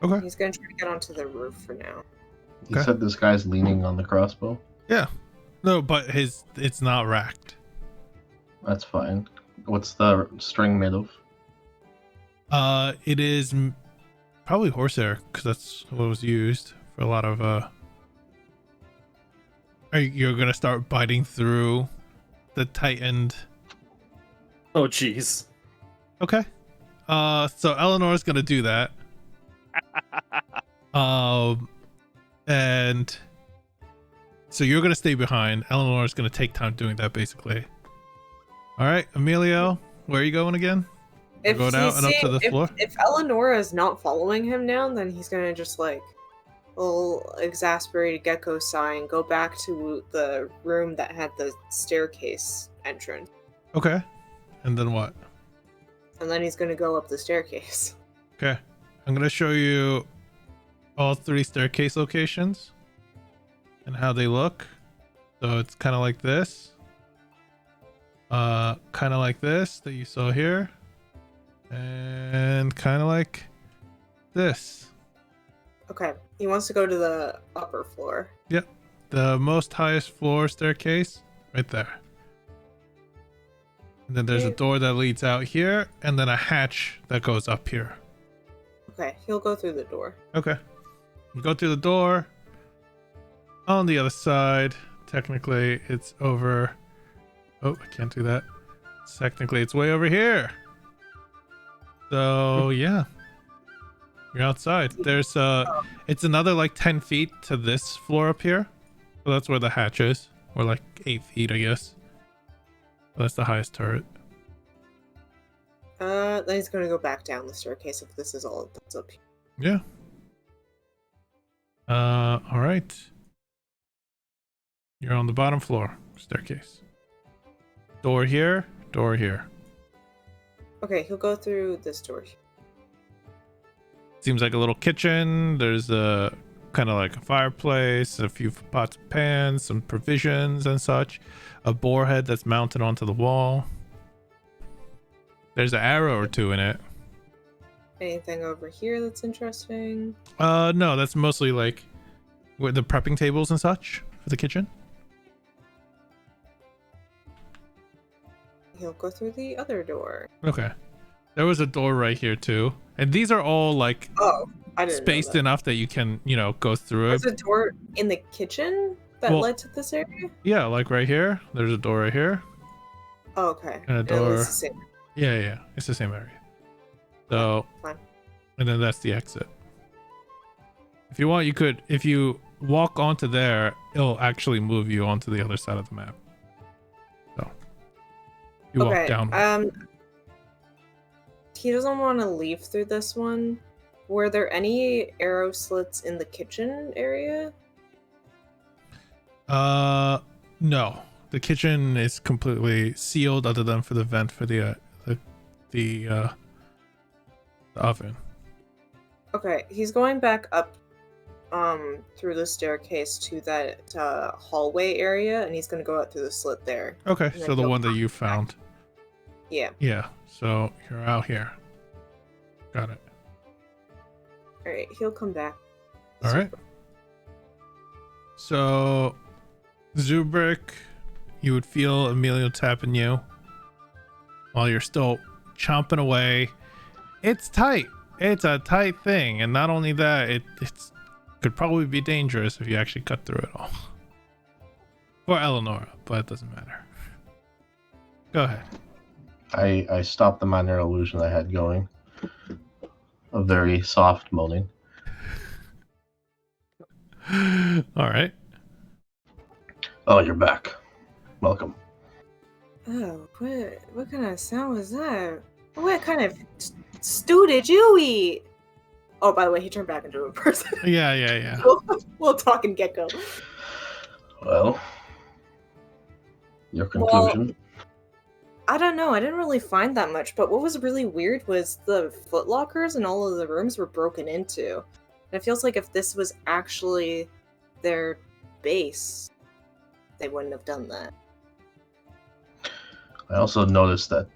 Okay. He's gonna try to get onto the roof for now. You Okay. said this guy's leaning on the crossbow? Yeah. No, but it's not racked. That's fine. What's the string made of? It is probably horsehair, because that's what was used for a lot of you're gonna start biting through the tightened. Oh, jeez. Okay. So Eleanor's gonna do that. And so you're gonna stay behind. Eleanor's gonna take time doing that, basically. All right, Emilio, where are you going again? If Going out and up to the floor? If Eleonora is not following him now, then he's gonna just like a little exasperated gecko sigh and go back to the room that had the staircase entrance. Okay. And then what? And then he's gonna go up the staircase. Okay. I'm gonna show you all 3 staircase locations and how they look. So it's kind of like this. Kind of like this that you saw here. And kind of like this. Okay. He wants to go to the upper floor. Yep. The most highest floor staircase right there. And then there's a door that leads out here, and then a hatch that goes up here. Okay, he'll go through the door. Okay. You go through the door. On the other side, technically it's over. Oh, I can't do that. Technically it's way over here. So yeah, you're outside. There's it's another like 10 feet to this floor up here. So that's where the hatch is, or like 8 feet, I guess. That's the highest turret. Then he's gonna go back down the staircase if this is all that's up here. Yeah. All right. You're on the bottom floor staircase. Door here, door here. Okay, he'll go through this door. Seems like a little kitchen. There's a kind of like a fireplace, a few pots and pans, some provisions and such. A boar head that's mounted onto the wall. There's an arrow or 2 in it. Anything over here that's interesting? No, that's mostly like with the prepping tables and such for the kitchen. He'll go through the other door. Okay. There was a door right here too. And these are all like Oh, I didn't know spaced that. enough that you can, go through it. There's a door in the kitchen that Well- led to this area? Yeah, like right here. There's a door right here. Oh, okay. And a It door. was the same. Yeah. It's the same area. So, Fine. and then that's the exit. If you want, if you walk onto there, it'll actually move you onto the other side of the map. So, you walk down. He doesn't want to leave through this one. Were there any arrow slits in the kitchen area? No. The kitchen is completely sealed other than for the vent for the oven. Okay, he's going back up through the staircase to that hallway area, and he's going to go out through the slit there. Okay, And then so the he'll one that come you back. found. Yeah. Yeah, so you're out here. Got it. Alright, he'll come back. All right. So, Zubrik, you would feel Emilio tapping you. while you're still chomping away. It's tight. It's a tight thing, and not only that, it's could probably be dangerous if you actually cut through it all. For Eleonora, but it doesn't matter. Go ahead. I stopped the minor illusion I had going. A very soft moaning. All right. Oh, you're back. Welcome. Oh, what kind of sound was that? What kind of stew did you eat? Oh, by the way, he turned back into a person. Yeah. We'll talk in Gecko. Well, your conclusion? I don't know. I didn't really find that much, but what was really weird was the footlockers in all of the rooms were broken into. And it feels like if this was actually their base, they wouldn't have done that. I also noticed that,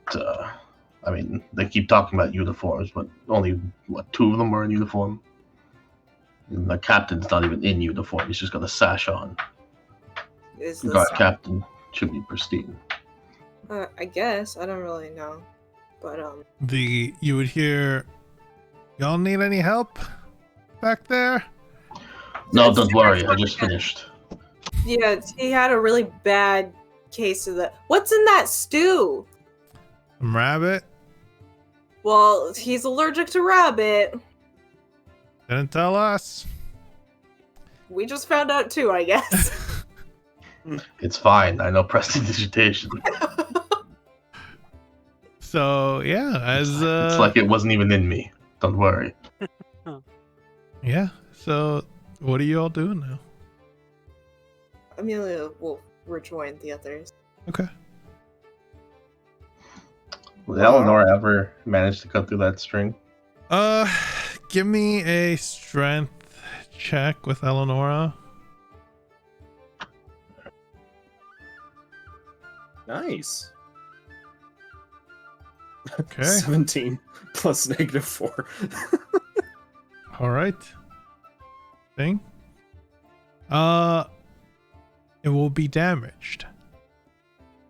they keep talking about uniforms, but only, 2 of them are in uniform? And the captain's not even in uniform, he's just got a sash on. Is The this... guard captain should be pristine. I guess. I don't really know. But, You would hear, y'all need any help back there? No, don't worry, I just finished. yeah, he had a really bad case of the... What's in that stew? Some rabbit? Well, he's allergic to rabbit. Didn't tell us. We just found out too, I guess. It's fine, I know prestidigitation. So, yeah, as... It's like it wasn't even in me. Don't worry. Yeah, so what are you all doing now? Amelia will rejoin the others. Okay. Would Eleanor ever manage to cut through that string? Give me a strength check with Eleonora. Nice. Okay. 17 plus -4. All right. Thing. It will be damaged.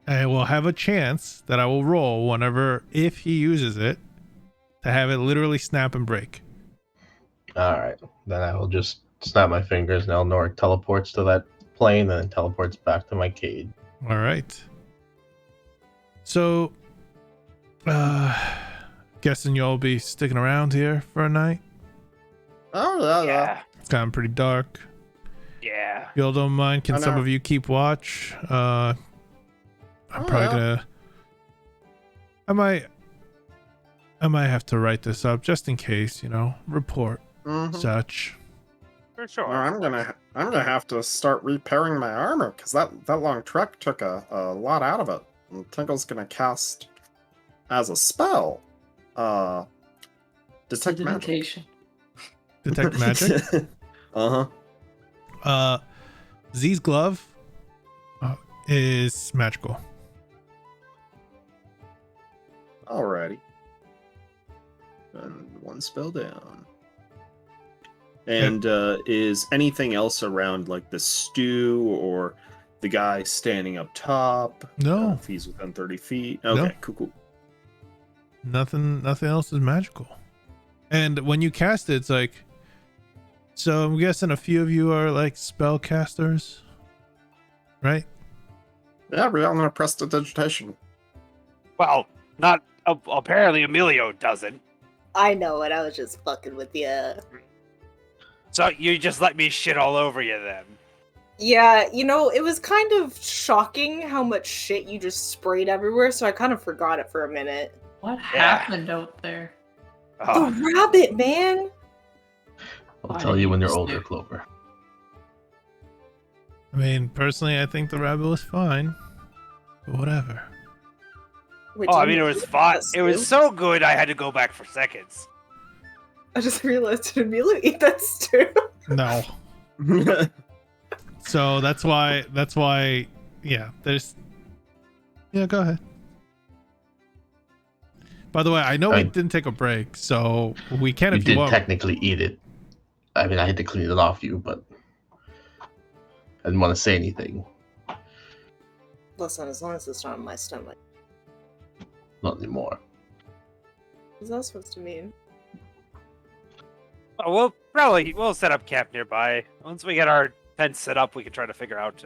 I will have a chance that I will roll whenever, if he uses it, to have it literally snap and break. Alright, then I will just snap my fingers and Eleanor teleports to that plane and then teleports back to my cage. All right. So, guessing you'll be sticking around here for a night? Oh, Yeah. It's gotten pretty dark. Yeah. If y'all don't mind, can I some know. of you keep watch? I'm probably gonna... I might have to write this up just in case, report Mhm. such. For sure. Well, I'm gonna have to start repairing my armor because that long trek took a lot out of it. And Tinkle's gonna cast as a spell, detect magic. Sedimentation. Detect magic. Uh-huh. Z's glove is magical. Alrighty. And 1 spell down. And is anything else around like the stew or the guy standing up top? No. If he's within 30 feet. Okay, No. cool. Nothing else is magical. And when you cast it, it's like, so I'm guessing a few of you are like spellcasters, right? Yeah, we all know prestidigitation. Well, not apparently Emilio doesn't. I know it. I was just fucking with you. So you just let me shit all over you then. Yeah, it was kind of shocking how much shit you just sprayed everywhere, so I kind of forgot it for a minute. What happened out there? Oh, The rabbit, man! I'll I tell you when you're didn't older, snip. Clover. I mean, personally, I think the rabbit was fine. But whatever. Wait, I did mean, it you was eat fun. that It was stew? so good I had to go back for seconds. I just realized, did Amelia eat that stew? No. So that's why, yeah, go ahead. By the way, I know we didn't take a break, so we can You if you did want. technically eat it. I mean, I had to clean it off you, but I didn't want to say anything. Listen, as long as it's not in my stomach. Not anymore. What's that supposed to mean? Oh, we'll set up camp nearby. Once we get our tent set up, we can try to figure out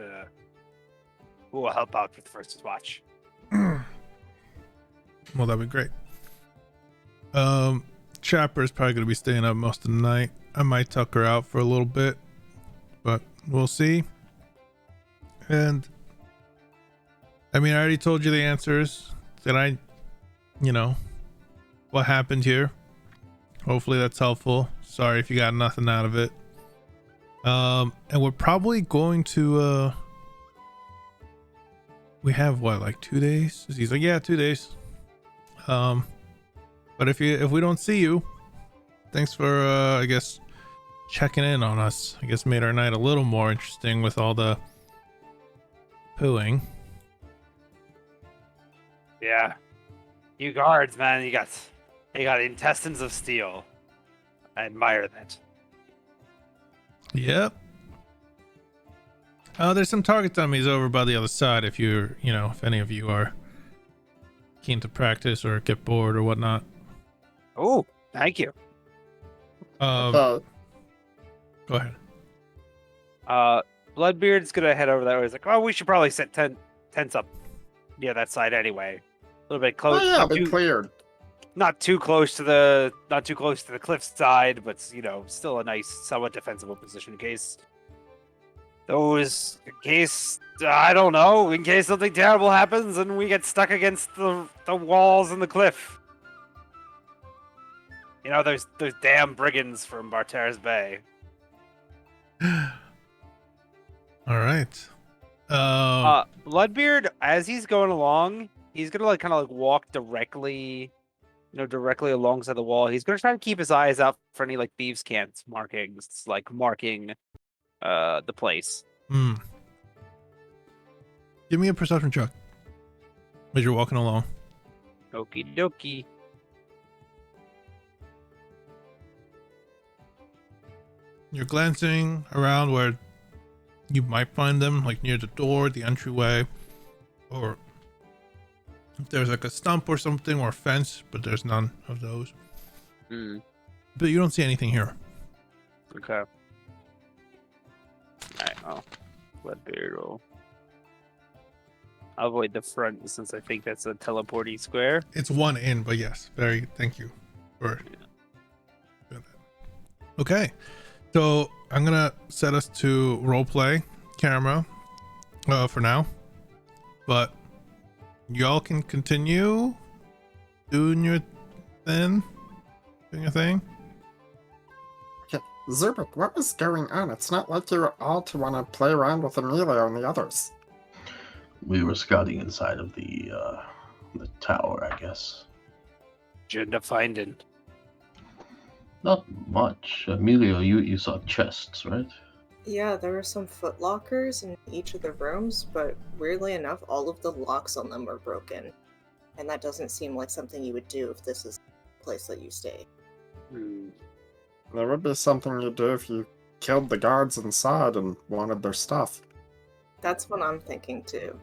who will help out with the first watch. Well, that'd be great. Chapper is probably going to be staying up most of the night. I might tuck her out for a little bit, but we'll see. And I mean, I already told you the answers that what happened here. Hopefully that's helpful. Sorry if you got nothing out of it. And we're probably going to we have what, like 2 days? He's like, yeah, 2 days. But if we don't see you, thanks for I guess checking in on us. I guess made our night a little more interesting with all the pooing. Yeah. You guards, man, you got intestines of steel. I admire that. Yep. There's some target dummies over by the other side if you're, if any of you are keen to practice or get bored or whatnot. Oh, thank you. Go ahead. Bloodbeard's gonna head over that way. He's like, oh, we should probably set tents up near that side anyway. A little bit close. Oh yeah, be cleared. Not too close to the cliff side, but still a nice, somewhat defensible position in case I don't know, in case something terrible happens and we get stuck against the walls and the cliff. There's damn brigands from Barteres Bay. All right. Bloodbeard, as he's going along, he's gonna kind of walk directly alongside the wall. He's gonna try to keep his eyes out for any thieves' cant markings, marking the place. Give me a perception check as you're walking along. Okie dokie. You're glancing around where you might find them, near the door, the entryway, or if there's a stump or something or a fence, but there's none of those. But you don't see anything here. Okay. Alright, well, Bloodbeard will avoid the front since I think that's a teleporty square. It's one in, but yes, thank you for doing that. Okay, so I'm gonna set us to roleplay camera for now, but y'all can continue doing your thing. Okay, Zubik, what was going on? It's not like you were all to want to play around with Emilio and the others. We were scouting inside of the tower, I guess. Agenda finding. Not much. Emilio, you saw chests, right? Yeah, there were some footlockers in each of the rooms, but weirdly enough, all of the locks on them are broken. And that doesn't seem like something you would do if this is the place that you stay. There would be something you'd do if you killed the guards inside and wanted their stuff. That's what I'm thinking too.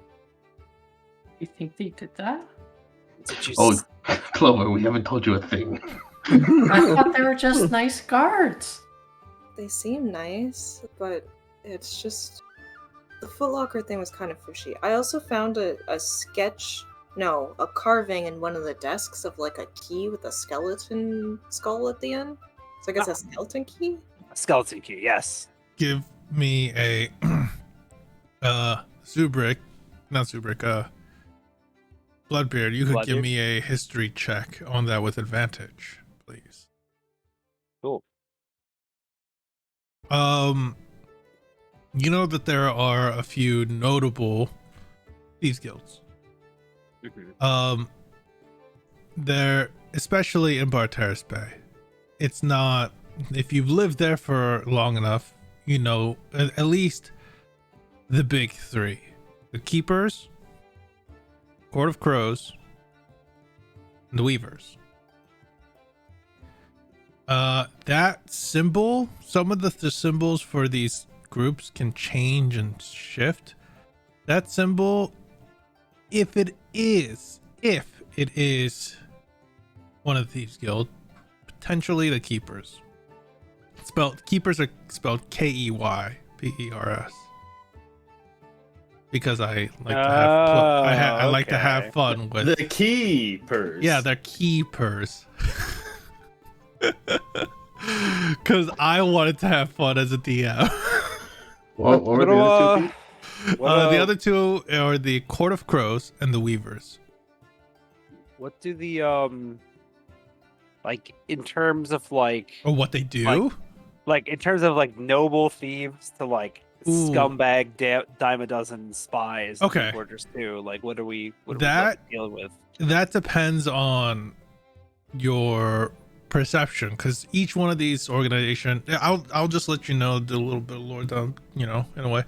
You think they did that? Oh, Clover, we haven't told you a thing. I thought they were just nice guards. They seem nice, but it's just... The footlocker thing was kind of fishy. I also found a carving in one of the desks of a key with a skeleton skull at the end. So I guess a skeleton key? A skeleton key, yes. Give me a Bloodbeard, you could give me a history check on that with advantage, please. Cool. You know that there are a few notable thieves guilds. They're especially in Barteres Bay. It's not, if you've lived there for long enough, at least the big three: the Keepers, Court of Crows, and the Weavers. That symbol, some of the symbols for these groups can change and shift. That symbol, if it is it is one of the Thieves Guild, potentially the Keepers. Keepers are spelled Keypers. Because I like to have I like to have fun with The keepers. Yeah, they're keepers. Because I wanted to have fun as a DM. What were the other two? Pete? The other two are the Court of Crows and the Weavers. What do the like in terms of like Or what they do? like in terms of like noble thieves to like Ooh. scumbag dime a dozen spies? Okay. Quarters too. Like what are we dealing with? That depends on your perception, because each one of these organizations, I'll just let you know, do a little bit of lore down, in a way.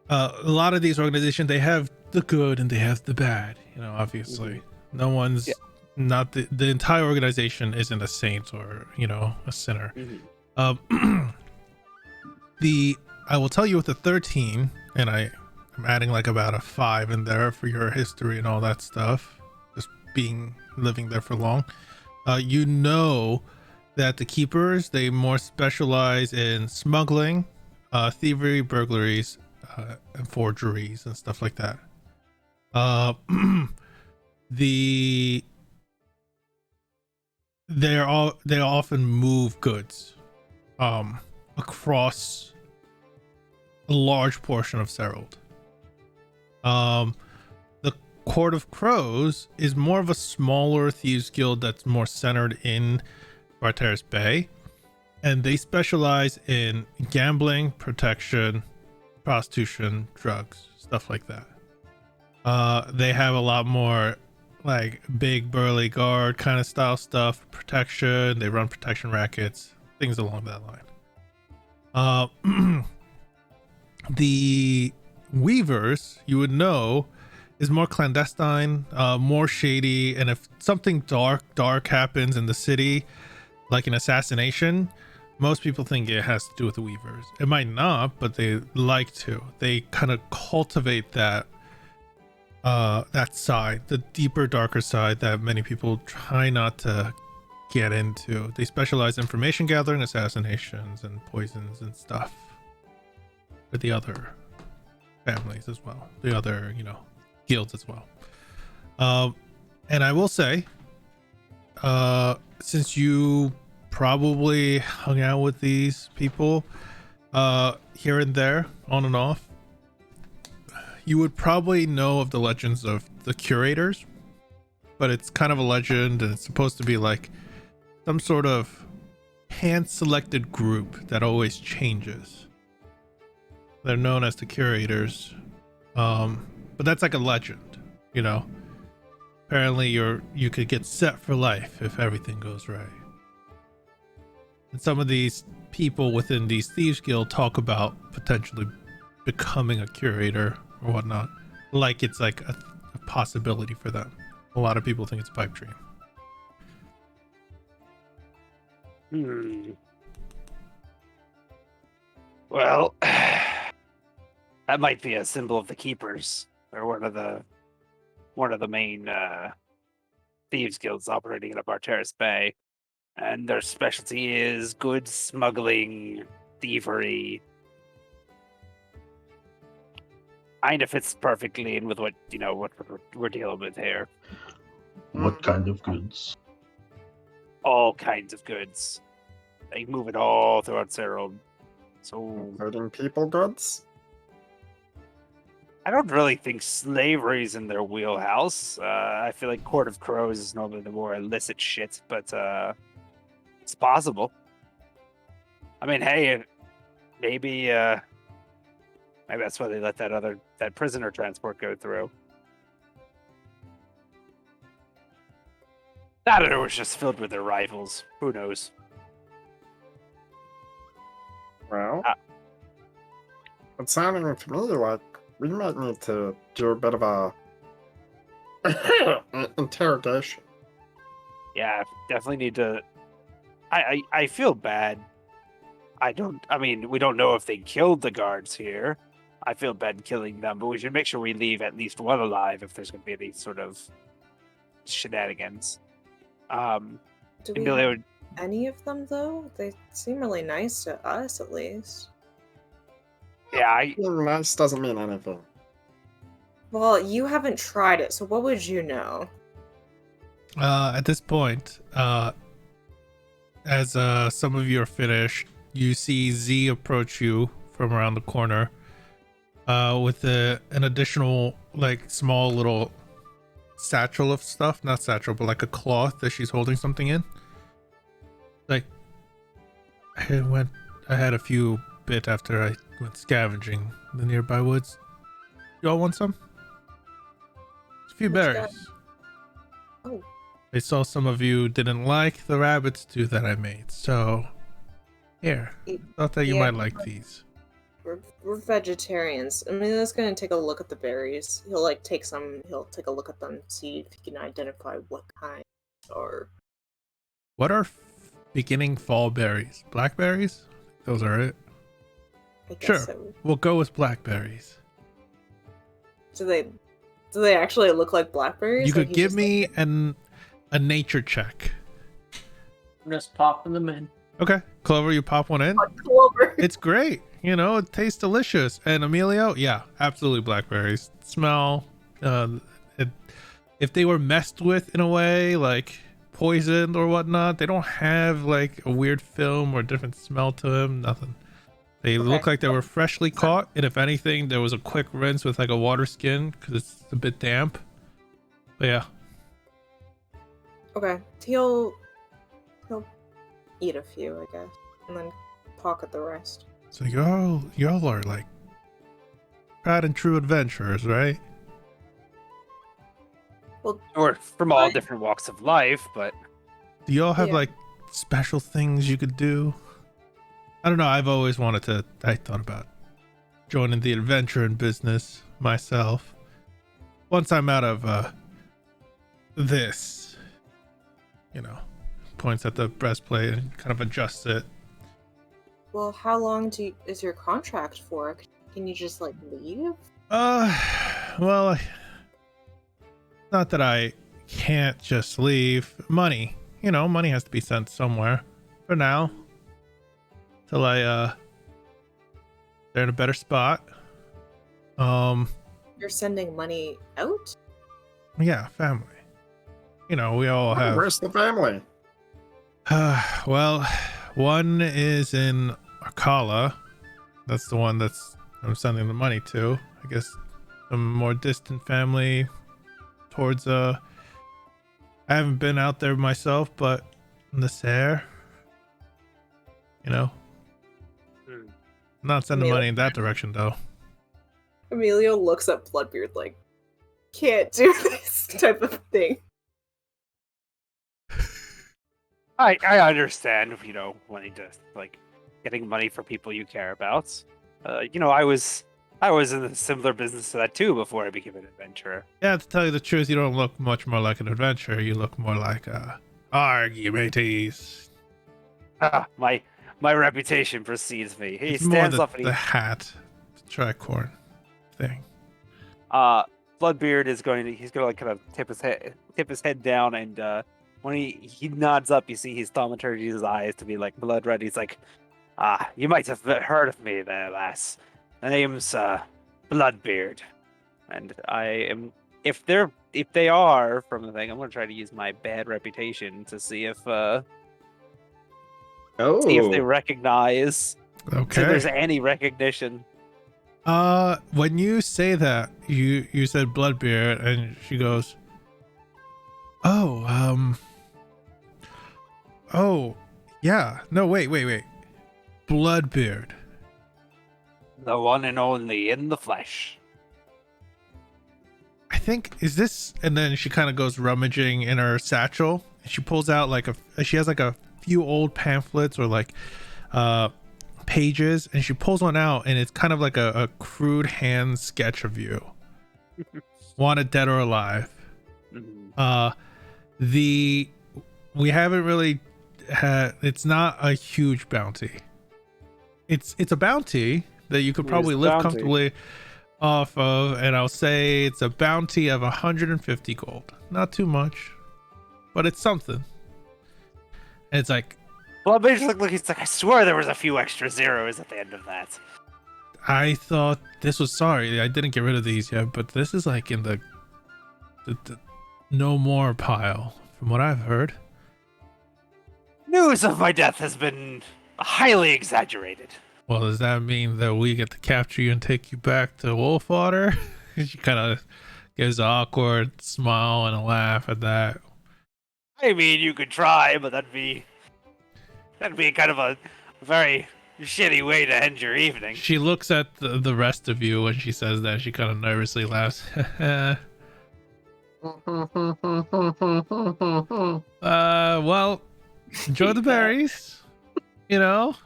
A lot of these organizations, they have the good and they have the bad, obviously. No one's not the entire organization isn't a saint or a sinner. I will tell you with the 13, and I'm adding like about a 5 in there for your history and all that stuff, just living there for long. That the Keepers, they more specialize in smuggling, thievery, burglaries, and forgeries and stuff like that. They often move goods across a large portion of Særald. The Court of Crows is more of a smaller thieves guild that's more centered in Curators Bay, and they specialize in gambling, protection, prostitution, drugs, stuff like that. They have a lot more like big burly guard kind of style stuff, protection. They run protection rackets, things along that line. The Weavers, you would know, is more clandestine, more shady, and if something dark happens in the city, like an assassination, most people think it has to do with the Weavers. It might not, but they like to. They kind of cultivate that side, the deeper, darker side that many people try not to get into. They specialize in information gathering, assassinations, and poisons and stuff for the other families as well, the other guilds as well. And I will say, since you probably hung out with these people here and there on and off, you would probably know of the legends of the Curators, but it's kind of a legend, and it's supposed to be like some sort of hand-selected group that always changes. They're known as the Curators, but that's like a legend, Apparently you could get set for life if everything goes right. And some of these people within these Thieves Guild talk about potentially becoming a curator or whatnot, like it's like a possibility for them. A lot of people think it's a pipe dream. Well, that might be a symbol of the Keepers, or one of the main thieves guilds operating in a Barteris Bay, and their specialty is goods smuggling, thievery. Kind of fits perfectly in with what we're dealing with here. What kind of goods? All kinds of goods. They move it all throughout Særald. So Hurting people goods? I don't really think slavery's in their wheelhouse. I feel like Court of Crows is normally the more illicit shit, but it's possible. I mean, hey, maybe that's why they let that prisoner transport go through. That or it was just filled with their rivals. Who knows? Well, it's sounding to me like we might need to do a bit of a interrogation. Yeah, definitely need to. I feel bad. We don't know if they killed the guards here. I feel bad killing them, but we should make sure we leave at least one alive if there's going to be any sort of shenanigans. Do And we Billy have would, any of them though? They seem really nice to us, at least. yeah, Being nice doesn't mean anything. Well, you haven't tried it, so what would you know? At this point, as some of you are finished, you see Z approach you from around the corner with an additional, like, small little satchel of stuff. Not satchel, but like a cloth that she's holding something in. Like, I had a few bit after I went scavenging in the nearby woods. Y'all want some? It's a few Let's go. berries. Oh. I saw some of you didn't like the rabbit stew that I made, so here. Thought that you Yeah. might like these. We're vegetarians. I mean, that's gonna take a look at the berries. He'll take a look at them, see if he can identify what kind are. What are beginning fall berries? Blackberries? Those are it. I guess Sure. so. We'll go with blackberries. Do they actually look like blackberries? You Like, could he give just, me a nature check. I'm just popping them in. Okay, Clover, you pop one in. Clover. It's great. You know, it tastes delicious. And Emilio, yeah, absolutely blackberries. Smell. If they were messed with in a way, like poisoned or whatnot, they don't have like a weird film or different smell to them. Nothing. They look like they were freshly caught, and if anything, there was a quick rinse with like a water skin because it's a bit damp. But yeah, Okay, he'll eat a few, I guess, and then pocket the rest. so y'all are like tried and true adventurers, right? or from all different walks of life, but Do y'all have Yeah. like special things you could do? I don't know. I thought about joining the adventuring business myself. Once I'm out of this, points at the breastplate and kind of adjusts it. Well, how long is your contract for? Can you just leave? Well, not that I can't just leave. Money has to be sent somewhere for now. Till they're in a better spot. You're sending money out? Yeah, family. We all have. Where's the family? Well, one is in Akala. That's the one I'm sending the money to. I guess a more distant family towards I haven't been out there myself, but in the Særald. Not sending money in that direction though. Emilio looks at Bloodbeard like, can't do this type of thing. I understand, wanting to getting money for people you care about. I was in a similar business to that too before I became an adventurer. Yeah, to tell you the truth, you don't look much more like an adventurer. You look more like argy mateys. My reputation precedes me. He It's more stands the, up and the hat, the tricorn thing. Bloodbeard is he's gonna kind of tip his head down, and when he nods up, you see his thaumaturgy's eyes to be like blood red. He's like, you might have heard of me there, lass. The name's Bloodbeard, and I am. If they are from the thing, I'm gonna try to use my bad reputation to see if they recognize. Okay. If there's any recognition. When you say that, you said Bloodbeard, and she goes, oh, yeah. No, wait. Bloodbeard. The one and only in the flesh. I think, is this, and then she kind of goes rummaging in her satchel, and she pulls out she has a few old pamphlets or pages, and she pulls one out, and it's kind of like a crude hand sketch of you. Wanted dead or alive. We haven't really had, it's not a huge bounty. It's a bounty, that you could Use probably the live bounty. comfortably off of, and I'll say it's a bounty of 150 gold. Not too much, but it's something. And it's like, Bloodbase looked like he's like, I swear there was a few extra zeros at the end of that. I thought this was, sorry, I didn't get rid of these yet, but this is like in the no more pile, from what I've heard. News of my death has been highly exaggerated. Well, does that mean that we get to capture you and take you back to Wolfwater? She kind of gives an awkward smile and a laugh at that. I mean, you could try, but that'd be kind of a very shitty way to end your evening. She looks at the rest of you when she says that. She kind of nervously laughs. Well, enjoy the berries. You know,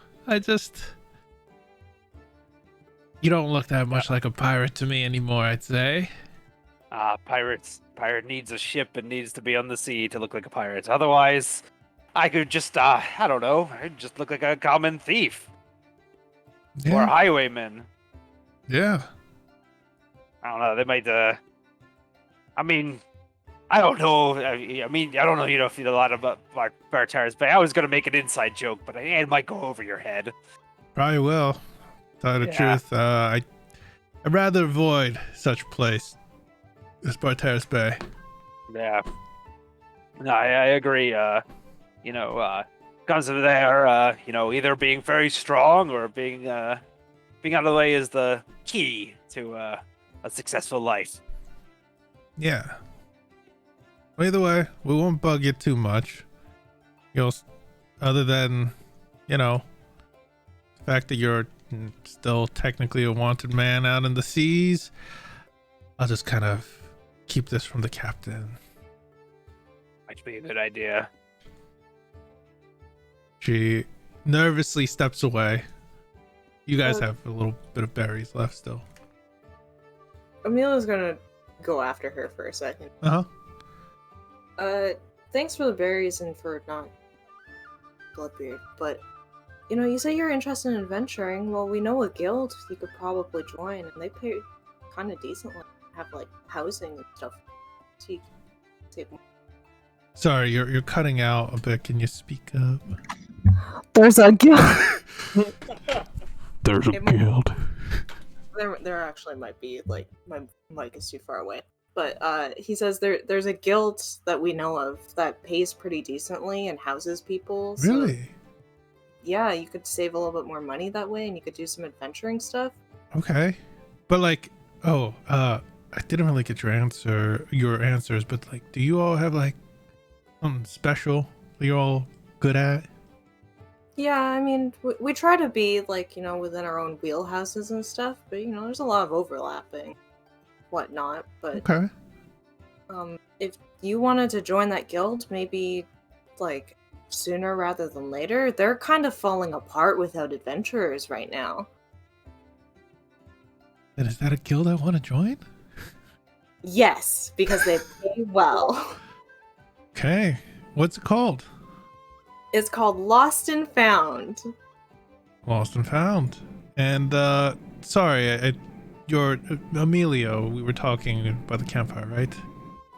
you don't look that much like a pirate to me anymore, I'd say. Pirate needs a ship and needs to be on the sea to look like a pirate. Otherwise, I could just, I don't know, I'd just look like a common thief. Or Yeah. highwayman. Yeah. I don't know, they might, I mean, I don't know, I mean, I don't know, you know, if you know a lot about Curators, but I was gonna make an inside joke, but it might go over your head. Probably will. Tell you the Yeah. truth, I'd rather avoid such place as Barteris Bay. Yeah. No, I agree. You know, comes to there, you know, either being very strong or being out of the way is the key to a successful life. Yeah. Well, either way, we won't bug you too much. Other than, you know, the fact that you're still technically a wanted man out in the seas. I'll just kind of keep this from the captain. Might be a good idea. She nervously steps away. You guys have a little bit of berries left still. Amelia's gonna go after her for a second. Thanks for the berries and for not Bloodbeard, but you know, you say you're interested in adventuring. Well, we know a guild you could probably join, and they pay kind of decently. Have like housing and stuff. So you can save more. Sorry, you're cutting out a bit. Can you speak up? There's a guild. There's a guild. There actually might be, like, my mic is too far away. But he says there's a guild that we know of that pays pretty decently and houses people. So, Really? yeah, you could save a little bit more money that way, and you could do some adventuring stuff. Okay. But like, I didn't really get your answers, but like, do you all have like something special that you're all good at? Yeah, I mean, we try to be, like, you know, within our own wheelhouses and stuff, but, you know, there's a lot of overlapping, whatnot, but, Okay. If you wanted to join that guild, maybe, like, sooner rather than later, they're kind of falling apart without adventurers right now. And is that a guild I want to join? Yes, because they pay well. Okay. What's it called? It's called Lost and Found. Lost and Found. And sorry, you're Emilio. We were talking by the campfire, right?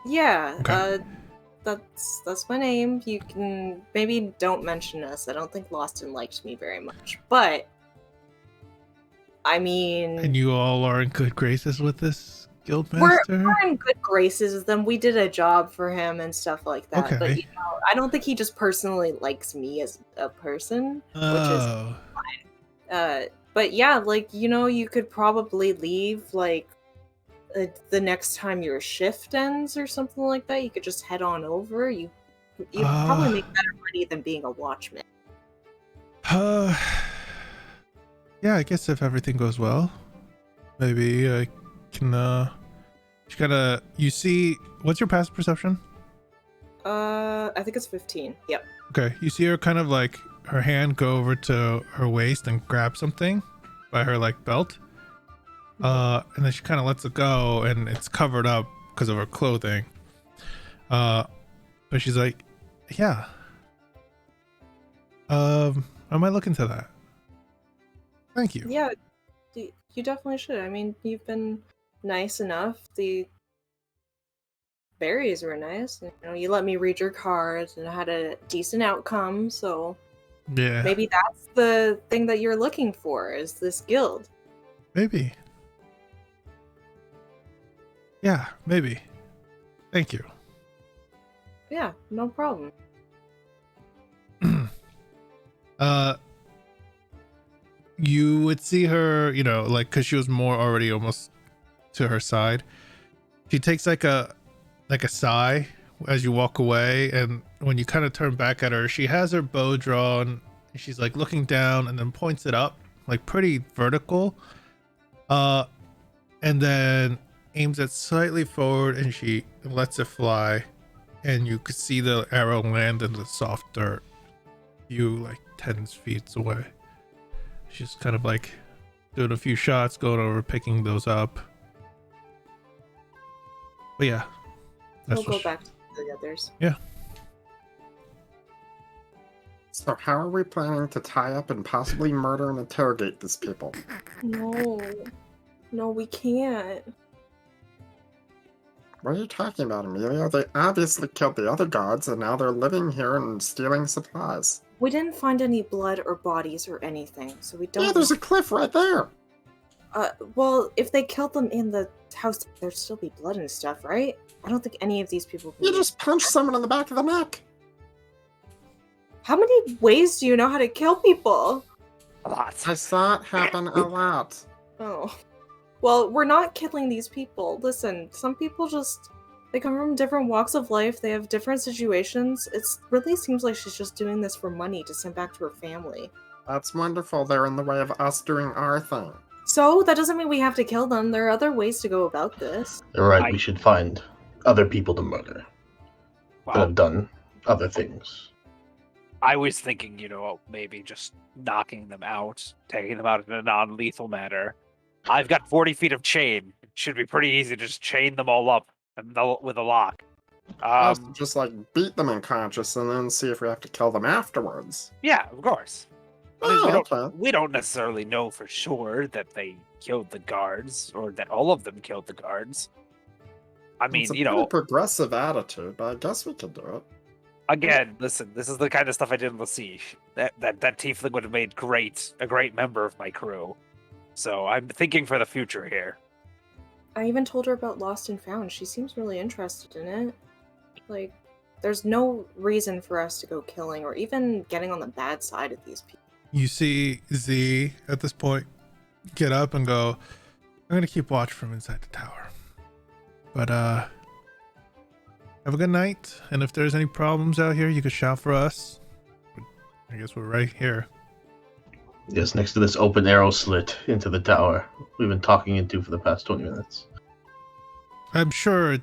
Yeah, Okay. that's my name. You can maybe don't mention us. I don't think Loston liked me very much, but I mean, And you all are in good graces with this guild we're master? in good graces with them. We did a job for him and stuff like that. Okay. But you know, I don't think he just personally likes me as a person, Oh. which is but yeah, like, you know, you could probably leave like the next time your shift ends or something like that. You could just head on over. You probably make better money than being a watchman. Yeah, I guess if everything goes well, maybe I can you see, what's your passive perception? I think it's 15. Yep. Okay, you see her kind of like her hand go over to her waist and grab something by her like belt. And then she kind of lets it go, and it's covered up because of her clothing. But she's like, yeah. I might look into that. Thank you. Yeah. You definitely should. I mean, you've been nice enough. The berries were nice. You know, you let me read your cards and I had a decent outcome, so Yeah. maybe that's the thing that you're looking for, is this guild. Maybe. Yeah, maybe. Thank you. Yeah, no problem. You would see her, you know, like, because she was more already almost to her side. She takes like a sigh as you walk away, and when you kind of turn back at her, she has her bow drawn. And she's like looking down and then points it up, like pretty vertical. And then aims it slightly forward, and she lets it fly, and you could see the arrow land in the soft dirt. You like 10 feet away. She's kind of like doing a few shots, going over, picking those up. But yeah, We'll go back to the others. Yeah. So how are we planning to tie up and possibly murder and interrogate these people? No, we can't. What are you talking about, Amelia? They obviously killed the other gods, and now they're living here and stealing supplies. We didn't find any blood or bodies or anything, so we don't. Yeah, there's a cliff right there. Well, if they killed them in the house, there'd still be blood and stuff, right? I don't think any of these people. You just punched someone in the back of the neck. How many ways do you know how to kill people? A lot. I saw it happen a lot. Oh. Well, we're not killing these people. Listen, some people they come from different walks of life, they have different situations. It really seems like she's just doing this for money to send back to her family. That's wonderful. They're in the way of us doing our thing. So, that doesn't mean we have to kill them. There are other ways to go about this. You're right, we should find other people to murder that have done other things. I was thinking, maybe just knocking them out, taking them out in a non-lethal manner. I've got 40 feet of chain. It should be pretty easy to just chain them all up with a lock. Just like beat them unconscious and then see if we have to kill them afterwards. Yeah, of course. Okay. We don't necessarily know for sure that they killed the guards or that all of them killed the guards. I mean, It's a pretty progressive attitude, but I guess we could do it. Again, listen, this is the kind of stuff I did in the siege. That tiefling would have made a great member of my crew. So I'm thinking for the future here. I even told her about Lost and Found. She seems really interested in it. Like, there's no reason for us to go killing or even getting on the bad side of these people. You see Z at this point get up and go, I'm gonna keep watch from inside the tower. But have a good night, and if there's any problems out here, you can shout for us. I guess we're right here. Yes, next to this open arrow slit into the tower we've been talking into for the past 20 minutes. I'm sure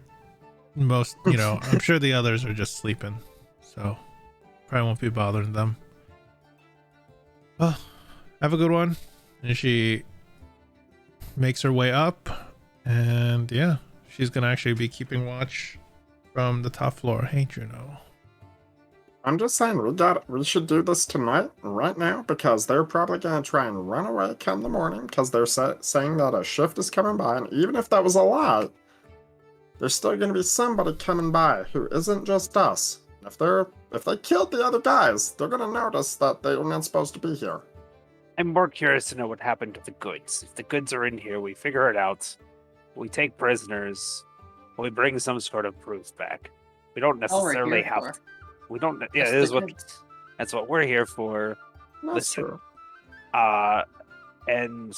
I'm sure the others are just sleeping, so probably won't be bothering them. Well, have a good one. And she makes her way up, and yeah, she's gonna actually be keeping watch from the top floor. Hey, Juno. I'm just saying, we should do this tonight, right now, because they're probably going to try and run away come the morning, because they're saying that a shift is coming by, and even if that was a lie, there's still going to be somebody coming by who isn't just us. If they killed the other guys, they're going to notice that they're not supposed to be here. I'm more curious to know what happened to the goods. If the goods are in here, we figure it out. We take prisoners. We bring some sort of proof back. We don't necessarily have to. We don't. Yeah, that's what we're here for. That's true. And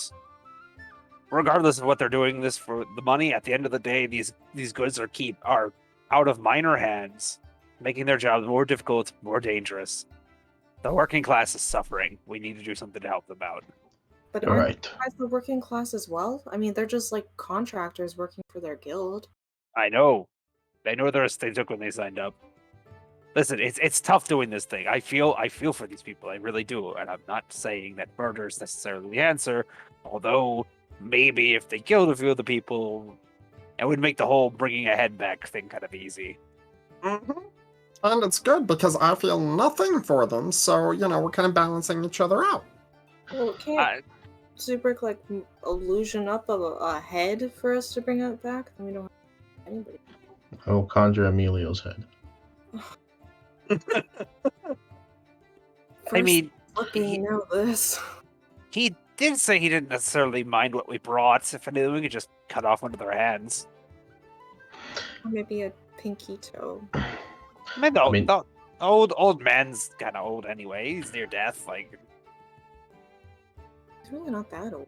regardless of what they're doing this for the money, at the end of the day, these goods are out of minor hands, making their jobs more difficult, more dangerous. The working class is suffering. We need to do something to help them out. But aren't you guys the working class as well? I mean, they're just like contractors working for their guild. I know. They know the risk they took when they signed up. Listen, it's tough doing this thing. I feel for these people. I really do. And I'm not saying that murder is necessarily the answer. Although, maybe if they killed a few of the people, it would make the whole bringing a head back thing kind of easy. Mm-hmm. And it's good because I feel nothing for them. So, we're kind of balancing each other out. Well, Zubrick like illusion up a head for us to bring it back? Then we don't have anybody. I'll conjure Emilio's head. I mean, fucking know this. he did say he didn't necessarily mind what we brought. If anything, we could just cut off one of their hands. Or maybe a pinky toe. I mean, the old man's kind of old anyway. He's near death. Like, He's really not that old.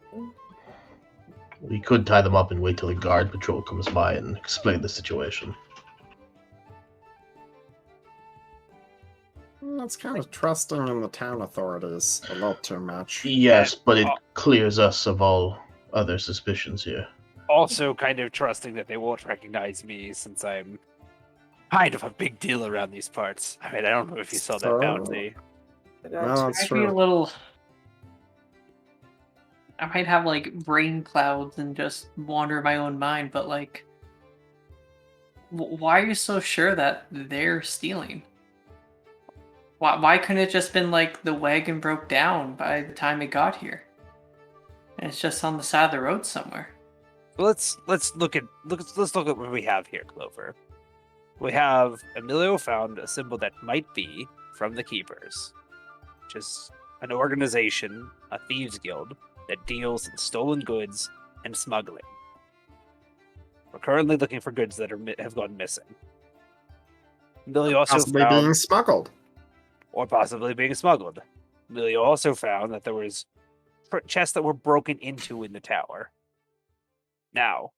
We could tie them up and wait till the guard patrol comes by and explain the situation. That's kind of trusting in the town authorities a little too much. Yes, but it clears us of all other suspicions here. also kind of trusting that they won't recognize me since I'm kind of a big deal around these parts. I mean, I don't know if you saw that bounty. Well, that's I'd be a true. little. I might have like brain clouds and just wander my own mind, but like, why are you so sure that they're stealing? Why couldn't it just been like the wagon broke down by the time it got here, and it's just on the side of the road somewhere? Let's look at what we have here, Clover. We have Emilio found a symbol that might be from the Keepers, which is an organization, a thieves guild, that deals in stolen goods and smuggling. We're currently looking for goods that have gone missing. Emilio also Possibly found, being smuggled. or possibly being smuggled. Emilio also found that there was chests that were broken into in the tower. Now,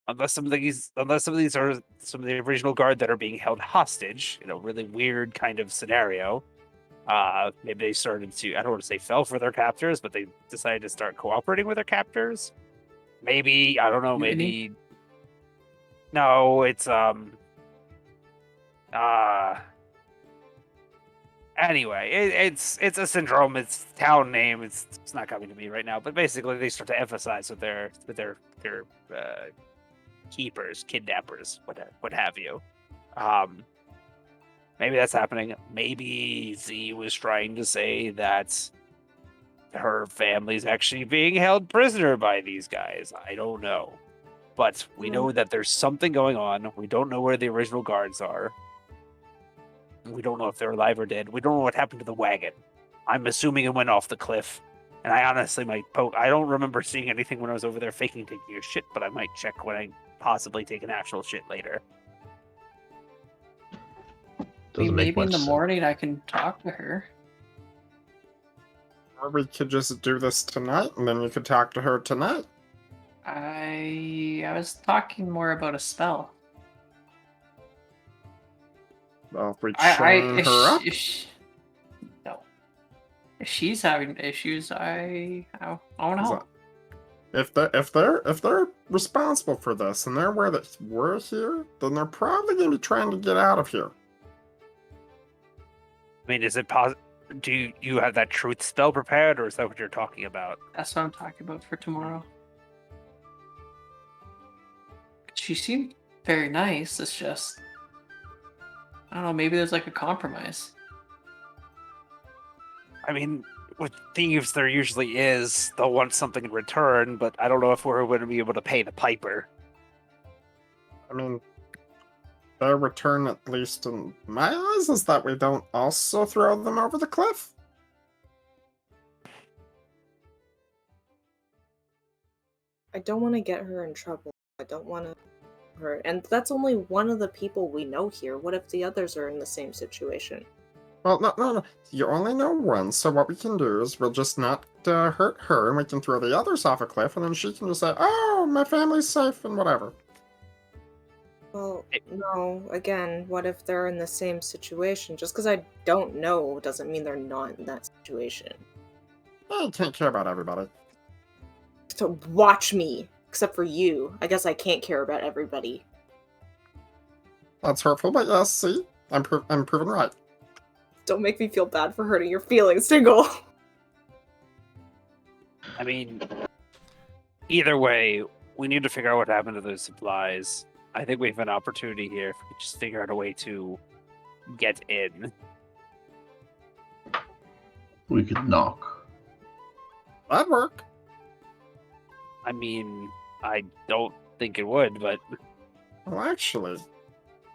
unless some of these are some of the original guard that are being held hostage, really weird kind of scenario. Maybe they started to, I don't want to say fell for their captors, but they decided to start cooperating with their captors. Maybe, I don't know, maybe... No, it's, anyway, it's a syndrome, it's town name, it's not coming to me right now, but basically they start to emphasize with their keepers, kidnappers, what have you. Maybe that's happening. Maybe Z was trying to say that her family's actually being held prisoner by these guys. I don't know. But we know that there's something going on. We don't know where the original guards are. We don't know if they're alive or dead. We don't know what happened to the wagon. I'm assuming it went off the cliff. And I honestly might poke. I don't remember seeing anything when I was over there taking a shit, but I might check when I possibly take an actual shit later. Maybe in the morning I can talk to her. Or we could just do this tonight, and then you could talk to her tonight. I was talking more about a spell. Well, if we chain her up. If she's having issues, I want to help. If they're responsible for this and they're aware that we're here, then they're probably going to be trying to get out of here. I mean, is it possible? Do you have that truth spell prepared, or is that what you're talking about? That's what I'm talking about for tomorrow. She seemed very nice. It's just, I don't know, maybe there's like a compromise. I mean, with thieves, there usually is. They'll want something in return, but I don't know if we're going to be able to pay the piper. I mean, their return, at least in my eyes, is that we don't also throw them over the cliff. I don't want to get her in trouble. I don't want to hurt. And that's only one of the people we know here. What if the others are in the same situation? Well, no. You only know one, so what we can do is we'll just not hurt her, and we can throw the others off a cliff, and then she can just say, oh, my family's safe, and whatever. Well, no. Again, what if they're in the same situation? Just because I don't know doesn't mean they're not in that situation. I can't care about everybody. So watch me. Except for you. I guess I can't care about everybody. That's hurtful, but yes, see? I'm proven right. Don't make me feel bad for hurting your feelings, Tingle. I mean, either way, we need to figure out what happened to those supplies. I think we have an opportunity here if we just figure out a way to get in. We could knock. That'd work. I mean, I don't think it would, but Well, actually,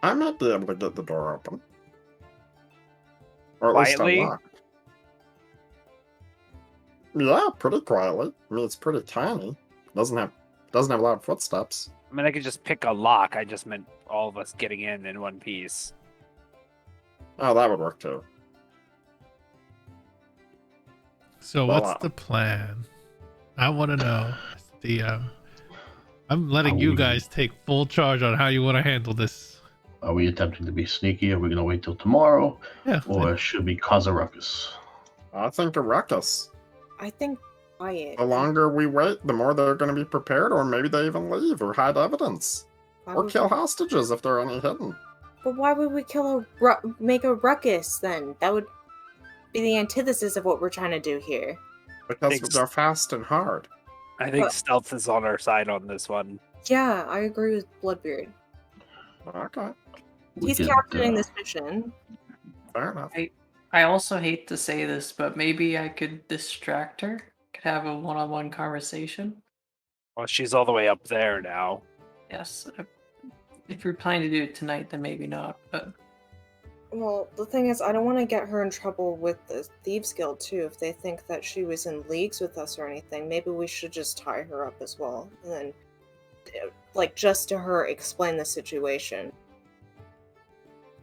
I might be able to get the door open. Or at least quietly. unlock. Yeah, pretty quietly. I mean, it's pretty tiny. Doesn't have a lot of footsteps. I mean, I could just pick a lock. I just meant all of us getting in one piece. Oh, that would work too. So Well, what's the plan? I want to know. I'm letting Are you we- guys take full charge on how you want to handle this. Are we attempting to be sneaky? Are we going to wait till tomorrow? Yeah. Or should we cause a ruckus? I think a ruckus. I think quiet. The longer we wait, the more they're going to be prepared, or maybe they even leave or hide evidence. Why Or would kill we- hostages if there are any hidden. But why would we make a ruckus then? That would be the antithesis of what we're trying to do here. Because Thanks. they're fast and hard. I think But- stealth is on our side on this one. Yeah, I agree with Bloodbeard. Okay, We He's could, captaining this mission. fair enough. I also hate to say this, but maybe I could distract her. Could have a one-on-one conversation. Well, she's all the way up there now. Yes. If you're planning to do it tonight, then maybe not. But Well, the thing is, I don't want to get her in trouble with the Thieves Guild, too. If they think that she was in leagues with us or anything, maybe we should just tie her up as well. And then, just to her, explain the situation.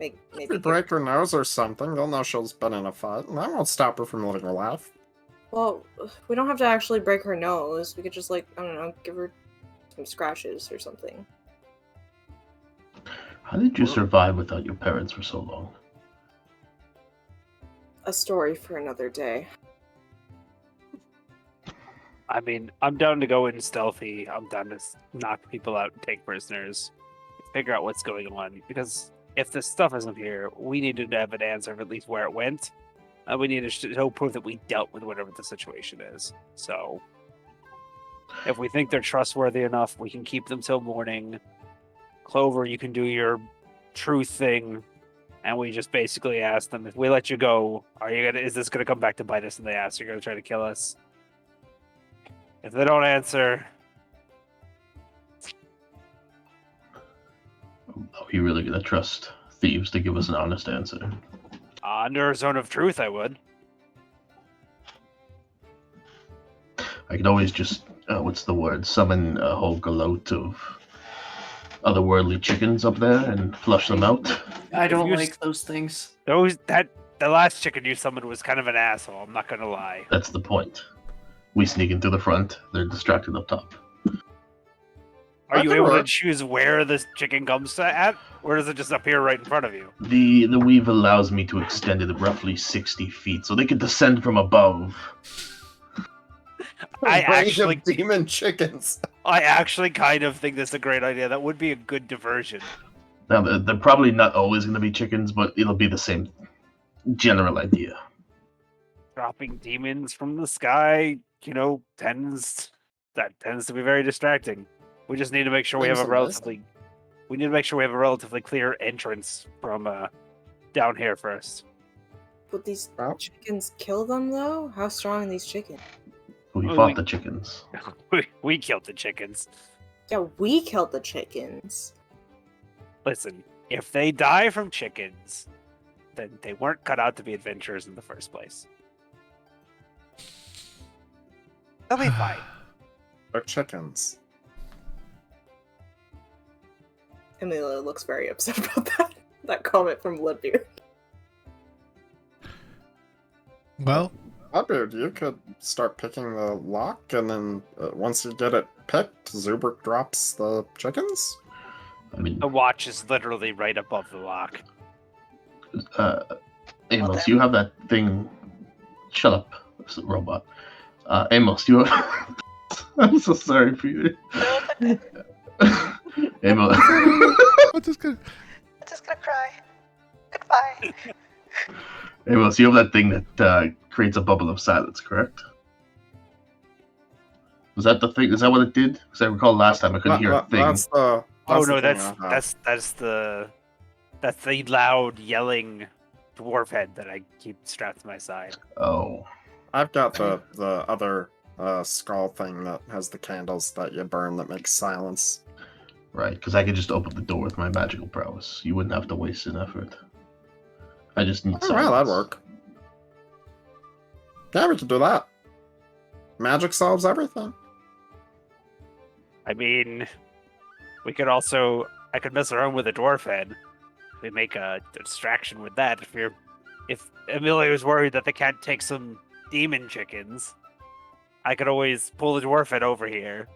If Maybe we break her nose or something, they'll know she's been in a fight, and that won't stop her from living her life. Well, we don't have to actually break her nose. We could just, I don't know, give her some scratches or something. How did you survive without your parents for so long? A story for another day. I mean, I'm down to go in stealthy. I'm down to knock people out and take prisoners. Figure out what's going on. Because if this stuff isn't here, we need to have an answer of at least where it went. And we need to show proof that we dealt with whatever the situation is. So, if we think they're trustworthy enough, we can keep them till morning. Clover, you can do your truth thing. And we just basically ask them, if we let you go, is this gonna come back to bite us in the ass? You're gonna try to kill us? If they don't answer, Are you really going to trust thieves to give us an honest answer? under a zone of truth, I would. I could always just, what's the word, summon a whole galoot of otherworldly chickens up there and flush them out. I don't you like those things. The last chicken you summoned was kind of an asshole. I'm not gonna lie. That's the point. We sneak into the front, they're distracted up top. Are That you could able to work. choose where this chicken comes at, or does it just appear right in front of you? The weave allows me to extend it roughly 60 feet, so they could descend from above. I A range actually- of demon chickens. I actually kind of think that's a great idea. That would be a good diversion. Now, they're probably not always going to be chickens, but it'll be the same general idea. Dropping demons from the sky, tends to be very distracting. We just need to make sure we have a Seems a relatively clear entrance from down here first. Would these Well. chickens kill them, though? How strong are these chickens? We Well, fought we- the chickens. We killed the chickens. Yeah, we killed the chickens. Listen, if they die from chickens, then they weren't cut out to be adventurers in the first place. They'll be fine. They're chickens. Amelia looks very upset about that comment from Bloodbeard. Well, Bloodbeard, you could start picking the lock, and then once you get it picked, Zubrick drops the chickens? I mean, The watch is literally right above the lock. Amos, you have that thing. Shut up, robot. Amos, you have. I'm so sorry, Peter. Amos. I'm just gonna. I'm just gonna cry. Goodbye. Amos, you have that thing that creates a bubble of silence, correct? Was that the thing? Is that what it did? Because I recall last time I couldn't hear a thing. That's the. Oh the no, thing that's the loud yelling dwarf head that I keep strapped to my side. Oh, I've got the other skull thing that has the candles that you burn that makes silence. Right, because I could just open the door with my magical prowess. You wouldn't have to waste an effort. I just need Oh, silence. well, that'd work. Yeah, we could do that. Magic solves everything. I mean, we could also. I could mess around with a dwarf head. We make a distraction with that. If Emilio's worried that they can't take some demon chickens, I could always pull the dwarf head over here,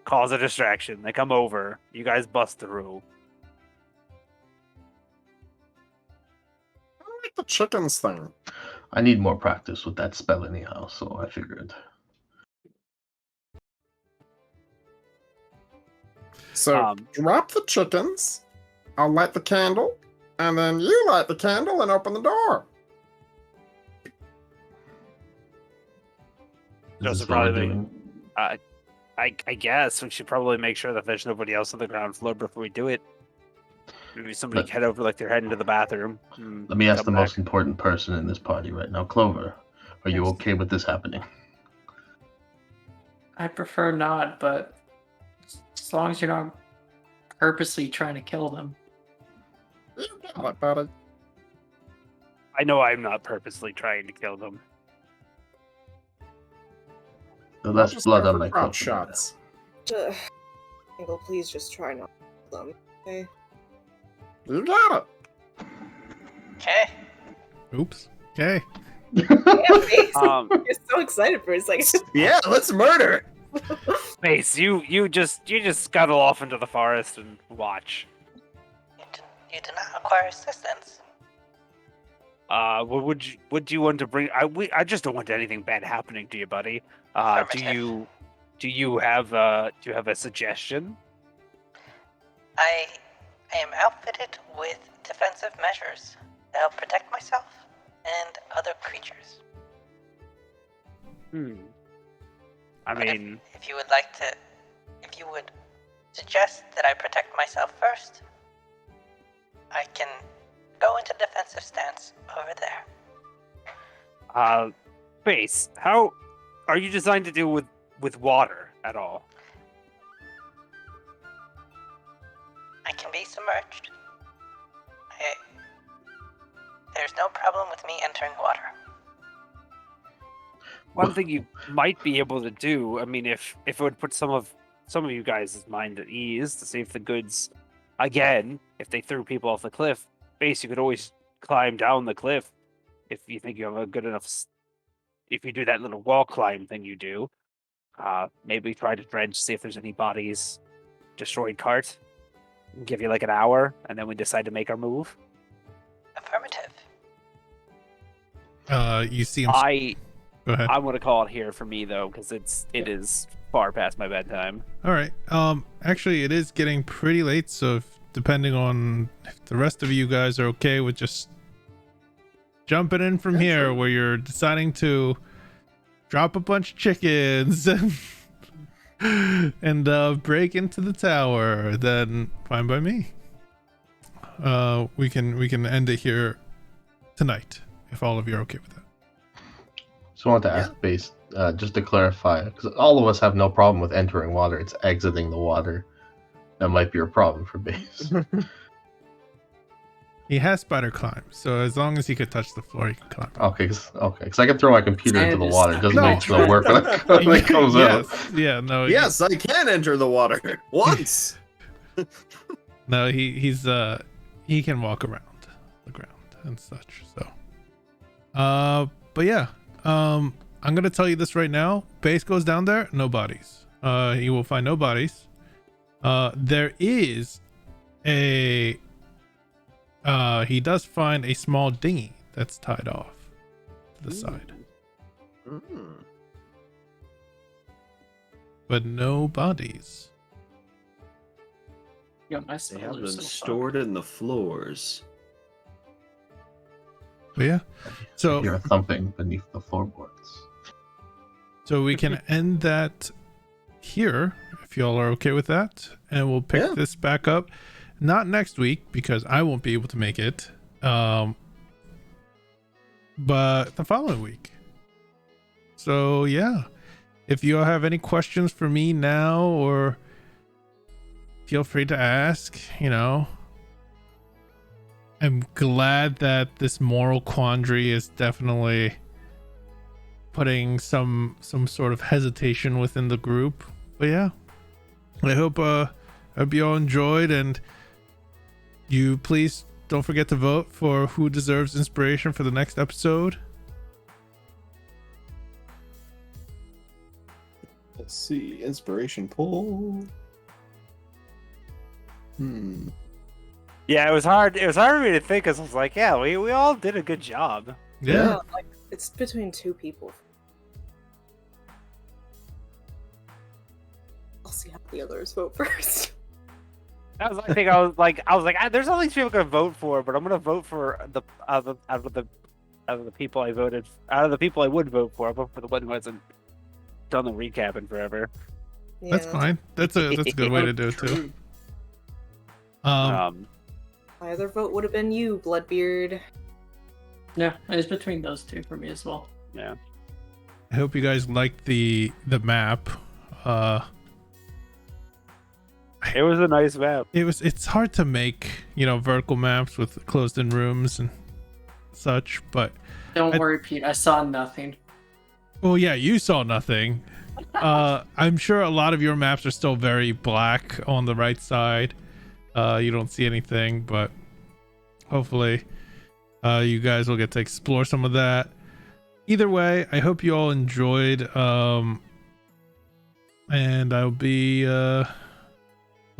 cause a distraction. They come over. You guys bust through. I don't like the chickens thing. I need more practice with that spell anyhow, so I figured. So drop the chickens. I'll light the candle, and then you light the candle and open the door. Is Joseph this what we're probably- doing? I guess we should probably make sure that there's nobody else on the ground floor before we do it. Maybe somebody head over like they're heading to the bathroom. Let me ask the come back. most important person in this party right now. Clover, are you Yes. okay with this happening? I prefer not, but as long as you're not purposely trying to kill them. You got it, buddy. I know I'm not purposely trying to kill them. The less Just blood go on for my crowd cloak. shots. Tingle, please just try not to kill them. Okay. You got it. Okay. Oops. Okay. Yeah, Mace, Um, you're so excited for a second. Yeah, let's murder. Mace, you just scuttle off into the forest and watch. You do not require assistance. Would you want to bring? I just don't want anything bad happening to you, buddy. Affirmative. Do you have a suggestion? I am outfitted with defensive measures to help protect myself and other creatures. I But mean, if you would suggest that I protect myself first, I can go into defensive stance over there. Base, how are you designed to deal with water at all? I can be submerged. There's no problem with me entering water. One thing you might be able to do, I mean, if it would put some of you guys' mind at ease to see if the goods, again, if they threw people off the cliff, Base, you could always climb down the cliff if you think you have a good enough. If you do that little wall climb thing you do, maybe try to dredge, see if there's any bodies, destroyed cart. Give you like an hour, and then we decide to make our move. Affirmative. You see him. Go ahead. I want to call it here for me though, because it is far past my bedtime. All right. Actually, it is getting pretty late, so depending on if the rest of you guys are okay with just jumping in from here, where you're deciding to drop a bunch of chickens and break into the tower, then fine by me. We can end it here tonight if all of you are okay with that. So I want to ask Base, just to clarify, because all of us have no problem with entering water. It's exiting the water that might be a problem for Base. He has spider climb, so as long as he could touch the floor, he can climb. Okay, because I can throw my computer into the And water. It doesn't No. make no work when it comes out. Yes. Yeah, no. Yes, I can enter the water once. No, he's he can walk around the ground and such. So, but yeah, I'm gonna tell you this right now. Base goes down there, no bodies. He will find no bodies. There is a he does find a small dinghy that's tied off to the side, but no bodies. Yeah, my They spells have are been so stored in the floors. But yeah, so You're thumping beneath the floorboards. So we can end that here if y'all are okay with that, and we'll pick this back up not next week because I won't be able to make it, but the following week. So yeah, if you all have any questions for me now, or feel free to ask. I'm glad that this moral quandary is definitely putting some sort of hesitation within the group. But yeah, I hope you all enjoyed, and you please don't forget to vote for who deserves inspiration for the next episode. Let's see. Inspiration poll. Yeah, it was hard. It was hard for me to think because I was like, yeah, we all did a good job. Yeah. Like, it's between 2 people. I'll see how the others vote first. That was the thing. I was like, there's all these people gonna vote for, but I'm gonna vote for the out of the people I voted out of the people I would vote for. I'll vote for the one who hasn't done the recap in forever. Yeah. That's fine. That's a good way to do it too. My other vote would have been you, Bloodbeard. Yeah, it's between those 2 for me as well. Yeah. I hope you guys liked the map. It was a nice map. It's hard to make, vertical maps with closed in rooms and such, but Don't worry, Pete. I saw nothing. well, yeah, you saw nothing. I'm sure a lot of your maps are still very black on the right side. You don't see anything, but hopefully you guys will get to explore some of that. Either way, I hope you all enjoyed, and we'll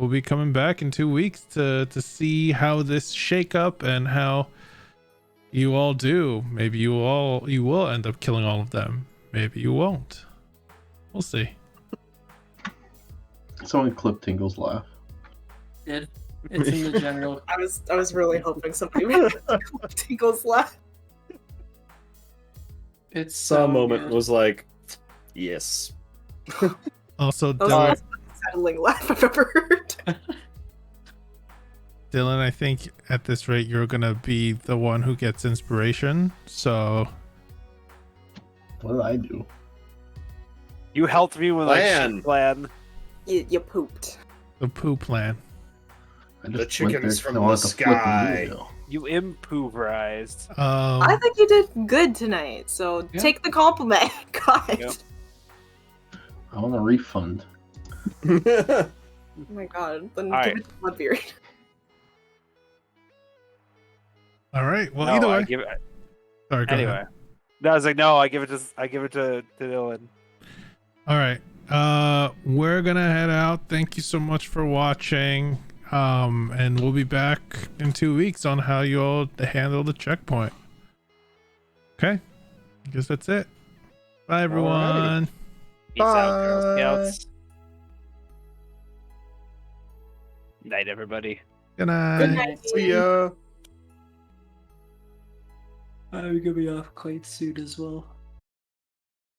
be coming back in 2 weeks to see how this shake up and how you all do. Maybe you will end up killing all of them. Maybe you won't. We'll see. Someone clip Tingle's laugh. It's in the general. I was really hoping somebody would Tinkle's laugh. It's Some so moment good. was like, yes. Also, That was Dylan, the most unsettling laugh I've ever heard. Dylan, I think at this rate you're gonna be the one who gets inspiration. So What did I do? You helped me with Plan. plan. You pooped. the poo plan. I The went chickens there 'cause from I the wanted to flip the sky. video. You improvised. I think you did good tonight, so Yeah. take the compliment. God. Yep. I want a refund. Oh my god. Then All give right. it to Bloodbeard. All right. Well, No, either I way. give it, Sorry, go anyway. ahead. No, I was like, no, I give it to Dylan. All right. We're gonna head out. Thank you so much for watching. And we'll be back in 2 weeks on how you all handle the checkpoint. Okay. I guess that's it. Bye, everyone. Peace out, Girl Scouts. Night, everybody. Good night. Good night. See ya. I'm gonna be off quite soon as well.